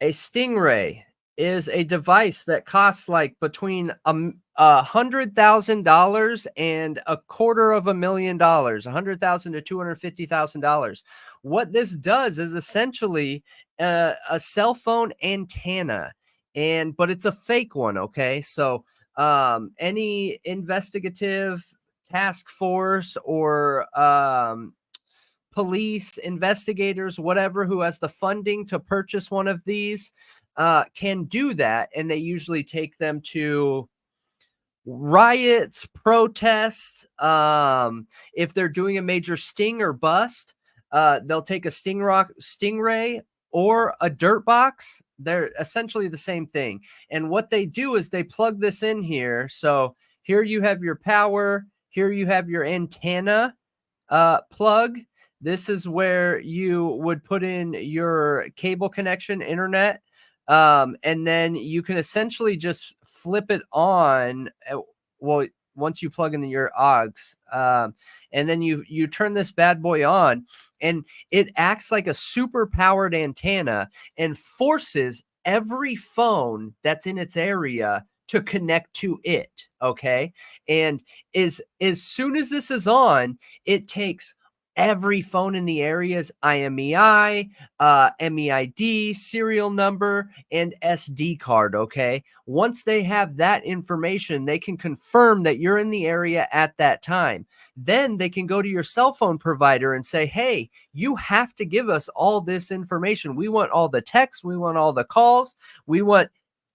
a stingray is a device that costs like between $100,000 and $250,000, $100,000 to $250,000. What this does is essentially a cell phone antenna, but it's a fake one. Okay, so any investigative task force or police investigators, whatever, who has the funding to purchase one of these can do that. And they usually take them to riots, protests. If they're doing a major sting or bust, they'll take a stingray or a dirt box. They're essentially the same thing. And what they do is they plug this in here. So here you have your power. Here you have your antenna plug. This is where you would put in your cable connection, internet, and then you can essentially just flip it on. Well, once you plug in your aux, and then you turn this bad boy on, and it acts like a super powered antenna and forces every phone that's in its area to connect to it. Okay, and as soon as this is on, it takes every phone in the area's IMEI, MEID, serial number, and SD card, okay? Once they have that information, they can confirm that you're in the area at that time. Then they can go to your cell phone provider and say, hey, you have to give us all this information. We want all the texts. We want all the calls. We want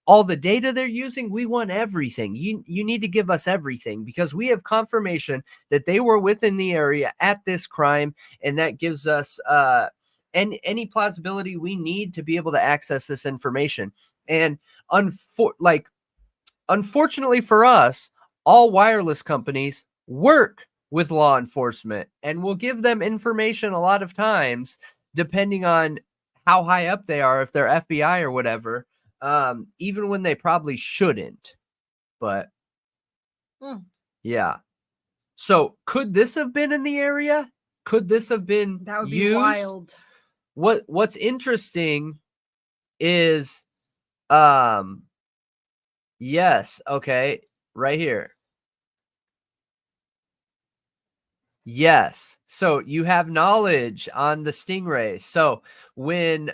all the data they're using. We want everything. You need to give us everything because we have confirmation that they were within the area at this crime, and that gives us any plausibility we need to be able to access this information. And unfortunately for us, all wireless companies work with law enforcement and will give them information a lot of times, depending on how high up they are, if they're FBI or whatever. Even when they probably shouldn't, but yeah. So could this have been in the area? Could this have been That would be used? wild. What's interesting is, yes. Okay. Right here. Yes. So you have knowledge on the stingrays. So when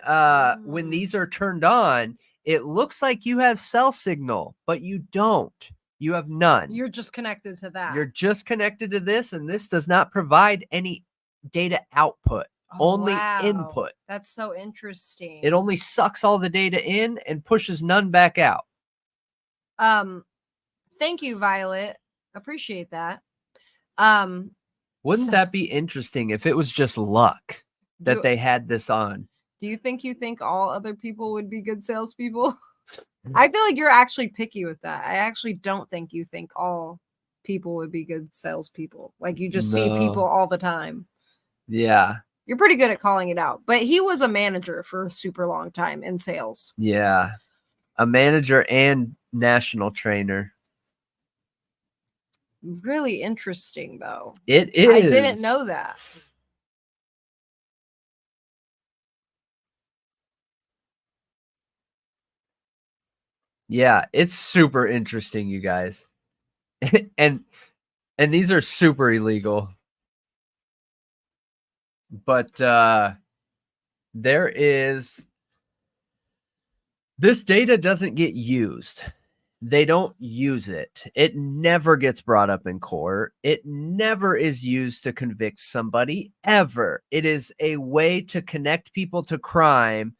these are turned on, it looks like you have cell signal, but you don't. You have none. You're just connected to that. You're just connected to this, and this does not provide any data output, only input. That's so interesting. It only sucks all the data in and pushes none back out. Thank you, Violet. Appreciate that. Wouldn't that be interesting if it was just luck that they had this on? Do you think all other people would be good salespeople? I feel like you're actually picky with that. I actually don't think you think all people would be good salespeople. Like you just see people all the time. Yeah. You're pretty good at calling it out. But he was a manager for a super long time in sales. Yeah. A manager and national trainer. Really interesting, though. It is. I didn't know that. Yeah, it's super interesting, you guys. and these are super illegal. But there is, this data doesn't get used. They don't use it. It never gets brought up in court. It never is used to convict somebody, ever. It is a way to connect people to crime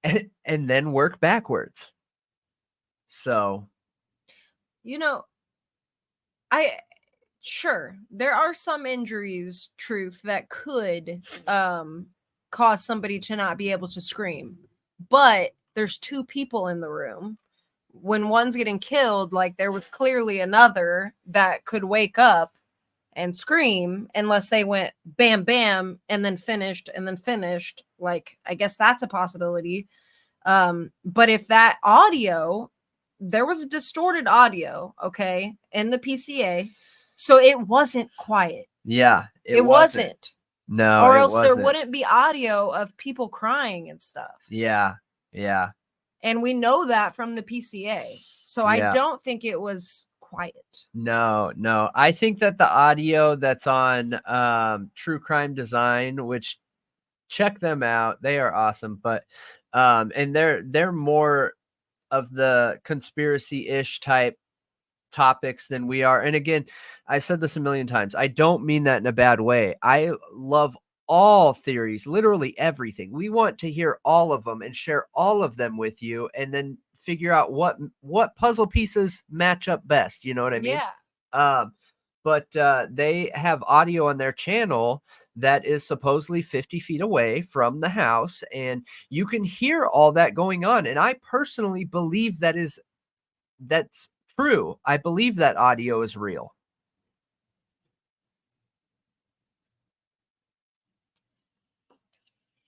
and then work backwards. So, sure, there are some injuries, truth, that could cause somebody to not be able to scream. But there's two people in the room. when one's getting killed, like there was clearly another that could wake up and scream unless they went bam, bam, and then finished and then finished. Like, I guess that's a possibility. But if that audio, there was a distorted audio, okay, in the PCA, so it wasn't quiet. Yeah, It wasn't. No, or it else there wasn't. wouldn't be audio of people crying and stuff. Yeah. And we know that from the PCA. So Yeah. I don't think it was quiet. No. I think that the audio that's on True Crime Design, which check them out, they are awesome. But and they're more of the conspiracy-ish type topics than we are. And again, I said this a million times. I don't mean that in a bad way. I love all theories, literally everything. We want to hear all of them and share all of them with you, and then figure out what puzzle pieces match up best. You know what I mean? Yeah. But they have audio on their channel that is supposedly 50 feet away from the house, and you can hear all that going on. And I personally believe that's true. I believe that audio is real.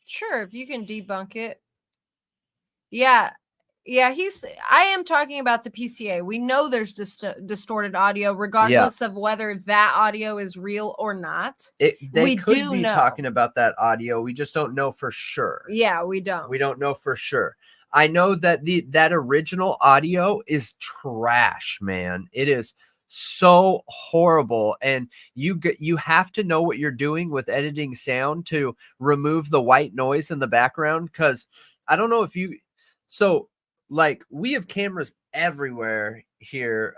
Sure, if you can debunk it. Yeah. I am talking about the PCA. We know there's distorted audio, regardless of whether that audio is real or not. They could be talking about that audio. We just don't know for sure. Yeah, we don't. We don't know for sure. I know that that original audio is trash, man. It is so horrible, and you have to know what you're doing with editing sound to remove the white noise in the background. Because I don't know if you, so like we have cameras everywhere here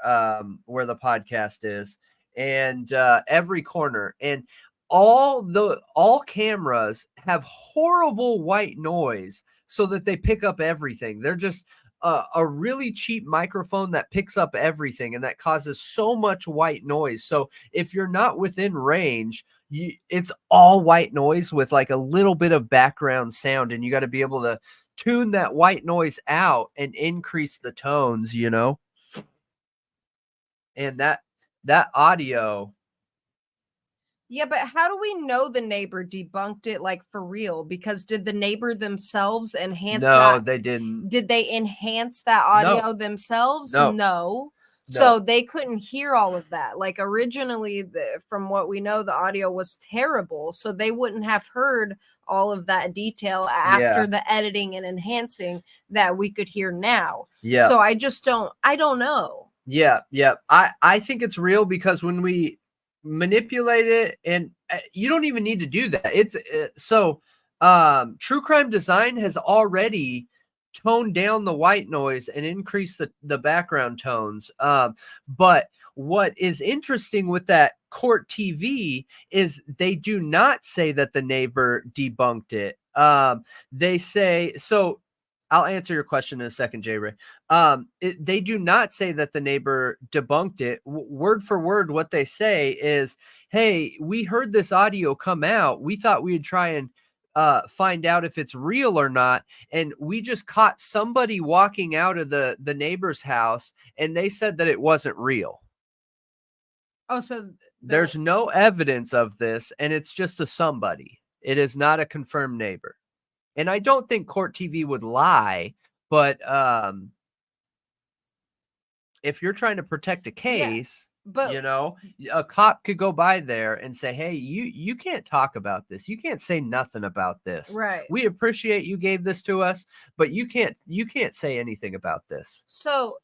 where the podcast is, and every corner, and all cameras have horrible white noise so that they pick up everything. They're just a really cheap microphone that picks up everything, and that causes so much white noise. So if you're not within range, it's all white noise with like a little bit of background sound, and you got to be able to tune that white noise out and increase the tones, you know? And that audio. Yeah, but how do we know the neighbor debunked it, like, for real? Because did the neighbor themselves enhance that? No, they didn't. Did they enhance that audio themselves? No. So they couldn't hear all of that. Like, originally, from what we know, the audio was terrible. So they wouldn't have heard all of that detail after the editing and enhancing that we could hear now. Yeah. So I don't know. Yeah. I think it's real, because when we manipulate it, and you don't even need to do that. It's True Crime Design has already toned down the white noise and increased the background tones. But what is interesting with that court TV is they do not say that the neighbor debunked it. They say, so I'll answer your question in a second, J. Ray. They do not say that the neighbor debunked it. Word for word, what they say is, hey, we heard this audio come out. We thought we'd try and find out if it's real or not. And we just caught somebody walking out of the neighbor's house, and they said that it wasn't real. Oh, so there's no evidence of this, and it's just a somebody. It is not a confirmed neighbor. And I don't think court TV would lie, but if you're trying to protect a case, but a cop could go by there and say, hey, you can't talk about this. You can't say nothing about this. Right. We appreciate you gave this to us, but you can't say anything about this. So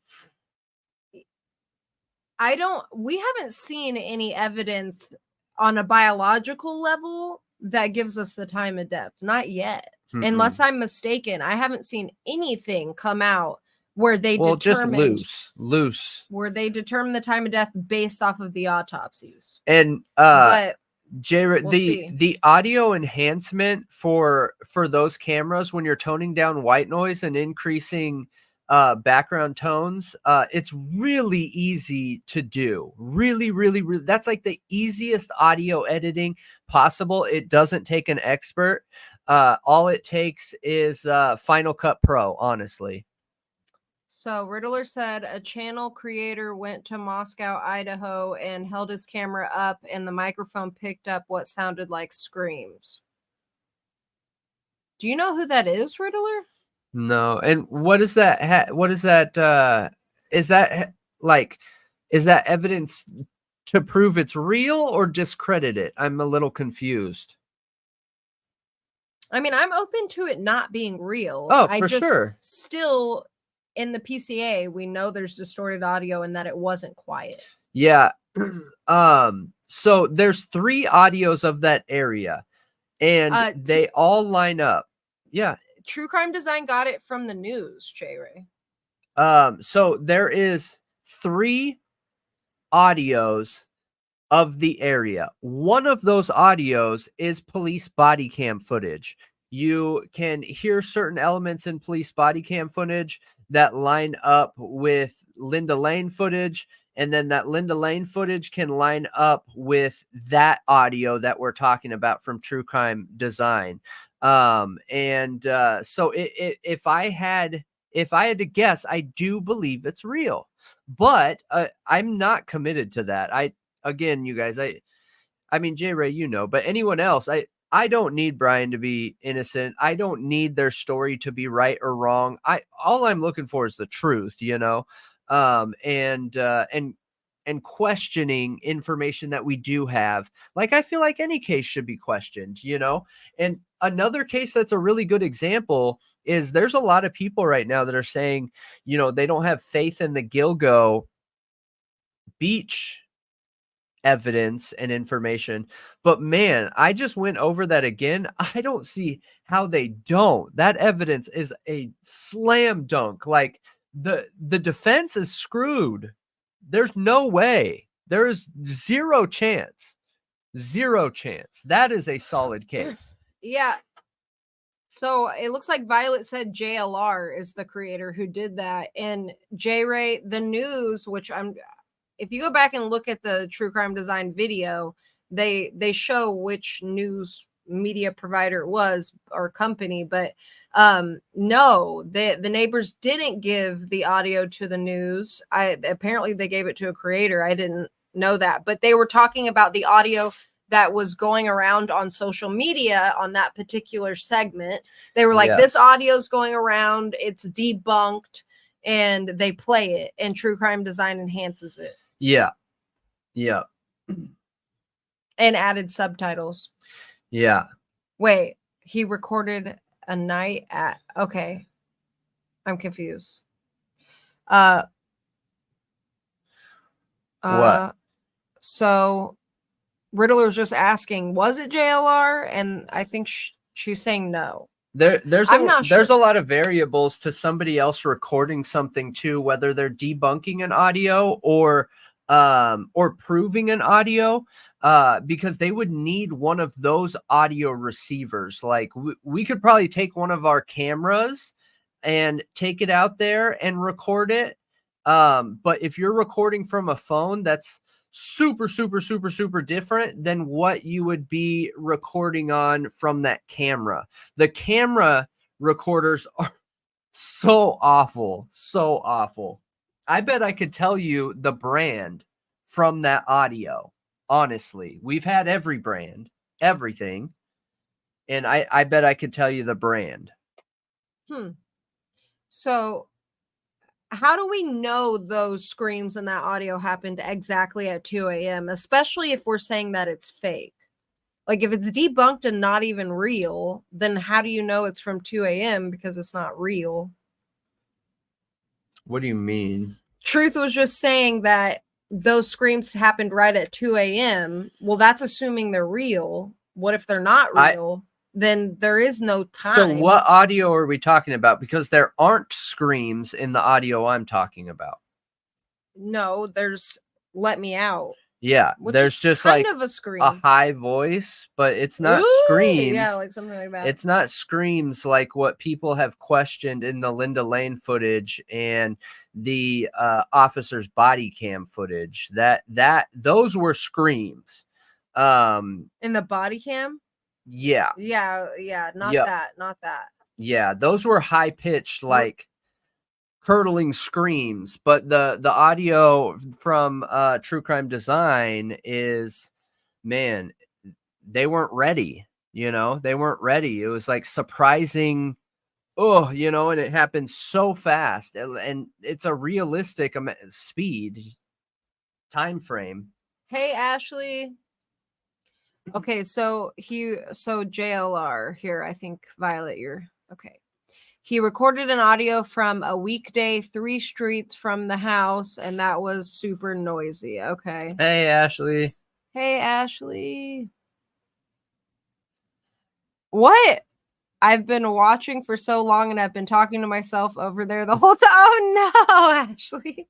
we haven't seen any evidence on a biological level that gives us the time of death. Not yet. Mm-hmm. Unless I'm mistaken. I haven't seen anything come out where they determined just loose. Where they determined the time of death based off of the autopsies. And but the audio enhancement for those cameras, when you're toning down white noise and increasing background tones, it's really easy to do. Really, really, really. That's like the easiest audio editing possible. It doesn't take an expert. All it takes is Final Cut Pro, honestly. So Riddler said a channel creator went to Moscow, Idaho, and held his camera up, and the microphone picked up what sounded like screams. Do you know who that is, Riddler? No. And what is that? What is that? Is that like, is that evidence to prove it's real or discredit it? I'm a little confused. I mean, I'm open to it not being real. Oh, for sure. Still, in the PCA, we know there's distorted audio and that it wasn't quiet. Yeah. So there's 3 audios of that area, and they all line up. Yeah. True Crime Design got it from the news, J. Ray. So there is 3 audios of the area. One of those audios is police body cam footage. You can hear certain elements in police body cam footage that line up with Linda Lane footage, and then that Linda Lane footage can line up with that audio that we're talking about from True Crime Design. So if I had to guess, I do believe it's real, but I'm not committed to that. Again, you guys, I mean, J. Ray, but anyone else, I don't need Brian to be innocent. I don't need their story to be right or wrong. All I'm looking for is the truth, and questioning information that we do have. Like, I feel like any case should be questioned, and another case that's a really good example is there's a lot of people right now that are saying, they don't have faith in the Gilgo Beach evidence and information. But man, I just went over that again. I don't see how they don't. That evidence is a slam dunk. Like, the defense is screwed. There's no way. There is zero chance. Zero chance. That is a solid case. Yeah. So it looks like Violet said JLR is the creator who did that. And J. Ray, the news, if you go back and look at the True Crime Design video, they show which news media provider it was or company, but no, the neighbors didn't give the audio to the news. Apparently they gave it to a creator. I didn't know that, but they were talking about the audio that was going around on social media on that particular segment. They were like, This audio's going around, it's debunked, and they play it, and True Crime Design enhances it. Yeah. And added subtitles. Yeah. Wait, he recorded a night at... Okay. I'm confused. What? So Riddler's just asking, was it JLR? And I think she's saying no. There's a lot of variables to somebody else recording something too, whether they're debunking an audio or proving an audio, because they would need one of those audio receivers. Like, we could probably take one of our cameras and take it out there and record it. But if you're recording from a phone, that's super, super, super, super different than what you would be recording on from that camera. The camera recorders are so awful, so awful. I bet I could tell you the brand from that audio. Honestly, we've had every brand, everything. And I bet I could tell you the brand. So how do we know those screams in that audio happened exactly at 2 a.m., especially if we're saying that it's fake? Like, if it's debunked and not even real, then how do you know it's from 2 a.m. because it's not real? What do you mean? Truth was just saying that those screams happened right at 2 a.m. Well, that's assuming they're real. What if they're not real? Then there is no time. So what audio are we talking about? Because there aren't screams in the audio I'm talking about. No, there's "Let Me Out." Yeah, there's just kind like of a scream, a high voice, but it's not screams. Yeah, like something like that. It's not screams like what people have questioned in the Linda Lane footage and the officer's body cam footage. Those were screams. In the body cam? Yeah. Not that. Yeah, those were high pitched, like curdling screams, but the audio from True Crime Design is, man, they weren't ready. They weren't ready. It was like surprising. Oh, and it happened so fast, and it's a realistic speed time frame. Hey, Ashley. Okay, so JLR here, I think, Violet, you're okay. He recorded an audio from a weekday 3 streets from the house, and that was super noisy. Okay. Hey, Ashley. Hey, Ashley. What? I've been watching for so long, and I've been talking to myself over there the whole time. Oh no, Ashley.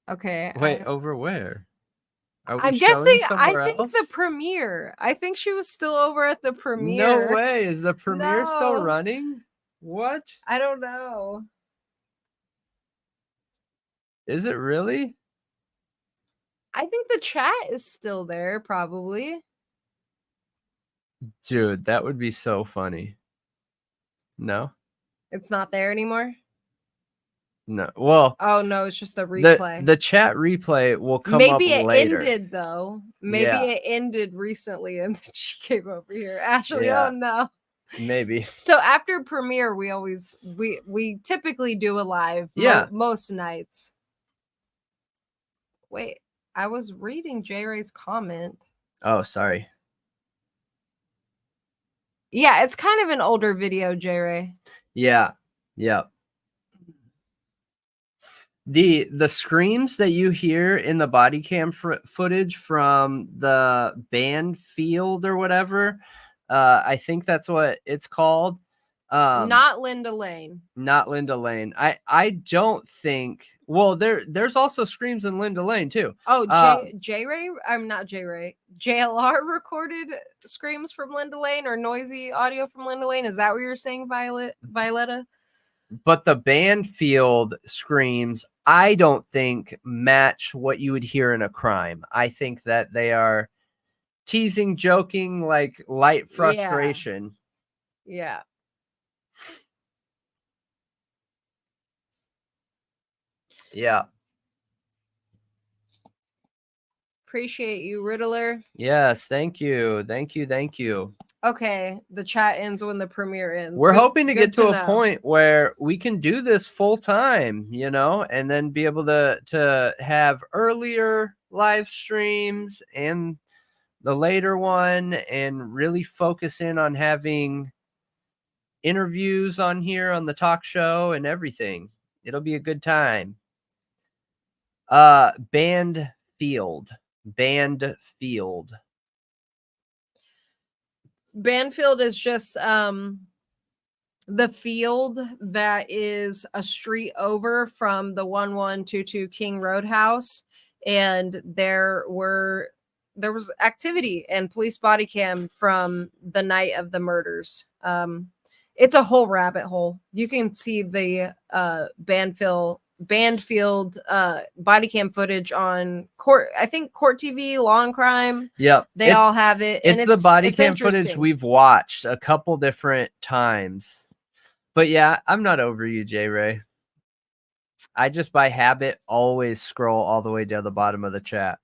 Okay. Wait, over where? I'm guessing. I think the premiere. I think she was still over at the premiere. No way. Is the premiere still running? What? I don't know. Is it really? I think the chat is still there, probably. Dude, that would be so funny. No? It's not there anymore? No. Well, oh no, it's just the replay. The chat replay will come Maybe up later. Maybe it ended though. Maybe it ended recently and then she came over here. Ashley, oh no. Maybe. So after premiere, we typically do a live. Most nights. Wait, I was reading J Ray's comment. Oh, sorry. Yeah, it's kind of an older video, J Ray. Yeah. The screams that you hear in the body cam footage from the Banfield or whatever, I think that's what it's called. Not Linda Lane. Not Linda Lane. I don't think. Well, there's also screams in Linda Lane too. Oh, J Ray. I'm not J Ray. JLR recorded screams from Linda Lane or noisy audio from Linda Lane. Is that what you're saying, Violetta? But the Banfield screams, I don't think match what you would hear in a crime. I think that they are teasing, joking, like light frustration. Yeah. Yeah. Appreciate you, Riddler. Yes, thank you. Okay, the chat ends when the premiere ends. We're hoping to get to a point where we can do this full time, and then be able to have earlier live streams and the later one, and really focus in on having interviews on here on the talk show and everything. It'll be a good time. Banfield. Banfield is just the field that is a street over from the 1122 King Roadhouse, and there was activity and police body cam from the night of the murders. It's a whole rabbit hole. You can see the Banfield body cam footage on Court TV, Long Crime. Yep. They all have it. It's the body cam footage we've watched a couple different times. But yeah, I'm not over you, J Ray. I just by habit always scroll all the way down the bottom of the chat.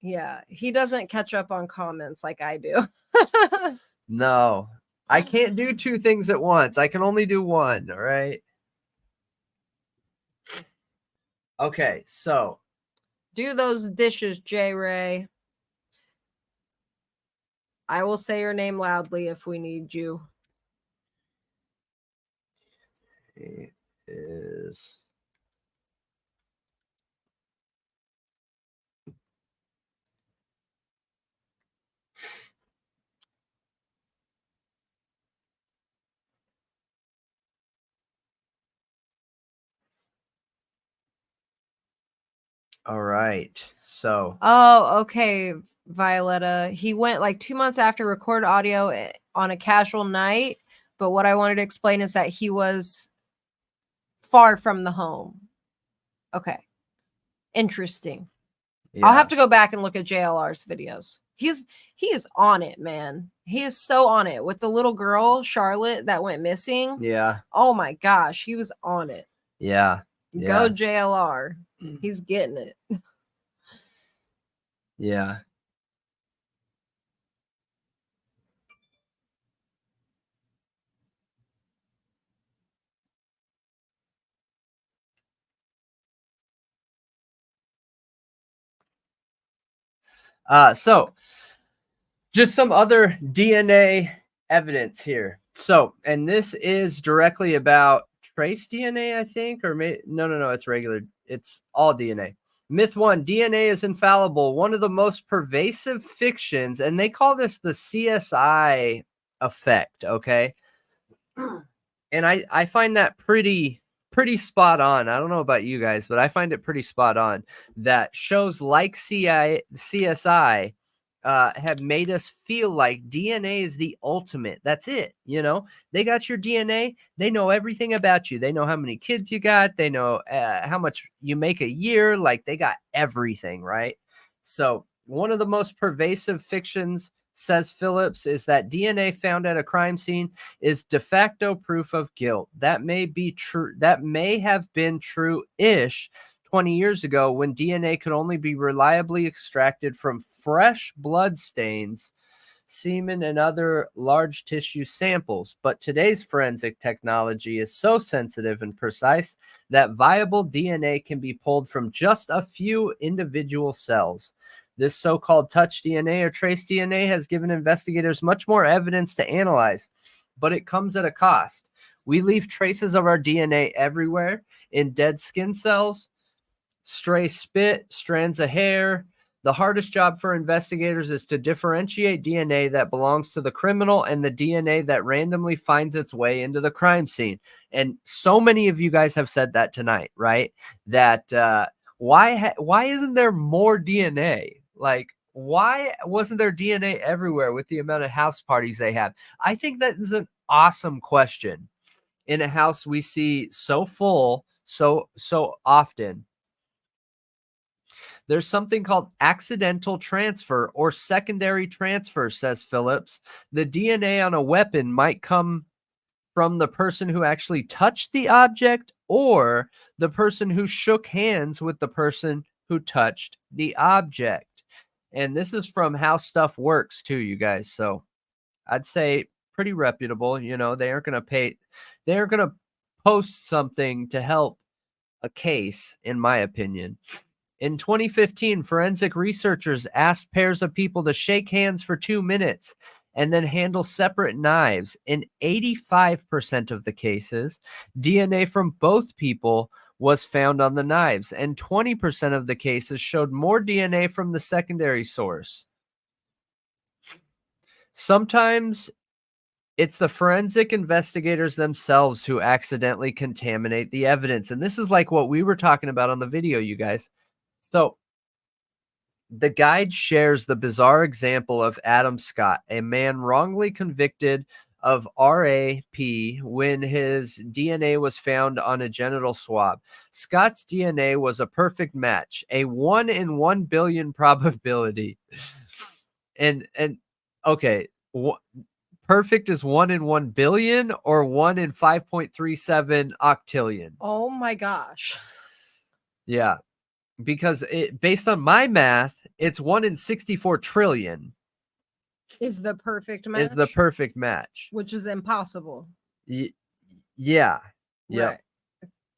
Yeah, he doesn't catch up on comments like I do. No, I can't do 2 things at once. I can only do one, all right? Okay, so do those dishes, J Ray. I will say your name loudly if we need you. It is all right. So okay, Violetta. He went like 2 months after record audio on a casual night, but what I wanted to explain is that he was far from the home. Okay. Interesting. Yeah. I'll have to go back and look at JLR's videos. He is on it, man. He is so on it with the little girl, Charlotte, that went missing. Yeah. Oh my gosh, he was on it. Yeah. Go Yeah. JLR. He's getting it. Yeah. So just some other DNA evidence here. So, and this is directly about trace DNA, I think, or no, it's regular. It's all DNA. Myth 1, DNA is infallible. One of the most pervasive fictions, and they call this the CSI effect, okay? And I find that pretty spot-on. I don't know about you guys, but I find it pretty spot-on that shows like CSI have made us feel like DNA is the ultimate. That's it. You know, they got your DNA. They know everything about you. They know how many kids you got. They know how much you make a year. Like, they got everything, right? So one of the most pervasive fictions, says Phillips, is that DNA found at a crime scene is de facto proof of guilt. That may be true. That may have been true-ish 20 years ago, when DNA could only be reliably extracted from fresh blood stains, semen, and other large tissue samples. But today's forensic technology is so sensitive and precise that viable DNA can be pulled from just a few individual cells. This so-called touch DNA or trace DNA has given investigators much more evidence to analyze, but it comes at a cost. We leave traces of our DNA everywhere, in dead skin cells, stray spit, strands of hair. The hardest job for investigators is to differentiate DNA that belongs to the criminal and the DNA that randomly finds its way into the crime scene. And so many of you guys have said that tonight, right? That why isn't there more DNA? Like, why wasn't there DNA everywhere with the amount of house parties they have? I think that is an awesome question in a house we see so full so often. There's something called accidental transfer or secondary transfer, says Phillips. The DNA on a weapon might come from the person who actually touched the object or the person who shook hands with the person who touched the object. And this is from How Stuff Works too, you guys. So I'd say pretty reputable. You know, they aren't going to post something to help a case, in my opinion. In 2015, forensic researchers asked pairs of people to shake hands for 2 minutes and then handle separate knives. In 85% of the cases, DNA from both people was found on the knives, and 20% of the cases showed more DNA from the secondary source. Sometimes it's the forensic investigators themselves who accidentally contaminate the evidence. And this is like what we were talking about on the video, you guys. So the guide shares the bizarre example of Adam Scott, a man wrongly convicted of RAP when his DNA was found on a genital swab. Scott's DNA was a perfect match, a 1 in 1 billion probability. And okay, perfect is 1 in 1 billion or 1 in 5.37 octillion. Oh my gosh. Yeah. Because based on my math, it's 1 in 64 trillion. Is the perfect match. Is the perfect match. Which is impossible. Yeah. Yeah. Right.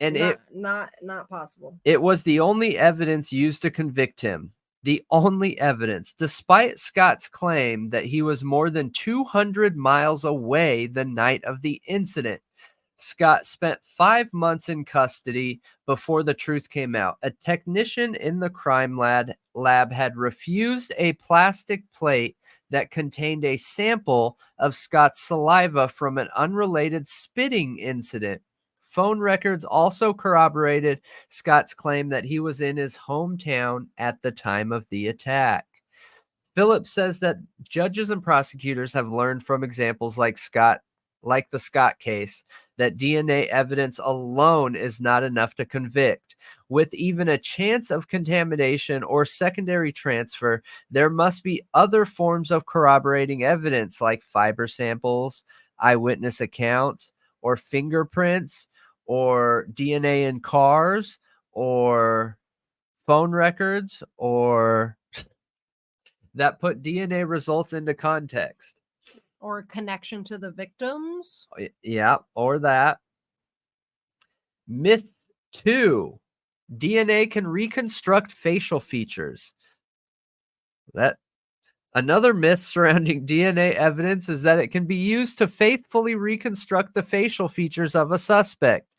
And not possible. It was the only evidence used to convict him. The only evidence, despite Scott's claim that he was more than 200 miles away the night of the incident. Scott spent 5 months in custody before the truth came out. A technician in the crime lab had refused a plastic plate that contained a sample of Scott's saliva from an unrelated spitting incident. Phone records also corroborated Scott's claim that he was in his hometown at the time of the attack. Phillips says that judges and prosecutors have learned from examples like Scott like the Scott case, that DNA evidence alone is not enough to convict. With even a chance of contamination or secondary transfer, there must be other forms of corroborating evidence like fiber samples, eyewitness accounts, or fingerprints, or DNA in cars, or phone records, or that put DNA results into context. Or connection to the victims. Yeah, or that. Myth 2. DNA can reconstruct facial features. Another myth surrounding DNA evidence is that it can be used to faithfully reconstruct the facial features of a suspect.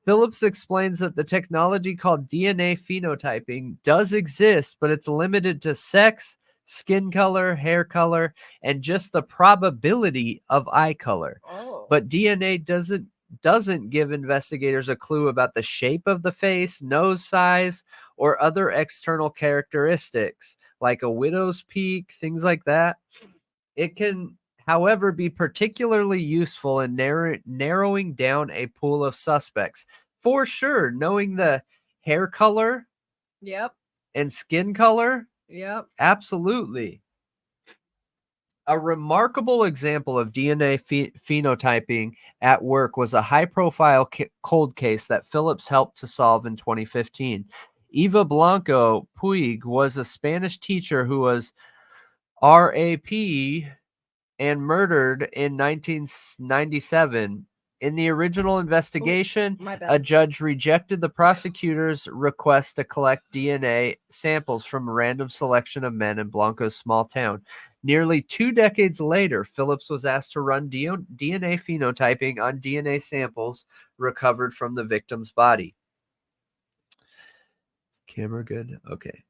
Phillips explains that the technology called DNA phenotyping does exist, but it's limited to sex, skin color, hair color, and just the probability of eye color. Oh. But DNA doesn't give investigators a clue about the shape of the face, nose size, or other external characteristics like a widow's peak, things like that. It can, however, be particularly useful in narrowing down a pool of suspects. For sure, knowing the hair color Yep. and skin color, Yep. absolutely. A remarkable example of DNA phenotyping at work was a high-profile cold case that Phillips helped to solve in 2015. Eva Blanco Puig was a Spanish teacher who was RAP and murdered in 1997. In the original investigation, My bad. a judge rejected the prosecutor's request to collect DNA samples from a random selection of men in Blanco's small town. Nearly 2 decades later, Phillips was asked to run DNA phenotyping on DNA samples recovered from the victim's body. Camera good? Okay.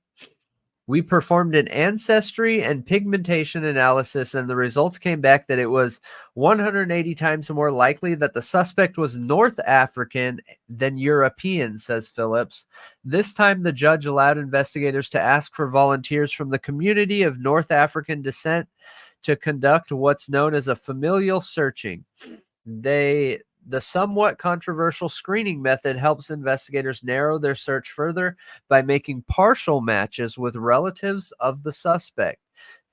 We performed an ancestry and pigmentation analysis, and the results came back that it was 180 times more likely that the suspect was North African than European, says Phillips. This time, the judge allowed investigators to ask for volunteers from the community of North African descent to conduct what's known as a familial searching. The somewhat controversial screening method helps investigators narrow their search further by making partial matches with relatives of the suspect.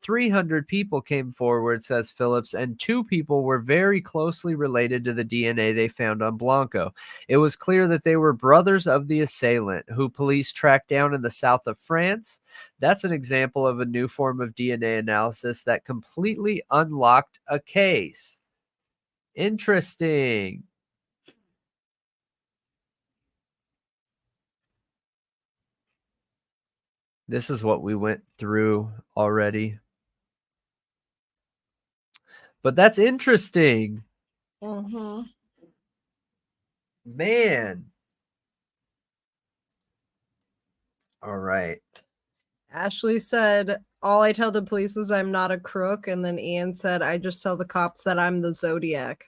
300 people came forward, says Phillips, and 2 people were very closely related to the DNA they found on Blanco. It was clear that they were brothers of the assailant, who police tracked down in the south of France. That's an example of a new form of DNA analysis that completely unlocked a case. Interesting. This is what we went through already. But that's interesting. Mm-hmm. Man. All right. Ashley said, all I tell the police is I'm not a crook. And then Ian said, I just tell the cops that I'm the Zodiac.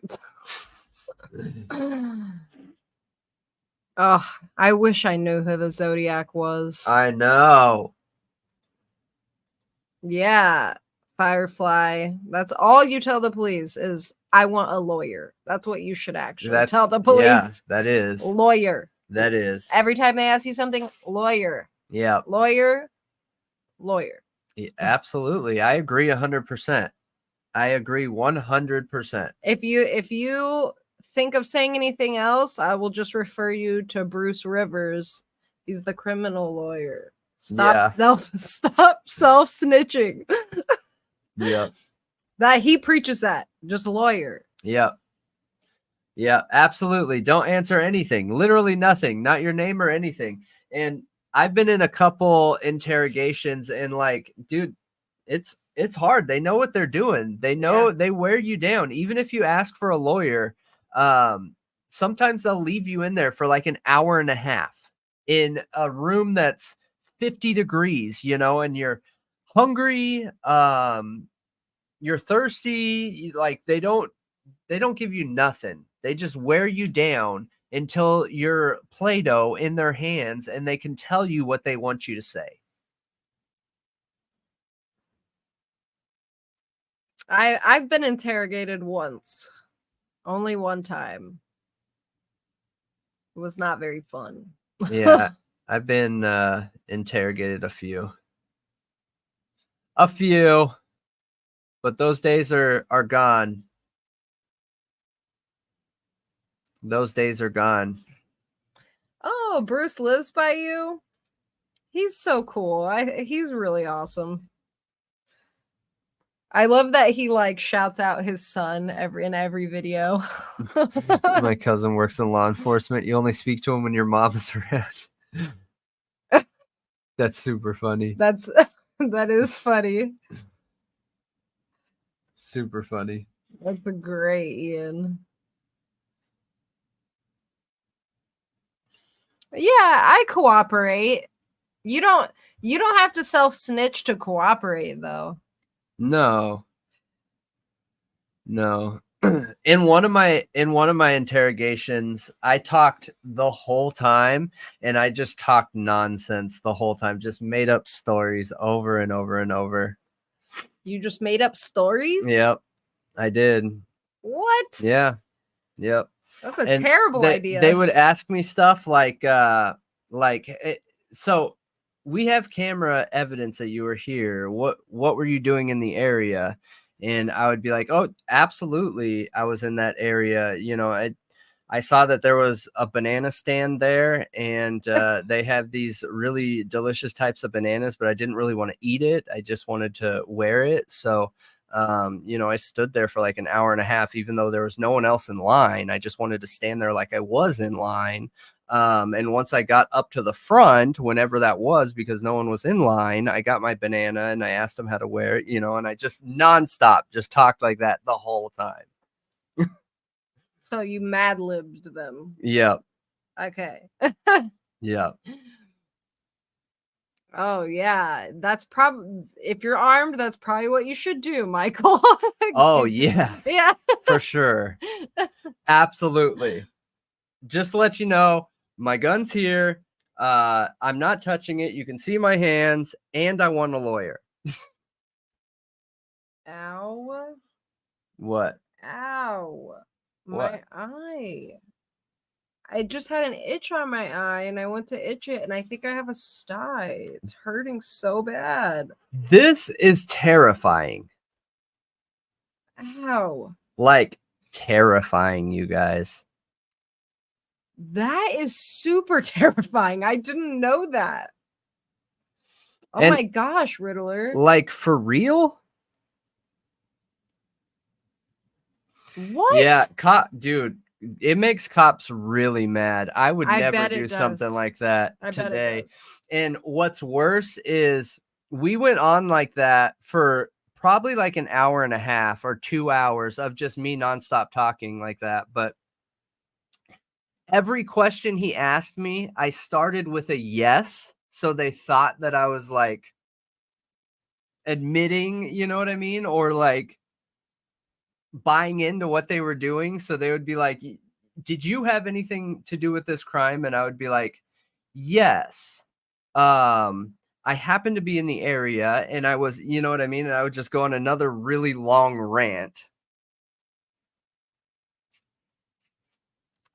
Oh, I wish I knew who the Zodiac was. I know. Yeah, Firefly. That's all you tell the police is I want a lawyer. That's what you should actually tell the police. Yeah, that is. Lawyer. That is. Every time they ask you something, lawyer. Yeah. Lawyer. Yeah, absolutely. I agree 100%. I agree 100%. If you think of saying anything else, I will just refer you to Bruce Rivers. He's the criminal lawyer. Stop self snitching. Yep. That he preaches that. Just lawyer. Yep. Yeah, absolutely. Don't answer anything. Literally nothing. Not your name or anything. And I've been in a couple interrogations and like, dude, it's hard. They know what they're doing. They know they wear you down. Even if you ask for a lawyer, sometimes they'll leave you in there for like an hour and a half in a room that's 50 degrees, and you're hungry, you're thirsty, like they don't give you nothing. They just wear you down until you're Play-Doh in their hands and they can tell you what they want you to say. I've been interrogated once Only one time. It was not very fun. Yeah, I've been interrogated a few, but those days are gone. Those days are gone. Oh, Bruce lives by you. He's so cool. He's really awesome. I love that he like shouts out his son in every video. My cousin works in law enforcement. You only speak to him when your mom is around. That's super funny. That is funny. Super funny. That's a great Ian. Yeah, I cooperate. You don't have to self-snitch to cooperate though. No. In one of my interrogations, I talked the whole time, and I just talked nonsense the whole time, just made up stories over and over and over. You just made up stories? Yep, I did. What? Yeah. Yep. That's a terrible idea. They would ask me stuff like so we have camera evidence that you were here. What were you doing in the area? And I would be like, oh, absolutely, I was in that area. You know, I saw that there was a banana stand there, and they have these really delicious types of bananas, but I didn't really want to eat it. I just wanted to wear it. So, you know, I stood there for like an hour and a half, even though there was no one else in line. I just wanted to stand there like I was in line. And once I got up to the front, whenever that was, because no one was in line, I got my banana and I asked them how to wear it, you know, and I just nonstop just talked like that the whole time. So you mad-libbed them. Yep. Okay. Yep. Oh yeah, that's probably, if you're armed, that's probably what you should do, Michael. Oh yeah. Yeah. For sure. Absolutely. Just to let you know, my gun's here. I'm not touching it. You can see my hands, and I want a lawyer. Ow. What? Ow. What? My eye. I just had an itch on my eye and I went to itch it and I think I have a sty. It's hurting so bad. This is terrifying. Ow. Like, terrifying, you guys. That is super terrifying. I didn't know that. Oh And, my gosh, Riddler. like, for real? What? Yeah, dude, it makes cops really mad. I would never do something like that today. And what's worse is we went on like that for probably like an hour and a half or 2 hours of just me nonstop talking like that. But every question he asked me, I started with a yes. So they thought that I was like admitting, you know what I mean? Or like buying into what they were doing. So they would be like, did you have anything to do with this crime? And I would be like, yes. I happened to be in the area and I was, you know what I mean? And I would just go on another really long rant.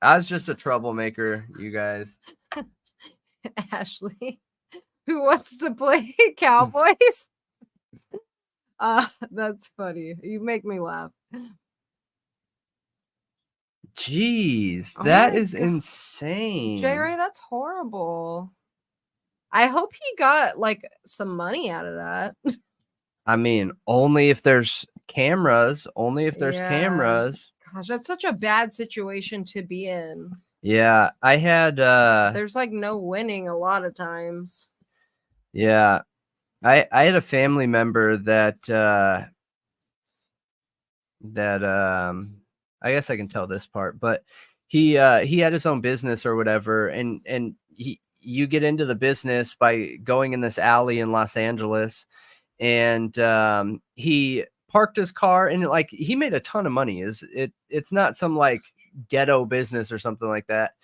I was just a troublemaker, you guys. Ashley, who wants to play Cowboys? That's funny. You make me laugh. Jeez, Oh that my is God. insane. J-Ray, that's horrible. I hope he got like some money out of that. I mean, only if there's cameras. Only if there's cameras. Gosh, that's such a bad situation to be in. Yeah, I had there's like no winning a lot of times. Yeah. I had a family member that I guess I can tell this part, but he had his own business or whatever, and you get into the business by going in this alley in Los Angeles, and he parked his car and like he made a ton of money. It's not some like ghetto business or something like that.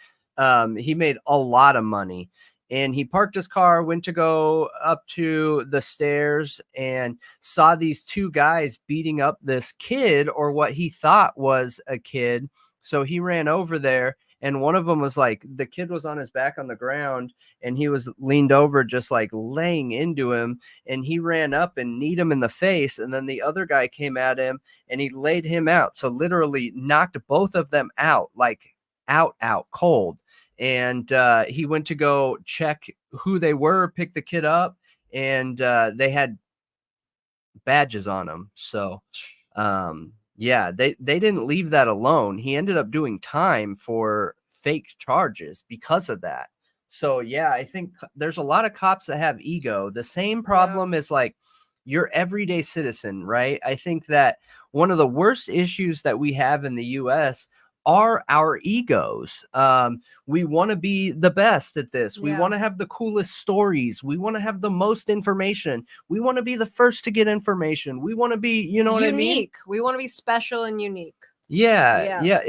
He made a lot of money, and he parked his car, went to go up to the stairs, and saw these two guys beating up this kid, or what he thought was a kid. So he ran over there, and one of them was like, the kid was on his back on the ground, and he was leaned over, just like laying into him. And he ran up and kneed him in the face. And then the other guy came at him and he laid him out. So literally knocked both of them out, like out cold. And he went to go check who they were, pick the kid up, and they had badges on them. So, yeah, they didn't leave that alone. He ended up doing time for fake charges because of that. So, yeah, I think there's a lot of cops that have ego. The same problem is like your everyday citizen, right? I think that one of the worst issues that we have in the U.S. are our egos. We want to be the best at this. We want to have the coolest stories. We want to have the most information. We want to be the first to get information. We want to be, you know what I mean? Unique. We want to be special and unique. Yeah.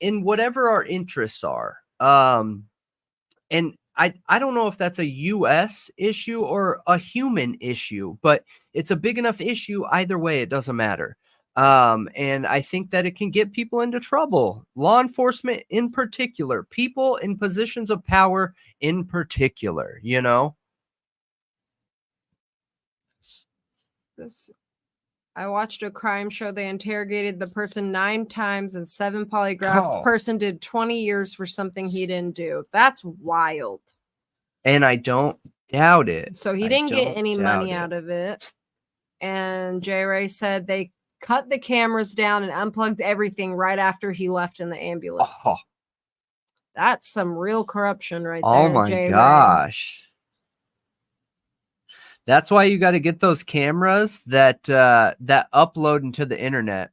In whatever our interests are. And I don't know if that's a US issue or a human issue, but it's a big enough issue either way. It doesn't matter. And I think that it can get people into trouble. Law enforcement in particular, people in positions of power in particular, you know? I watched a crime show. They interrogated the person 9 times and 7 polygraphs. Person did 20 years for something he didn't do. That's wild. And I don't doubt it. So he didn't get any money out of it. And J. Ray said they cut the cameras down and unplugged everything right after he left in the ambulance. Oh. That's some real corruption right there. Oh my J. gosh. That's why you got to get those cameras that upload into the internet.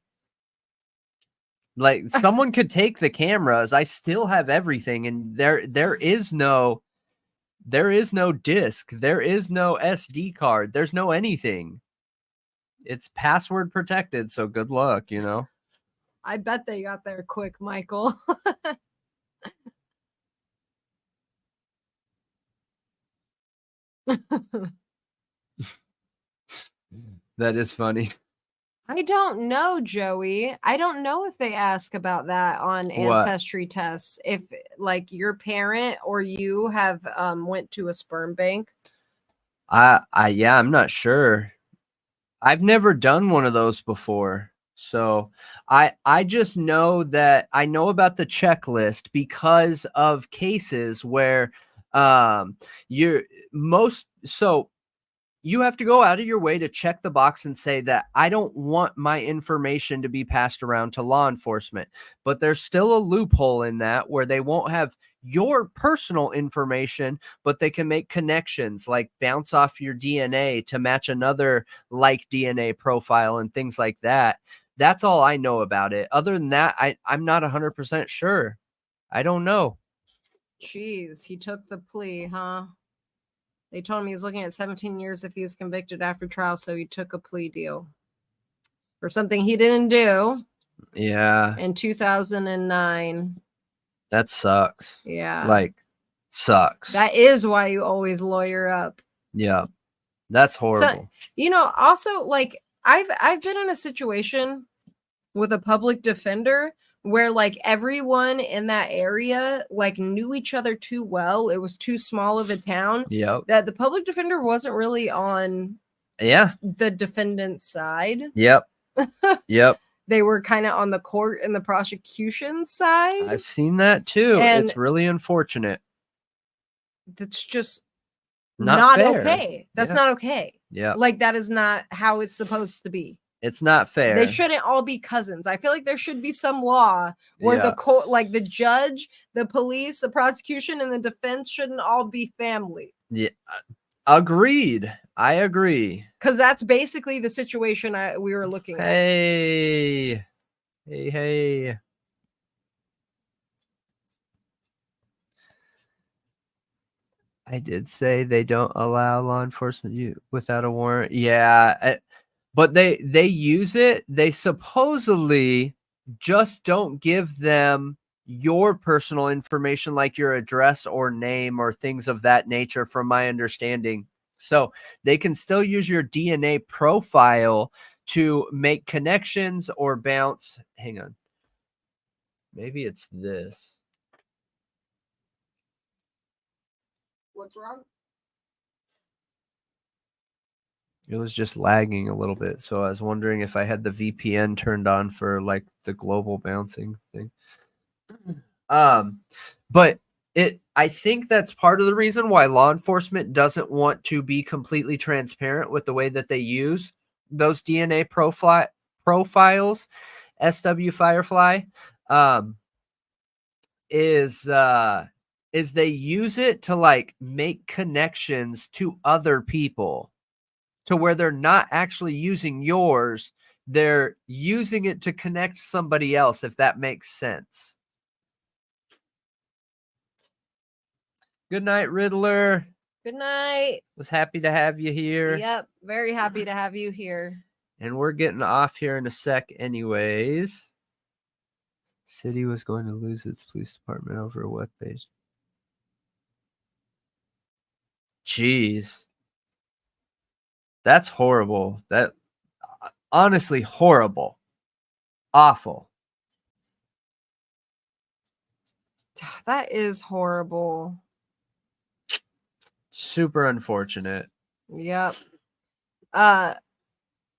Like someone could take the cameras. I still have everything, and there is no disc. There is no SD card. There's no anything. It's password protected, so good luck, you know. I bet they got there quick, Michael. That is funny. I don't know, Joey. I don't know if they ask about that on ancestry tests. If like your parent or you have went to a sperm bank. I'm not sure. I've never done one of those before. So I just know that I know about the checklist because of cases where you have to go out of your way to check the box and say that I don't want my information to be passed around to law enforcement. But there's still a loophole in that where they won't have your personal information, but they can make connections, like bounce off your DNA to match another like DNA profile and things like that. That's all I know about it. Other than that, I'm not 100% sure. I don't know. Jeez, he took the plea, huh? They told him he was looking at 17 years if he was convicted after trial, so he took a plea deal for something he didn't do. Yeah. In 2009. That sucks. Yeah. Like, sucks. That is why you always lawyer up. Yeah. That's horrible. So, also, like, I've been in a situation with a public defender where like everyone in that area like knew each other too well. It was too small of a town. Yep. That the public defender wasn't really on the defendant's side. Yep. Yep. They were kind of on the court and the prosecution side. I've seen that too. And it's really unfortunate. That's just not fair. Okay. That's not okay. Yeah. Like that is not how it's supposed to be. It's not fair. They shouldn't all be cousins. I feel like there should be some law where the court, like the judge, the police, the prosecution, and the defense shouldn't all be family. Yeah, agreed. I agree. Because that's basically the situation we were looking at. Hey. I did say they don't allow law enforcement without a warrant. Yeah. But they use it. They supposedly just don't give them your personal information like your address or name or things of that nature, from my understanding. So they can still use your DNA profile to make connections or bounce. Hang on. Maybe it's this. What's wrong? It was just lagging a little bit. So I was wondering if I had the VPN turned on for like the global bouncing thing. But I think that's part of the reason why law enforcement doesn't want to be completely transparent with the way that they use those DNA profiles, SW Firefly, is they use it to like make connections to other people, to where they're not actually using yours. They're using it to connect somebody else, if that makes sense. Good night, Riddler. Good night. Was happy to have you here. Yep, very happy to have you here. And we're getting off here in a sec anyways. City was going to lose its police department over what they... Jeez. That's horrible. That honestly horrible. Awful. That is horrible. Super unfortunate. Yep.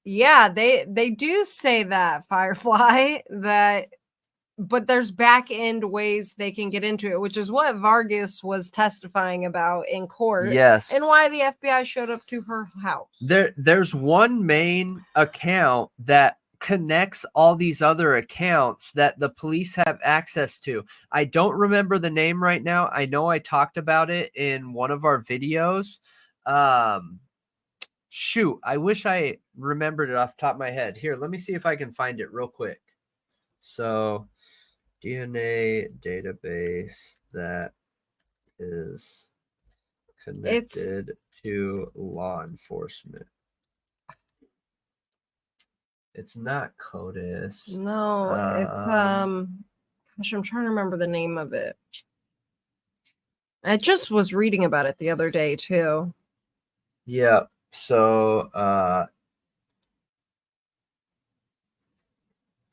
Yeah, they do say that, Firefly, that, but there's back end ways they can get into it, which is what Vargas was testifying about in court. Yes. And why the FBI showed up to her house. There's one main account that connects all these other accounts that the police have access to. I don't remember the name right now. I know I talked about it in one of our videos. Shoot, I wish I remembered it off the top of my head. Here, let me see if I can find it real quick. So, DNA database that is connected to law enforcement. It's not CODIS. No, it's gosh, I'm trying to remember the name of it. I just was reading about it the other day too. Yeah. So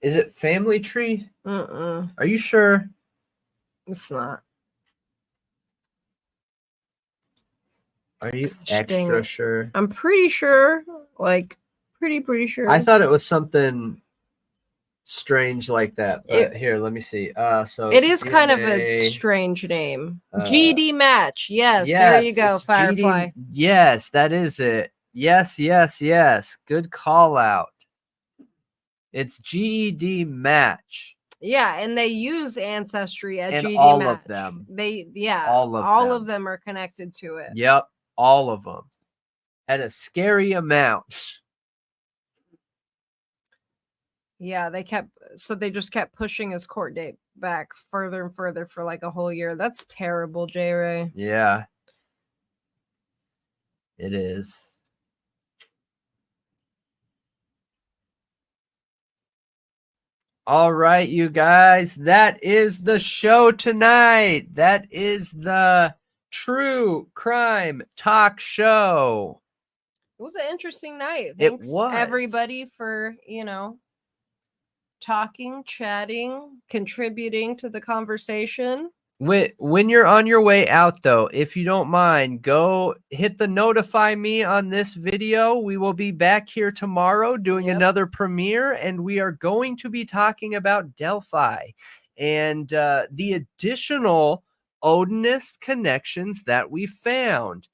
is it Family Tree? Mm-mm. Are you sure? It's not. Are you Gosh, dang extra it. sure? I'm pretty sure. Like pretty sure. I thought it was something strange like that, but here, let me see. So it is DNA, kind of a strange name. GD match. Yes, there you go, it's Firefly. GD, yes, that is it. Yes. Good call out. It's GED match. Yeah, and they use Ancestry at And GD all match. of them. All them. of them are connected to it. Yep, all of them. At a scary amount. Yeah, they just kept pushing his court date back further and further for like a whole year. That's terrible, J. Ray. Yeah. It is. All right, you guys, that is the show tonight. That is the True Crime Talk Show. It was an interesting night. It Thanks was. everybody for, talking, chatting, contributing to the conversation. When you're on your way out, though, if you don't mind, go hit the notify me on this video. We will be back here tomorrow doing another premiere, and we are going to be talking about Delphi and the additional Odinist connections that we found.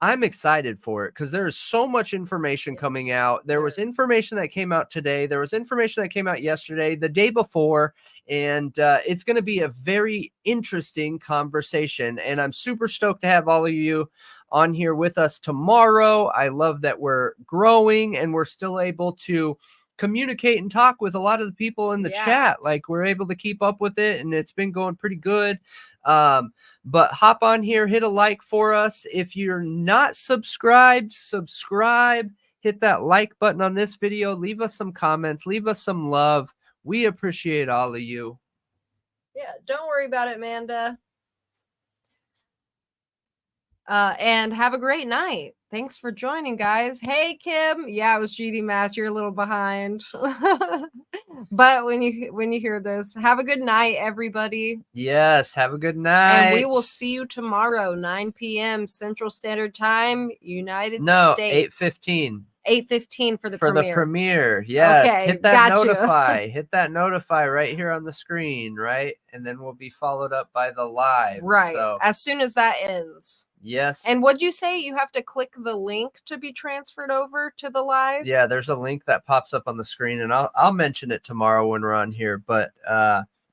I'm excited for it because there's so much information coming out. There was information that came out today. There was information that came out yesterday, the day before, and it's going to be a very interesting conversation. And I'm super stoked to have all of you on here with us tomorrow. I love that we're growing and we're still able to communicate and talk with a lot of the people in the chat. Like, we're able to keep up with it, and it's been going pretty good. But hop on here, hit a like for us. If you're not subscribed, subscribe, hit that like button on this video, leave us some comments, leave us some love. We appreciate all of you. Yeah, don't worry about it, Amanda. And have a great night. Thanks for joining, guys. Hey, Kim. Yeah, it was GD Match. You're a little behind. But when you hear this, have a good night, everybody. Yes, have a good night. And we will see you tomorrow, 9 p.m. Central Standard Time, United No, States. 8:15. 8:15 for the For the premiere. premiere. Yes. Okay, Hit that got you. notify. Hit that notify right here on the screen, right? And then we'll be followed up by the live. Right. So, As soon as that ends. yes. And what'd you say? You have to click the link to be transferred over to the live? Yeah, there's a link that pops up on the screen, and I'll mention it tomorrow when we're on here. But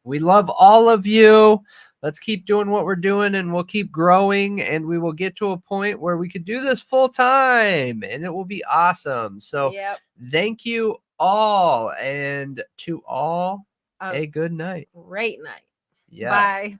we love all of you. Let's keep doing what we're doing, and we'll keep growing, and we will get to a point where we could do this full time, and it will be awesome. So Yep. thank you all, and to all, a good night. Great night. Yes. Bye.